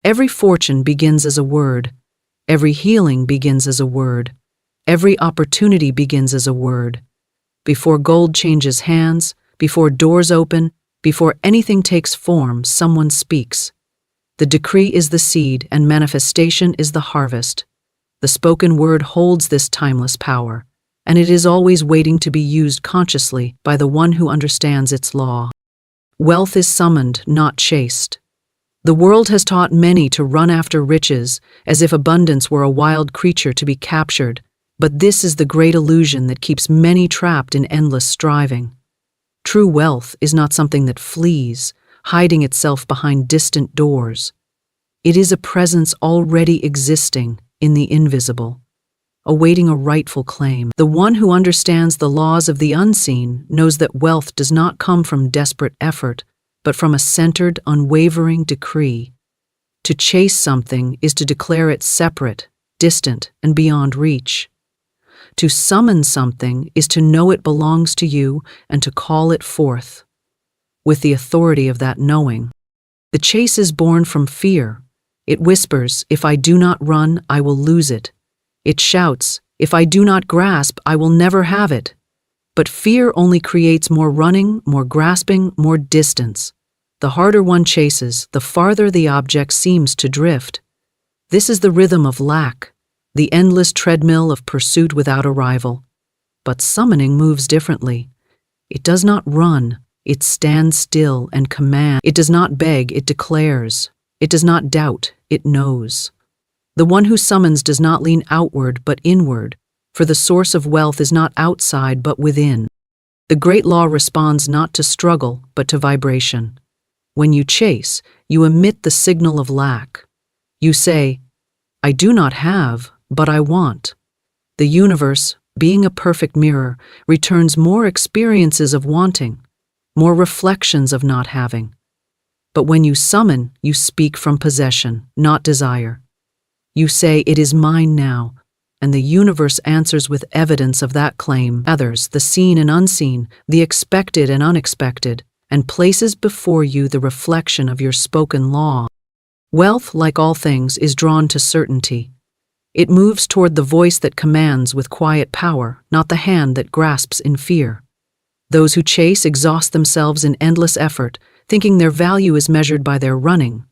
Every fortune begins as a word. Every healing begins as a word. Every opportunity begins as a word. Before gold changes hands, before doors open, before anything takes form, someone speaks. The decree is the seed, and manifestation is the harvest. The spoken word holds this timeless power, and it is always waiting to be used consciously by the one who understands its law. Wealth is summoned, not chased. The world has taught many to run after riches, as if abundance were a wild creature to be captured, but this is the great illusion that keeps many trapped in endless striving. True wealth is not something that flees, hiding itself behind distant doors. It is a presence already existing in the invisible, awaiting a rightful claim. The one who understands the laws of the unseen knows that wealth does not come from desperate effort, but from a centered, unwavering decree. To chase something is to declare it separate, distant, and beyond reach. To summon something is to know it belongs to you and to call it forth. With the authority of that knowing, the chase is born from fear. It whispers, if I do not run, I will lose it. It shouts, if I do not grasp, I will never have it. But fear only creates more running, more grasping, more distance. The harder one chases, the farther the object seems to drift. This is the rhythm of lack, the endless treadmill of pursuit without arrival. But summoning moves differently. It does not run, it stands still and commands. It does not beg, it declares. It does not doubt, it knows. The one who summons does not lean outward but inward, for the source of wealth is not outside but within. The great law responds not to struggle but to vibration. When you chase, you emit the signal of lack. You say, I do not have, but I want. The universe, being a perfect mirror, returns more experiences of wanting, more reflections of not having. But when you summon, you speak from possession, not desire. You say, it is mine now, and the universe answers with evidence of that claim, others, the seen and unseen, the expected and unexpected, and places before you the reflection of your spoken law. Wealth, like all things, is drawn to certainty. It moves toward the voice that commands with quiet power, not the hand that grasps in fear. Those who chase exhaust themselves in endless effort, thinking their value is measured by their running.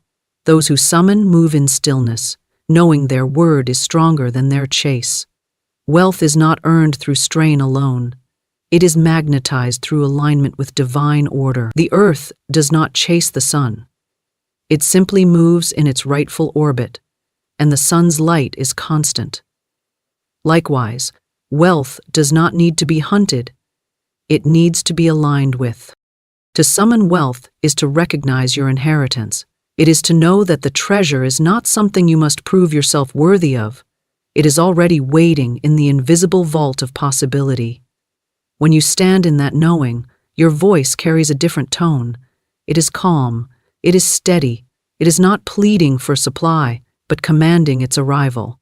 Those who summon move in stillness, knowing their word is stronger than their chase. Wealth is not earned through strain alone. It is magnetized through alignment with divine order. The earth does not chase the sun. It simply moves in its rightful orbit, and the sun's light is constant. Likewise, wealth does not need to be hunted. It needs to be aligned with. To summon wealth is to recognize your inheritance. It is to know that the treasure is not something you must prove yourself worthy of. It is already waiting in the invisible vault of possibility. When you stand in that knowing, your voice carries a different tone. It is calm, it is steady, it is not pleading for supply, but commanding its arrival.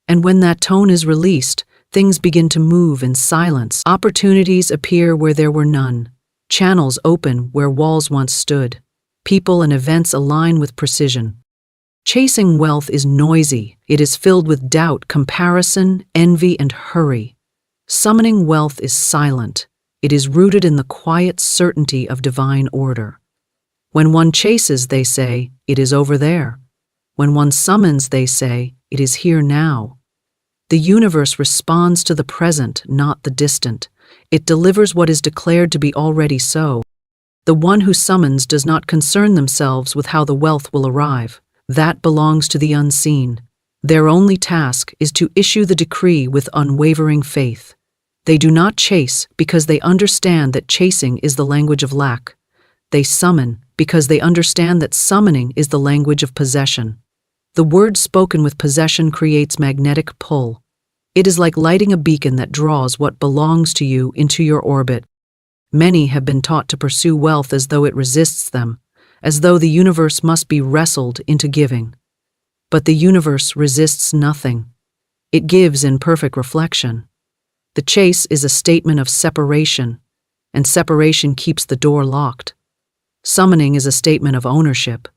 And when that tone is released, things begin to move in silence. Opportunities appear where there were none. Channels open where walls once stood. People and events align with precision. Chasing wealth is noisy. It is filled with doubt, comparison, envy, and hurry. Summoning wealth is silent. It is rooted in the quiet certainty of divine order. When one chases, they say, it is over there. When one summons, they say, it is here now. The universe responds to the present, not the distant. It delivers what is declared to be already so. The one who summons does not concern themselves with how the wealth will arrive. That belongs to the unseen. Their only task is to issue the decree with unwavering faith. They do not chase because they understand that chasing is the language of lack. They summon because they understand that summoning is the language of possession. The word spoken with possession creates magnetic pull. It is like lighting a beacon that draws what belongs to you into your orbit. Many have been taught to pursue wealth as though it resists them, as though the universe must be wrestled into giving. But the universe resists nothing. It gives in perfect reflection. The chase is a statement of separation, and separation keeps the door locked. Summoning is a statement of ownership,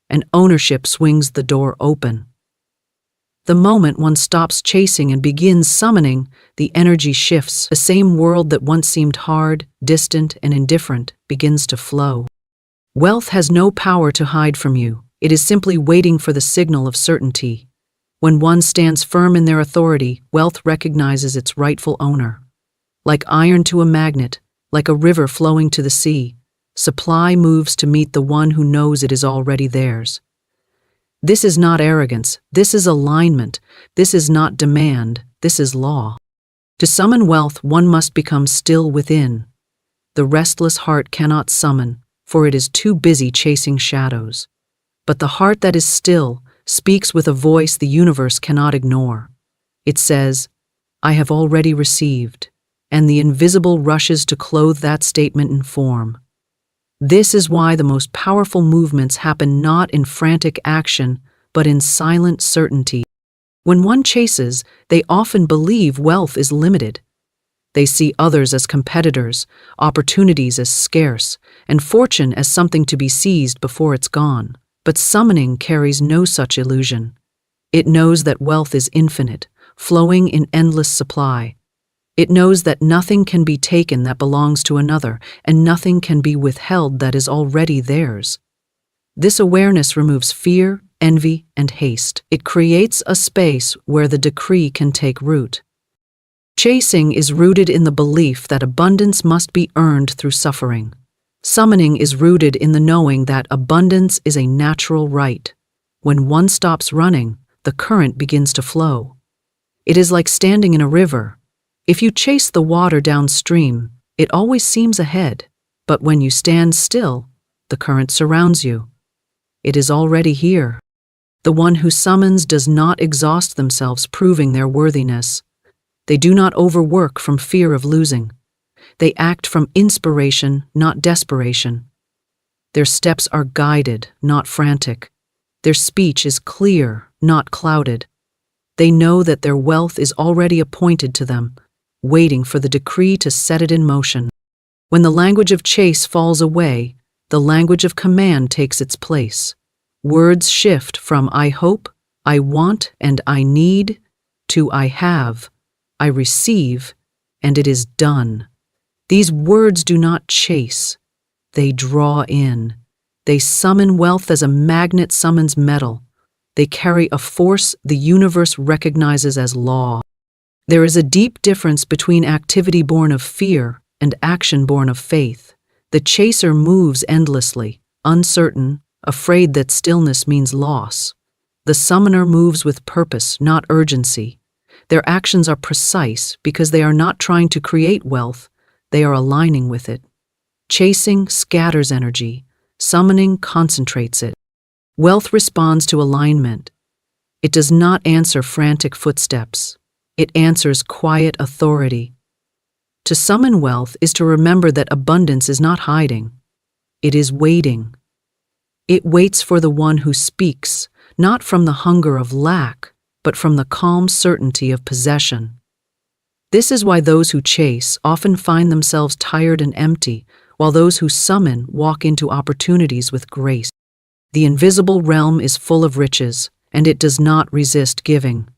and ownership swings the door open. The moment one stops chasing and begins summoning, the energy shifts. The same world that once seemed hard, distant, and indifferent begins to flow. Wealth has no power to hide from you. It is simply waiting for the signal of certainty. When one stands firm in their authority, wealth recognizes its rightful owner. Like iron to a magnet, like a river flowing to the sea, supply moves to meet the one who knows it is already theirs. This is not arrogance, this is alignment, this is not demand, this is law. To summon wealth, one must become still within. The restless heart cannot summon, for it is too busy chasing shadows. But the heart that is still speaks with a voice the universe cannot ignore. It says, I have already received, and the invisible rushes to clothe that statement in form. This is why the most powerful movements happen not in frantic action, but in silent certainty. When one chases, they often believe wealth is limited. They see others as competitors, opportunities as scarce, and fortune as something to be seized before it's gone. But summoning carries no such illusion. It knows that wealth is infinite, flowing in endless supply. It knows that nothing can be taken that belongs to another, and nothing can be withheld that is already theirs. This awareness removes fear, envy, and haste. It creates a space where the decree can take root. Chasing is rooted in the belief that abundance must be earned through suffering. Summoning is rooted in the knowing that abundance is a natural right. When one stops running, the current begins to flow. It is like standing in a river. If you chase the water downstream, it always seems ahead, but when you stand still, the current surrounds you. It is already here. The one who summons does not exhaust themselves proving their worthiness. They do not overwork from fear of losing. They act from inspiration, not desperation. Their steps are guided, not frantic. Their speech is clear, not clouded. They know that their wealth is already appointed to them, waiting for the decree to set it in motion. When the language of chase falls away, the language of command takes its place. Words shift from I hope, I want, and I need, to I have, I receive, and it is done. These words do not chase, they draw in. They summon wealth as a magnet summons metal. They carry a force the universe recognizes as law. There is a deep difference between activity born of fear and action born of faith. The chaser moves endlessly, uncertain, afraid that stillness means loss. The summoner moves with purpose, not urgency. Their actions are precise because they are not trying to create wealth, they are aligning with it. Chasing scatters energy, summoning concentrates it. Wealth responds to alignment. It does not answer frantic footsteps. It answers quiet authority. To summon wealth is to remember that abundance is not hiding. It is waiting. It waits for the one who speaks, not from the hunger of lack, but from the calm certainty of possession. This is why those who chase often find themselves tired and empty, while those who summon walk into opportunities with grace. The invisible realm is full of riches, and it does not resist giving.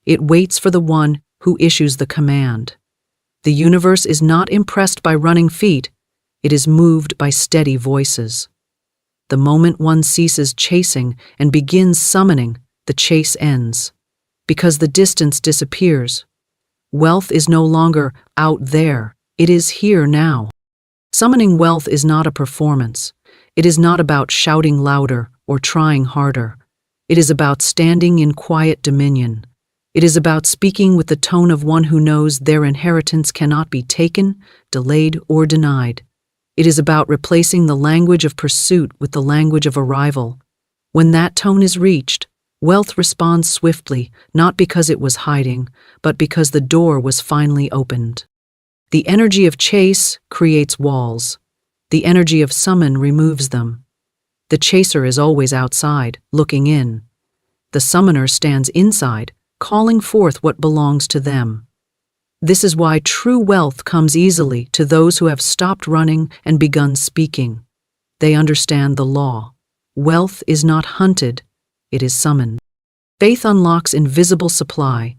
It waits for the one who issues the command. The universe is not impressed by running feet, it is moved by steady voices. The moment one ceases chasing and begins summoning, the chase ends. Because the distance disappears. Wealth is no longer out there, it is here now. Summoning wealth is not a performance. It is not about shouting louder or trying harder. It is about standing in quiet dominion. It is about speaking with the tone of one who knows their inheritance cannot be taken, delayed, or denied. It is about replacing the language of pursuit with the language of arrival. When that tone is reached, wealth responds swiftly, not because it was hiding, but because the door was finally opened. The energy of chase creates walls. The energy of summon removes them. The chaser is always outside, looking in. The summoner stands inside, calling forth what belongs to them. This is why true wealth comes easily to those who have stopped running and begun speaking. They understand the law. Wealth is not hunted, it is summoned. Faith unlocks invisible supply.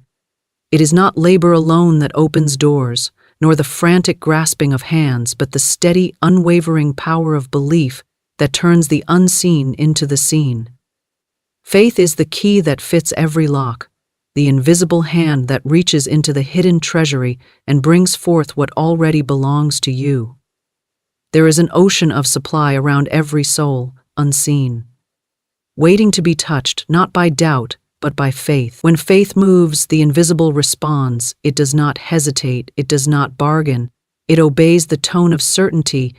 It is not labor alone that opens doors, nor the frantic grasping of hands, but the steady, unwavering power of belief that turns the unseen into the seen. Faith is the key that fits every lock, the invisible hand that reaches into the hidden treasury and brings forth what already belongs to you. There is an ocean of supply around every soul, unseen, waiting to be touched not by doubt, but by faith. When faith moves, the invisible responds. It does not hesitate, it does not bargain, it obeys the tone of certainty.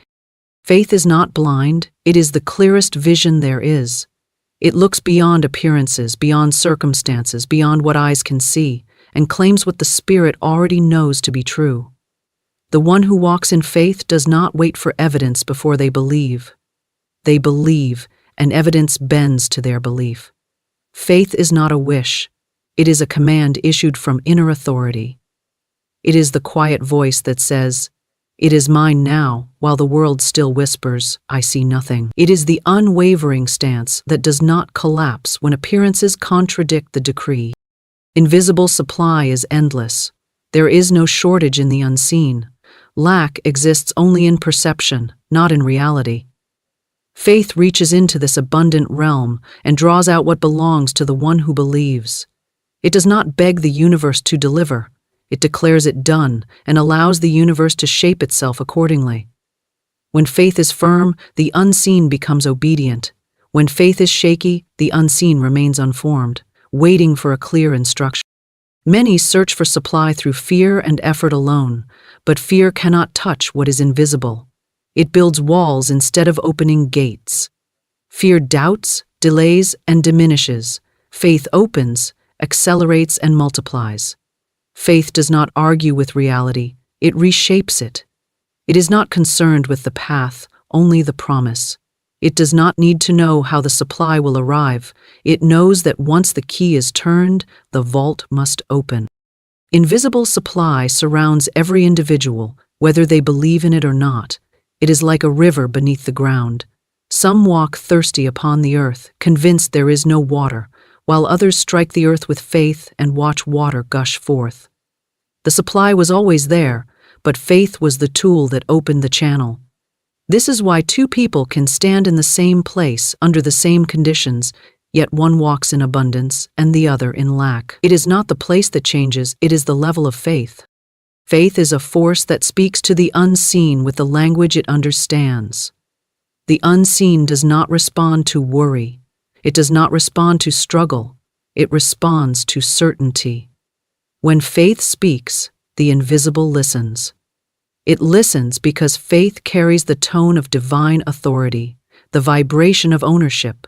Faith is not blind, it is the clearest vision there is. It looks beyond appearances, beyond circumstances, beyond what eyes can see, and claims what the Spirit already knows to be true. The one who walks in faith does not wait for evidence before they believe. They believe, and evidence bends to their belief. Faith is not a wish. It is a command issued from inner authority. It is the quiet voice that says, "It is mine now," while the world still whispers, "I see nothing." It is the unwavering stance that does not collapse when appearances contradict the decree. Invisible supply is endless. There is no shortage in the unseen. Lack exists only in perception, not in reality. Faith reaches into this abundant realm and draws out what belongs to the one who believes. It does not beg the universe to deliver. It declares it done and allows the universe to shape itself accordingly. When faith is firm, the unseen becomes obedient. When faith is shaky, the unseen remains unformed, waiting for a clear instruction. Many search for supply through fear and effort alone, but fear cannot touch what is invisible. It builds walls instead of opening gates. Fear doubts, delays, and diminishes. Faith opens, accelerates, and multiplies. Faith does not argue with reality, it reshapes it. It is not concerned with the path, only the promise. It does not need to know how the supply will arrive. It knows that once the key is turned, the vault must open. Invisible supply surrounds every individual, whether they believe in it or not. It is like a river beneath the ground. Some walk thirsty upon the earth, convinced there is no water, while others strike the earth with faith and watch water gush forth. The supply was always there, but faith was the tool that opened the channel. This is why two people can stand in the same place under the same conditions, yet one walks in abundance and the other in lack. It is not the place that changes, it is the level of faith. Faith is a force that speaks to the unseen with the language it understands. The unseen does not respond to worry. It does not respond to struggle. It responds to certainty. When faith speaks, the invisible listens. It listens because faith carries the tone of divine authority, the vibration of ownership.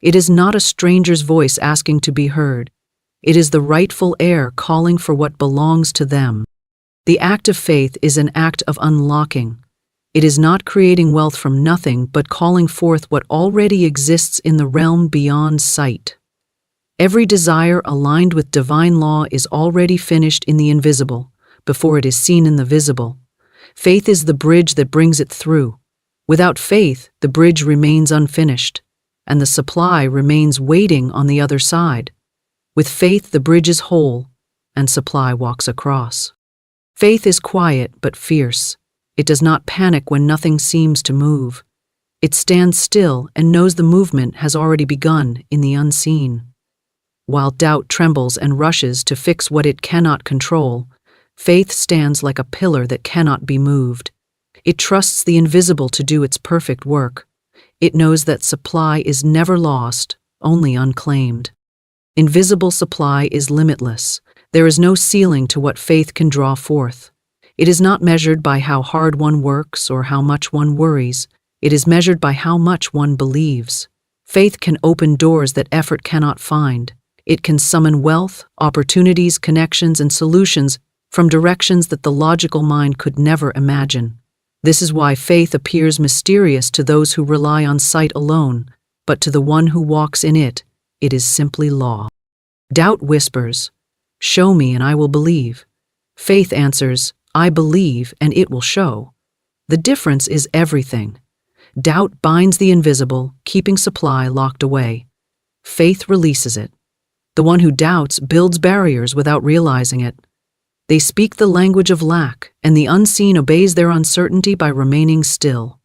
It is not a stranger's voice asking to be heard. It is the rightful heir calling for what belongs to them. The act of faith is an act of unlocking. It is not creating wealth from nothing, but calling forth what already exists in the realm beyond sight. Every desire aligned with divine law is already finished in the invisible, before it is seen in the visible. Faith is the bridge that brings it through. Without faith, the bridge remains unfinished, and the supply remains waiting on the other side. With faith, the bridge is whole, and supply walks across. Faith is quiet but fierce. It does not panic when nothing seems to move. It stands still and knows the movement has already begun in the unseen. While doubt trembles and rushes to fix what it cannot control, faith stands like a pillar that cannot be moved. It trusts the invisible to do its perfect work. It knows that supply is never lost, only unclaimed. Invisible supply is limitless. There is no ceiling to what faith can draw forth. It is not measured by how hard one works or how much one worries. It is measured by how much one believes. Faith can open doors that effort cannot find. It can summon wealth, opportunities, connections, and solutions from directions that the logical mind could never imagine. This is why faith appears mysterious to those who rely on sight alone, but to the one who walks in it, it is simply law. Doubt whispers, "Show me and I will believe." Faith answers, "I believe and it will show." The difference is everything. Doubt binds the invisible, keeping supply locked away. Faith releases it. The one who doubts builds barriers without realizing it. They speak the language of lack, and the unseen obeys their uncertainty by remaining still.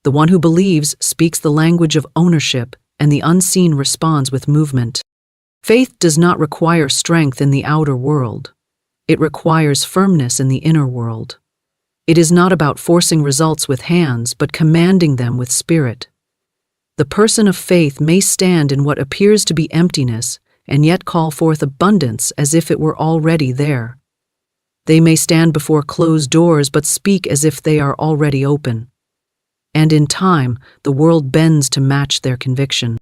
The one who believes speaks the language of ownership, and the unseen responds with movement. Faith does not require strength in the outer world. It requires firmness in the inner world. It is not about forcing results with hands, but commanding them with spirit. The person of faith may stand in what appears to be emptiness, and yet call forth abundance as if it were already there. They may stand before closed doors but speak as if they are already open. And in time, the world bends to match their conviction.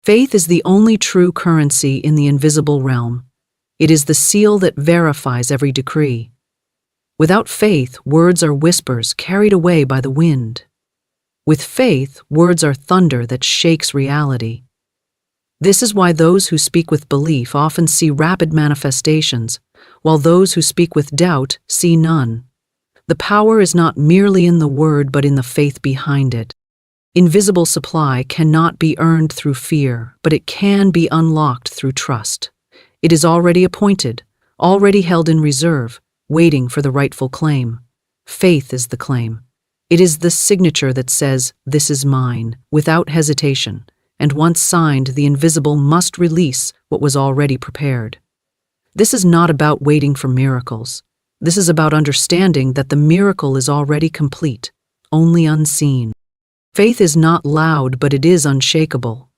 Faith is the only true currency in the invisible realm. It is the seal that verifies every decree. Without faith, words are whispers carried away by the wind. With faith, words are thunder that shakes reality. This is why those who speak with belief often see rapid manifestations, while those who speak with doubt see none. The power is not merely in the word but in the faith behind it. Invisible supply cannot be earned through fear, but it can be unlocked through trust. It is already appointed, already held in reserve, waiting for the rightful claim. Faith is the claim. It is the signature that says, "This is mine," without hesitation, and once signed, the invisible must release what was already prepared. This is not about waiting for miracles. This is about understanding that the miracle is already complete, only unseen. Faith is not loud, but it is unshakable.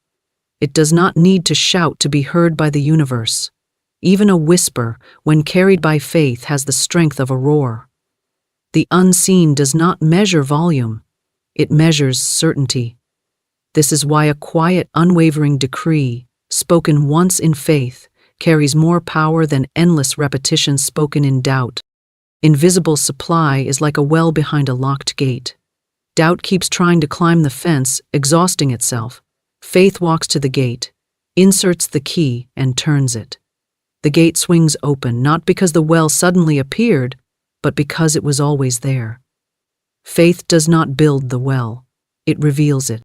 It does not need to shout to be heard by the universe. Even a whisper, when carried by faith, has the strength of a roar. The unseen does not measure volume. It measures certainty. This is why a quiet, unwavering decree, spoken once in faith, carries more power than endless repetitions spoken in doubt. Invisible supply is like a well behind a locked gate. Doubt keeps trying to climb the fence, exhausting itself. Faith walks to the gate, inserts the key, and turns it. The gate swings open, not because the well suddenly appeared, but because it was always there. Faith does not build the well, it reveals it.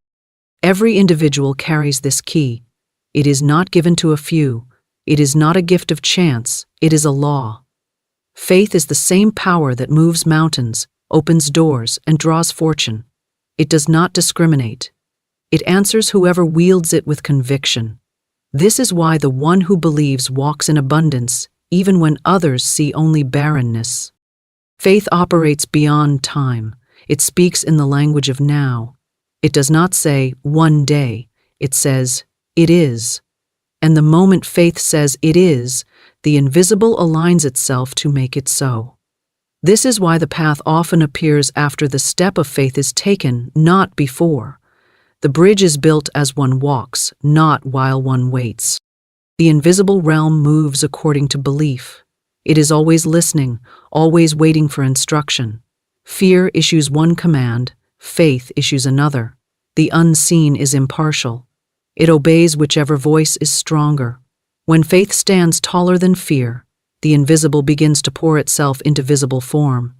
Every individual carries this key. It is not given to a few. It is not a gift of chance, it is a law. Faith is the same power that moves mountains, opens doors, and draws fortune. It does not discriminate. It answers whoever wields it with conviction. This is why the one who believes walks in abundance, even when others see only barrenness. Faith operates beyond time. It speaks in the language of now. It does not say, "one day." It says, "it is." And the moment faith says it is, the invisible aligns itself to make it so. This is why the path often appears after the step of faith is taken, not before. The bridge is built as one walks, not while one waits. The invisible realm moves according to belief. It is always listening, always waiting for instruction. Fear issues one command, faith issues another. The unseen is impartial. It obeys whichever voice is stronger. When faith stands taller than fear, the invisible begins to pour itself into visible form.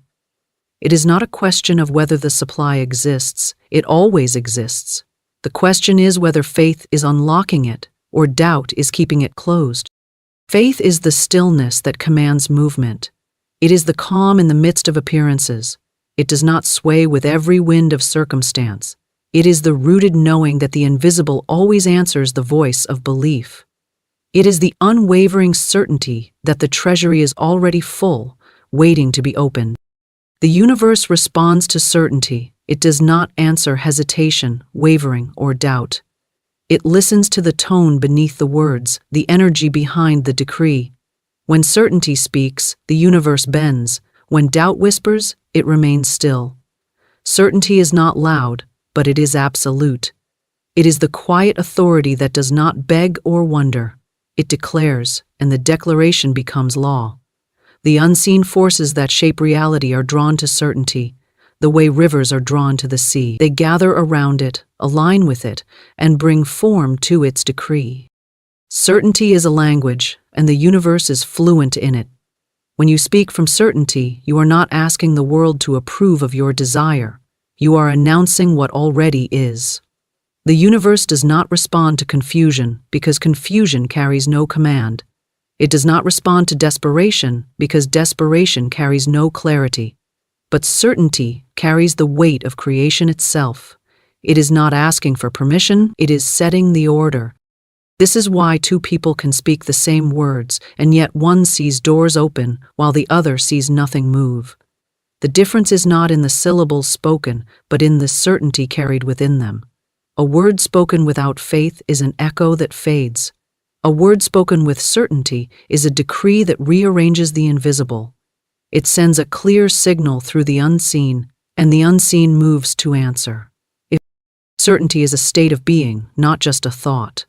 It is not a question of whether the supply exists, it always exists. The question is whether faith is unlocking it, or doubt is keeping it closed. Faith is the stillness that commands movement. It is the calm in the midst of appearances. It does not sway with every wind of circumstance. It is the rooted knowing that the invisible always answers the voice of belief. It is the unwavering certainty that the treasury is already full, waiting to be opened. The universe responds to certainty. It does not answer hesitation, wavering, or doubt. It listens to the tone beneath the words, the energy behind the decree. When certainty speaks, the universe bends. When doubt whispers, it remains still. Certainty is not loud, but it is absolute. It is the quiet authority that does not beg or wonder. It declares, and the declaration becomes law. The unseen forces that shape reality are drawn to certainty, the way rivers are drawn to the sea. They gather around it, align with it, and bring form to its decree. Certainty is a language, and the universe is fluent in it. When you speak from certainty, you are not asking the world to approve of your desire. You are announcing what already is. The universe does not respond to confusion because confusion carries no command. It does not respond to desperation because desperation carries no clarity. But certainty carries the weight of creation itself. It is not asking for permission, it is setting the order. This is why two people can speak the same words, and yet one sees doors open while the other sees nothing move. The difference is not in the syllables spoken, but in the certainty carried within them. A word spoken without faith is an echo that fades. A word spoken with certainty is a decree that rearranges the invisible. It sends a clear signal through the unseen, and the unseen moves to answer. If certainty is a state of being, not just a thought.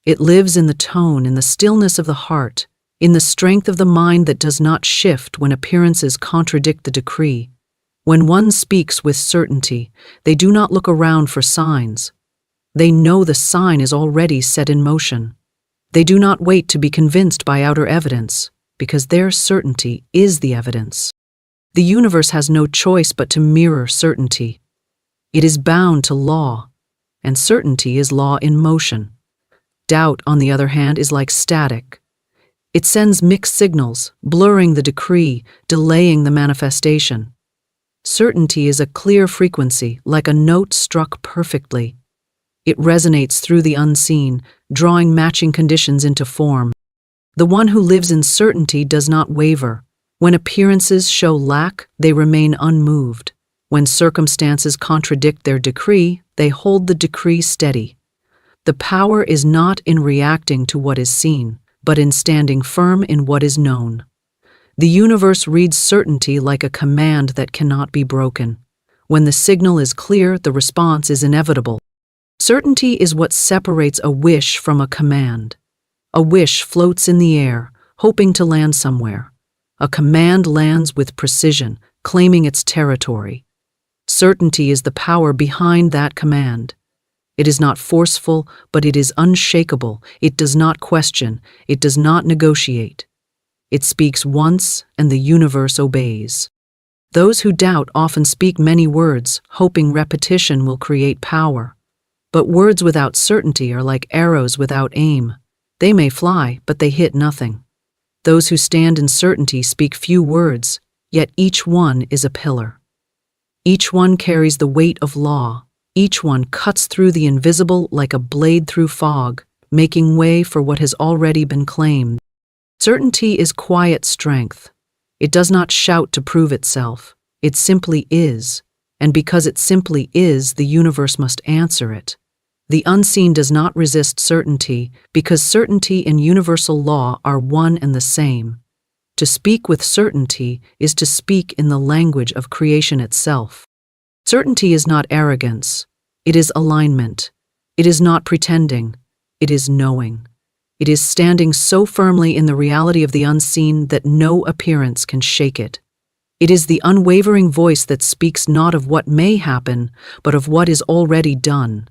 It lives in the tone, in the stillness of the heart, in the strength of the mind that does not shift when appearances contradict the decree. When one speaks with certainty, they do not look around for signs. They know the sign is already set in motion. They do not wait to be convinced by outer evidence, because their certainty is the evidence. The universe has no choice but to mirror certainty. It is bound to law, and certainty is law in motion. Doubt, on the other hand, is like static. It sends mixed signals, blurring the decree, delaying the manifestation. Certainty is a clear frequency, like a note struck perfectly. It resonates through the unseen, drawing matching conditions into form. The one who lives in certainty does not waver. When appearances show lack, they remain unmoved. When circumstances contradict their decree, they hold the decree steady. The power is not in reacting to what is seen, but in standing firm in what is known. The universe reads certainty like a command that cannot be broken. When the signal is clear, the response is inevitable. Certainty is what separates a wish from a command. A wish floats in the air, hoping to land somewhere. A command lands with precision, claiming its territory. Certainty is the power behind that command. It is not forceful, but it is unshakable. It does not question. It does not negotiate. It speaks once, and the universe obeys. Those who doubt often speak many words, hoping repetition will create power. But words without certainty are like arrows without aim. They may fly, but they hit nothing. Those who stand in certainty speak few words, yet each one is a pillar. Each one carries the weight of law. Each one cuts through the invisible like a blade through fog, making way for what has already been claimed. Certainty is quiet strength. It does not shout to prove itself. It simply is, and because it simply is, the universe must answer it. The unseen does not resist certainty, because certainty and universal law are one and the same. To speak with certainty is to speak in the language of creation itself. Certainty is not arrogance. It is alignment. It is not pretending. It is knowing. It is standing so firmly in the reality of the unseen that no appearance can shake it. It is the unwavering voice that speaks not of what may happen, but of what is already done.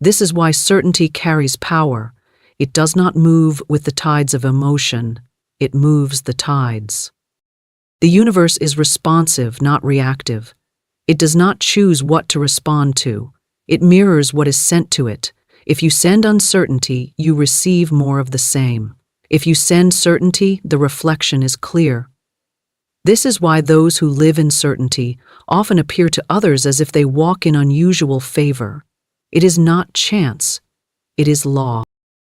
This is why certainty carries power. It does not move with the tides of emotion. It moves the tides. The universe is responsive, not reactive. It does not choose what to respond to. It mirrors what is sent to it. If you send uncertainty, you receive more of the same. If you send certainty, the reflection is clear. This is why those who live in certainty often appear to others as if they walk in unusual favor. It is not chance. It is law.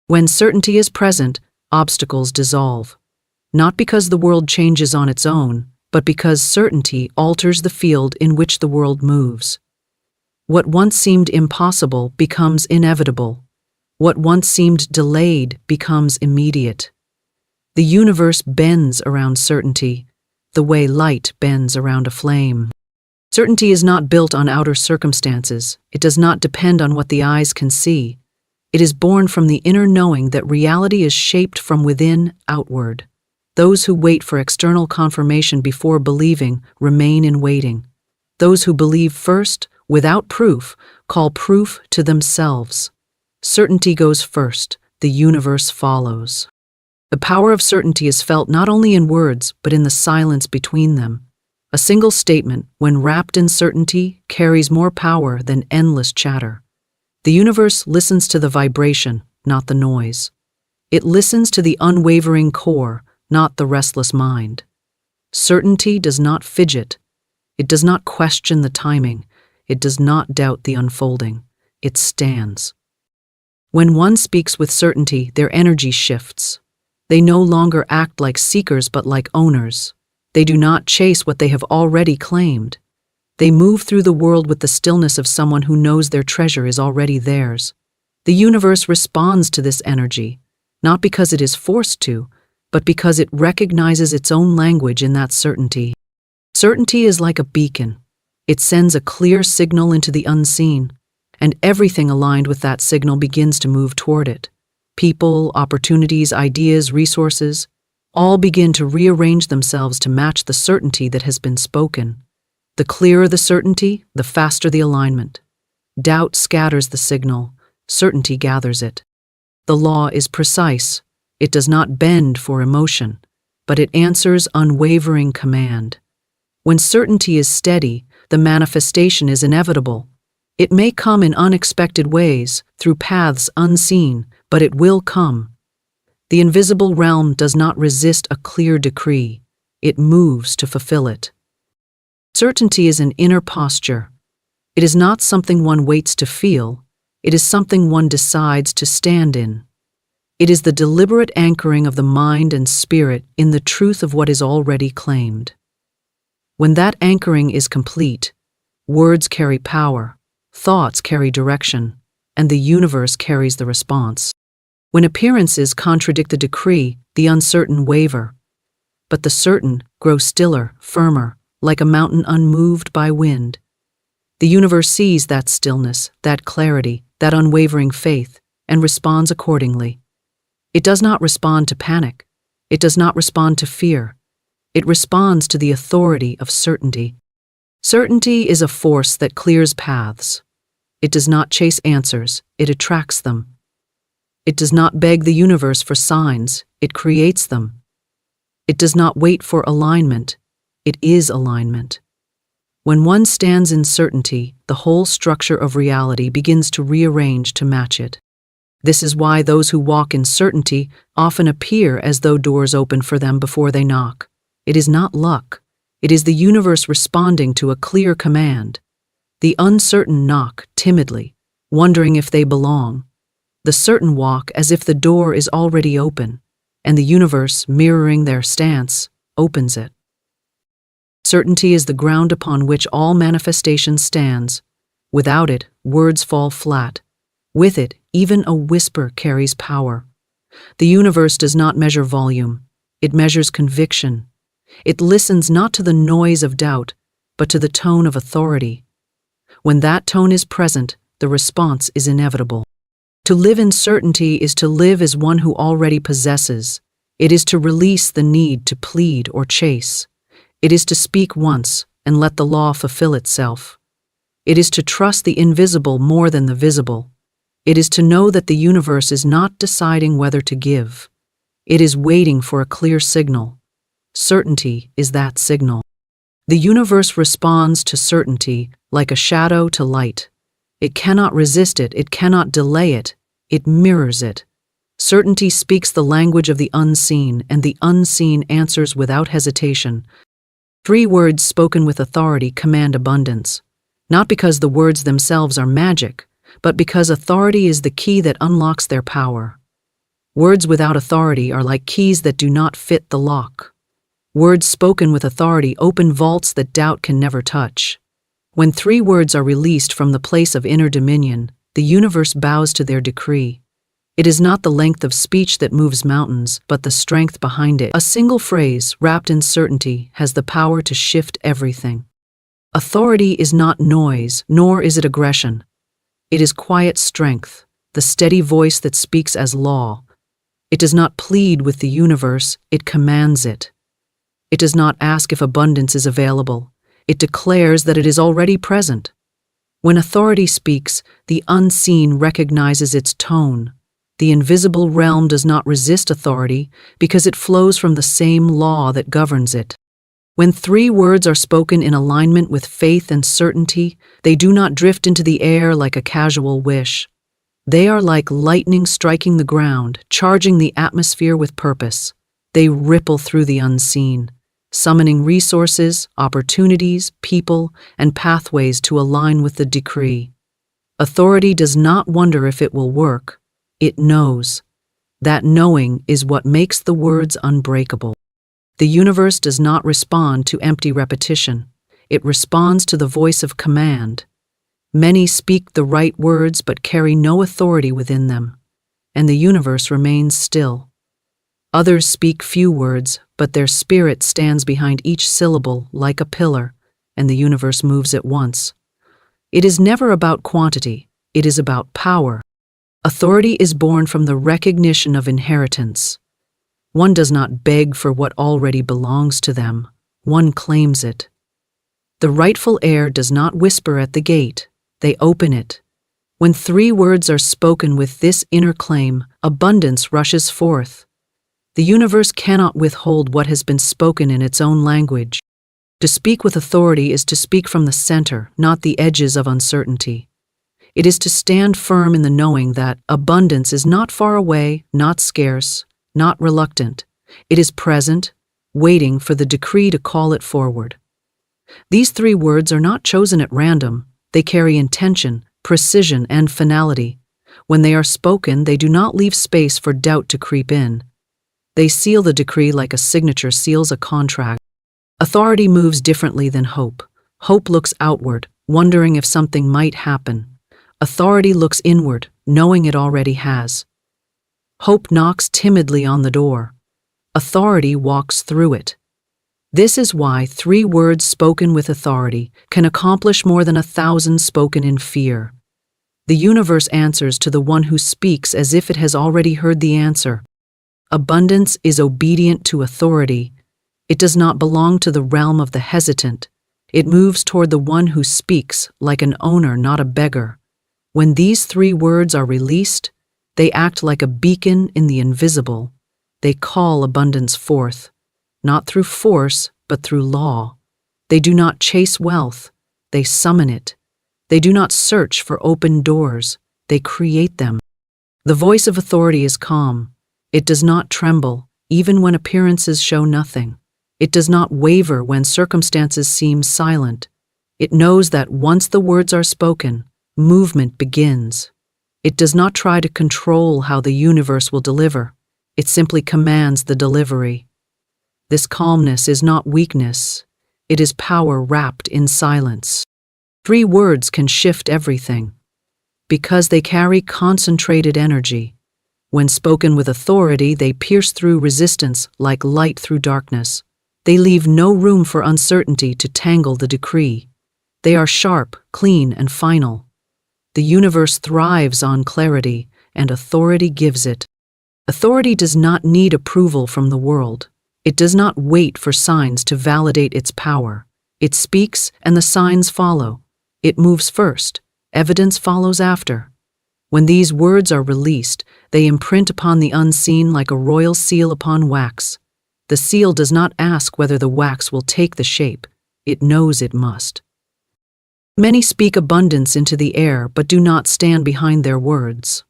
When certainty is present, obstacles dissolve. Not because the world changes on its own, but because certainty alters the field in which the world moves. What once seemed impossible becomes inevitable. What once seemed delayed becomes immediate. The universe bends around certainty, the way light bends around a flame. Certainty is not built on outer circumstances. It does not depend on what the eyes can see. It is born from the inner knowing that reality is shaped from within outward. Those who wait for external confirmation before believing remain in waiting. Those who believe first, without proof, call proof to themselves. Certainty goes first, the universe follows. The power of certainty is felt not only in words, but in the silence between them. A single statement, when wrapped in certainty, carries more power than endless chatter. The universe listens to the vibration, not the noise. It listens to the unwavering core, not the restless mind. Certainty does not fidget. It does not question the timing. It does not doubt the unfolding. It stands. When one speaks with certainty, their energy shifts. They no longer act like seekers but like owners. They do not chase what they have already claimed. They move through the world with the stillness of someone who knows their treasure is already theirs. The universe responds to this energy, not because it is forced to, but because it recognizes its own language in that certainty. Certainty is like a beacon. It sends a clear signal into the unseen, and everything aligned with that signal begins to move toward it. People, opportunities, ideas, resources, all begin to rearrange themselves to match the certainty that has been spoken. The clearer the certainty, the faster the alignment. Doubt scatters the signal, certainty gathers it. The law is precise. It does not bend for emotion, but it answers unwavering command. When certainty is steady, the manifestation is inevitable. It may come in unexpected ways, through paths unseen, but it will come. The invisible realm does not resist a clear decree. It moves to fulfill it. Certainty is an inner posture. It is not something one waits to feel. It is something one decides to stand in. It is the deliberate anchoring of the mind and spirit in the truth of what is already claimed. When that anchoring is complete, words carry power, thoughts carry direction, and the universe carries the response. When appearances contradict the decree, the uncertain waver, but the certain grow stiller, firmer, like a mountain unmoved by wind. The universe sees that stillness, that clarity, that unwavering faith, and responds accordingly. It does not respond to panic. It does not respond to fear. It responds to the authority of certainty. Certainty is a force that clears paths. It does not chase answers, it attracts them. It does not beg the universe for signs, it creates them. It does not wait for alignment, it is alignment. When one stands in certainty, the whole structure of reality begins to rearrange to match it. This is why those who walk in certainty often appear as though doors open for them before they knock. It is not luck. It is the universe responding to a clear command. The uncertain knock timidly, wondering if they belong. The certain walk as if the door is already open, and the universe, mirroring their stance, opens it. Certainty is the ground upon which all manifestation stands. Without it, words fall flat. With it, even a whisper carries power. The universe does not measure volume. It measures conviction. It listens not to the noise of doubt, but to the tone of authority. When that tone is present, the response is inevitable. To live in certainty is to live as one who already possesses. It is to release the need to plead or chase. It is to speak once and let the law fulfill itself. It is to trust the invisible more than the visible. It is to know that the universe is not deciding whether to give. It is waiting for a clear signal. Certainty is that signal. The universe responds to certainty like a shadow to light. It cannot resist it, it cannot delay it, it mirrors it. Certainty speaks the language of the unseen, and the unseen answers without hesitation. 3 words spoken with authority command abundance, not because the words themselves are magic, but because authority is the key that unlocks their power. Words without authority are like keys that do not fit the lock. Words spoken with authority open vaults that doubt can never touch. When 3 words are released from the place of inner dominion, the universe bows to their decree. It is not the length of speech that moves mountains, but the strength behind it. A single phrase, wrapped in certainty, has the power to shift everything. Authority is not noise, nor is it aggression. It is quiet strength, the steady voice that speaks as law. It does not plead with the universe, it commands it. It does not ask if abundance is available. It declares that it is already present. When authority speaks, the unseen recognizes its tone. The invisible realm does not resist authority because it flows from the same law that governs it. When 3 words are spoken in alignment with faith and certainty, they do not drift into the air like a casual wish. They are like lightning striking the ground, charging the atmosphere with purpose. They ripple through the unseen, summoning resources, opportunities, people, and pathways to align with the decree. Authority does not wonder if it will work. It knows. That knowing is what makes the words unbreakable. The universe does not respond to empty repetition. It responds to the voice of command. Many speak the right words but carry no authority within them, and the universe remains still. Others speak few words, but their spirit stands behind each syllable like a pillar, and the universe moves at once. It is never about quantity, it is about power. Authority is born from the recognition of inheritance. One does not beg for what already belongs to them, one claims it. The rightful heir does not whisper at the gate, they open it. When 3 words are spoken with this inner claim, abundance rushes forth. The universe cannot withhold what has been spoken in its own language. To speak with authority is to speak from the center, not the edges of uncertainty. It is to stand firm in the knowing that abundance is not far away, not scarce, not reluctant. It is present, waiting for the decree to call it forward. These 3 words are not chosen at random. They carry intention, precision, and finality. When they are spoken, they do not leave space for doubt to creep in. They seal the decree like a signature seals a contract. Authority moves differently than hope. Hope looks outward, wondering if something might happen. Authority looks inward, knowing it already has. Hope knocks timidly on the door. Authority walks through it. This is why 3 words spoken with authority can accomplish more than 1,000 spoken in fear. The universe answers to the one who speaks as if it has already heard the answer. Abundance is obedient to authority. It does not belong to the realm of the hesitant. It moves toward the one who speaks like an owner, not a beggar. When these 3 words are released, they act like a beacon in the invisible. They call abundance forth, not through force, but through law. They do not chase wealth, they summon it. They do not search for open doors, they create them. The voice of authority is calm. It does not tremble, even when appearances show nothing. It does not waver when circumstances seem silent. It knows that once the words are spoken, movement begins. It does not try to control how the universe will deliver. It simply commands the delivery. This calmness is not weakness. It is power wrapped in silence. 3 words can shift everything because they carry concentrated energy. When spoken with authority, they pierce through resistance like light through darkness. They leave no room for uncertainty to tangle the decree. They are sharp, clean, and final. The universe thrives on clarity, and authority gives it. Authority does not need approval from the world. It does not wait for signs to validate its power. It speaks, and the signs follow. It moves first. Evidence follows after. When these words are released, they imprint upon the unseen like a royal seal upon wax. The seal does not ask whether the wax will take the shape. It knows it must. Many speak abundance into the air but do not stand behind their words.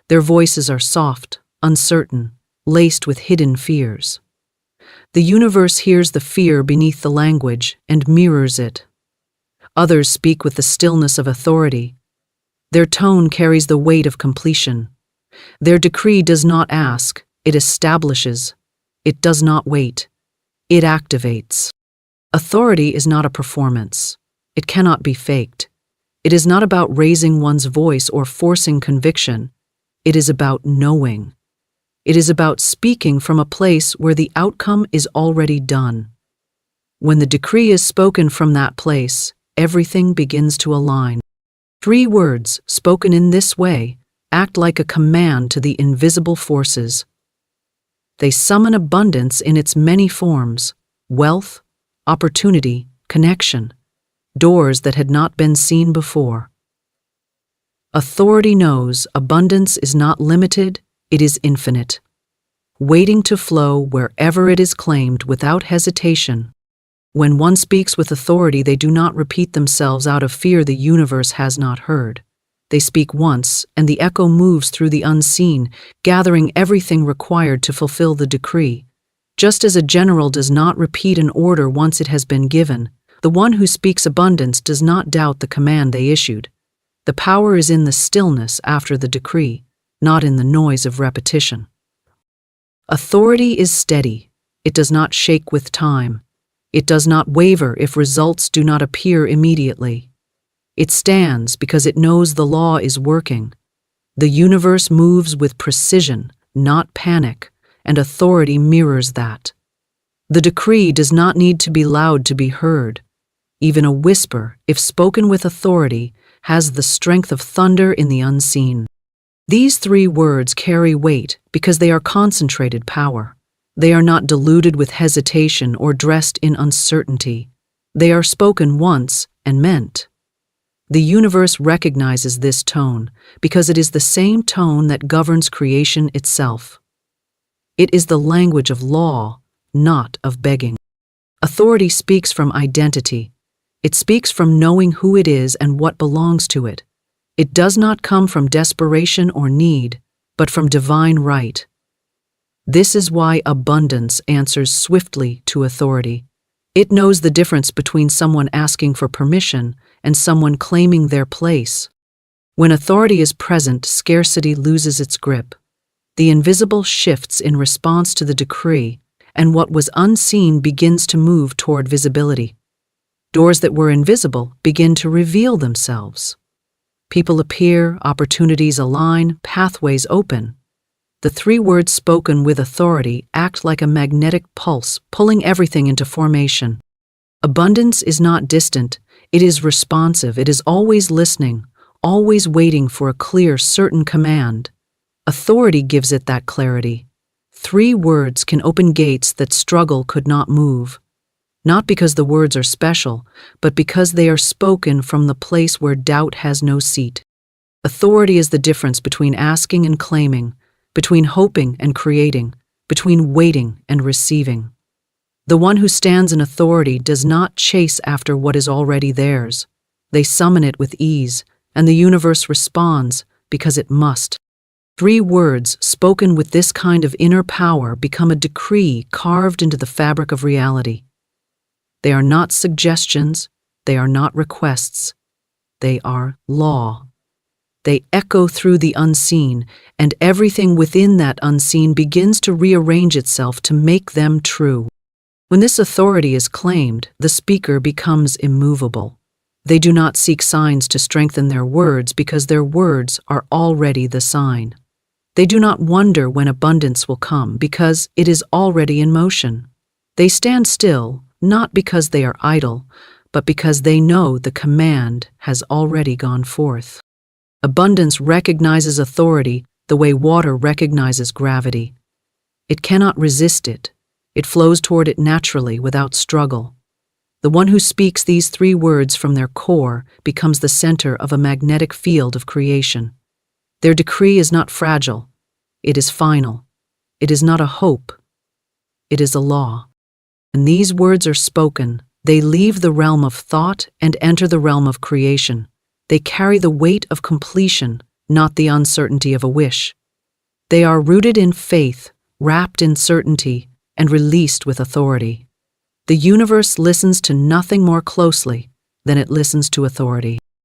Their voices are soft, uncertain, laced with hidden fears. The universe hears the fear beneath the language and mirrors it. Others speak with the stillness of authority. Their tone carries the weight of completion. Their decree does not ask, it establishes. It does not wait. It activates. Authority is not a performance. It cannot be faked. It is not about raising one's voice or forcing conviction. It is about knowing. It is about speaking from a place where the outcome is already done. When the decree is spoken from that place, everything begins to align. 3 words spoken in this way act like a command to the invisible forces. They summon abundance in its many forms: wealth, opportunity, connection, doors that had not been seen before. Authority knows abundance is not limited, it is infinite, waiting to flow wherever it is claimed without hesitation. When one speaks with authority, they do not repeat themselves out of fear the universe has not heard. They speak once, and the echo moves through the unseen, gathering everything required to fulfill the decree. Just as a general does not repeat an order once it has been given, the one who speaks abundance does not doubt the command they issued. The power is in the stillness after the decree, not in the noise of repetition. Authority is steady. It does not shake with time. It does not waver if results do not appear immediately. It stands because it knows the law is working. The universe moves with precision, not panic, and authority mirrors that. The decree does not need to be loud to be heard. Even a whisper, if spoken with authority, has the strength of thunder in the unseen. These 3 words carry weight because they are concentrated power. They are not diluted with hesitation or dressed in uncertainty. They are spoken once and meant. The universe recognizes this tone because it is the same tone that governs creation itself. It is the language of law, not of begging. Authority speaks from identity. It speaks from knowing who it is and what belongs to it. It does not come from desperation or need, but from divine right. This is why abundance answers swiftly to authority. It knows the difference between someone asking for permission and someone claiming their place. When authority is present, scarcity loses its grip. The invisible shifts in response to the decree, and what was unseen begins to move toward visibility. Doors that were invisible begin to reveal themselves. People appear, opportunities align, pathways open. The 3 words spoken with authority act like a magnetic pulse, pulling everything into formation. Abundance is not distant, it is responsive, it is always listening, always waiting for a clear, certain command. Authority gives it that clarity. 3 words can open gates that struggle could not move. Not because the words are special, but because they are spoken from the place where doubt has no seat. Authority is the difference between asking and claiming, between hoping and creating, between waiting and receiving. The one who stands in authority does not chase after what is already theirs. They summon it with ease, and the universe responds because it must. 3 words spoken with this kind of inner power become a decree carved into the fabric of reality. They are not suggestions, they are not requests, they are law. They echo through the unseen, and everything within that unseen begins to rearrange itself to make them true. When this authority is claimed, the speaker becomes immovable. They do not seek signs to strengthen their words because their words are already the sign. They do not wonder when abundance will come because it is already in motion. They stand still, not because they are idle, but because they know the command has already gone forth. Abundance recognizes authority the way water recognizes gravity. It cannot resist it. It flows toward it naturally without struggle. The one who speaks these 3 words from their core becomes the center of a magnetic field of creation. Their decree is not fragile. It is final. It is not a hope. it is a law. When these words are spoken, they leave the realm of thought and enter the realm of creation. They carry the weight of completion, not the uncertainty of a wish. They are rooted in faith, wrapped in certainty, and released with authority. The universe listens to nothing more closely than it listens to authority.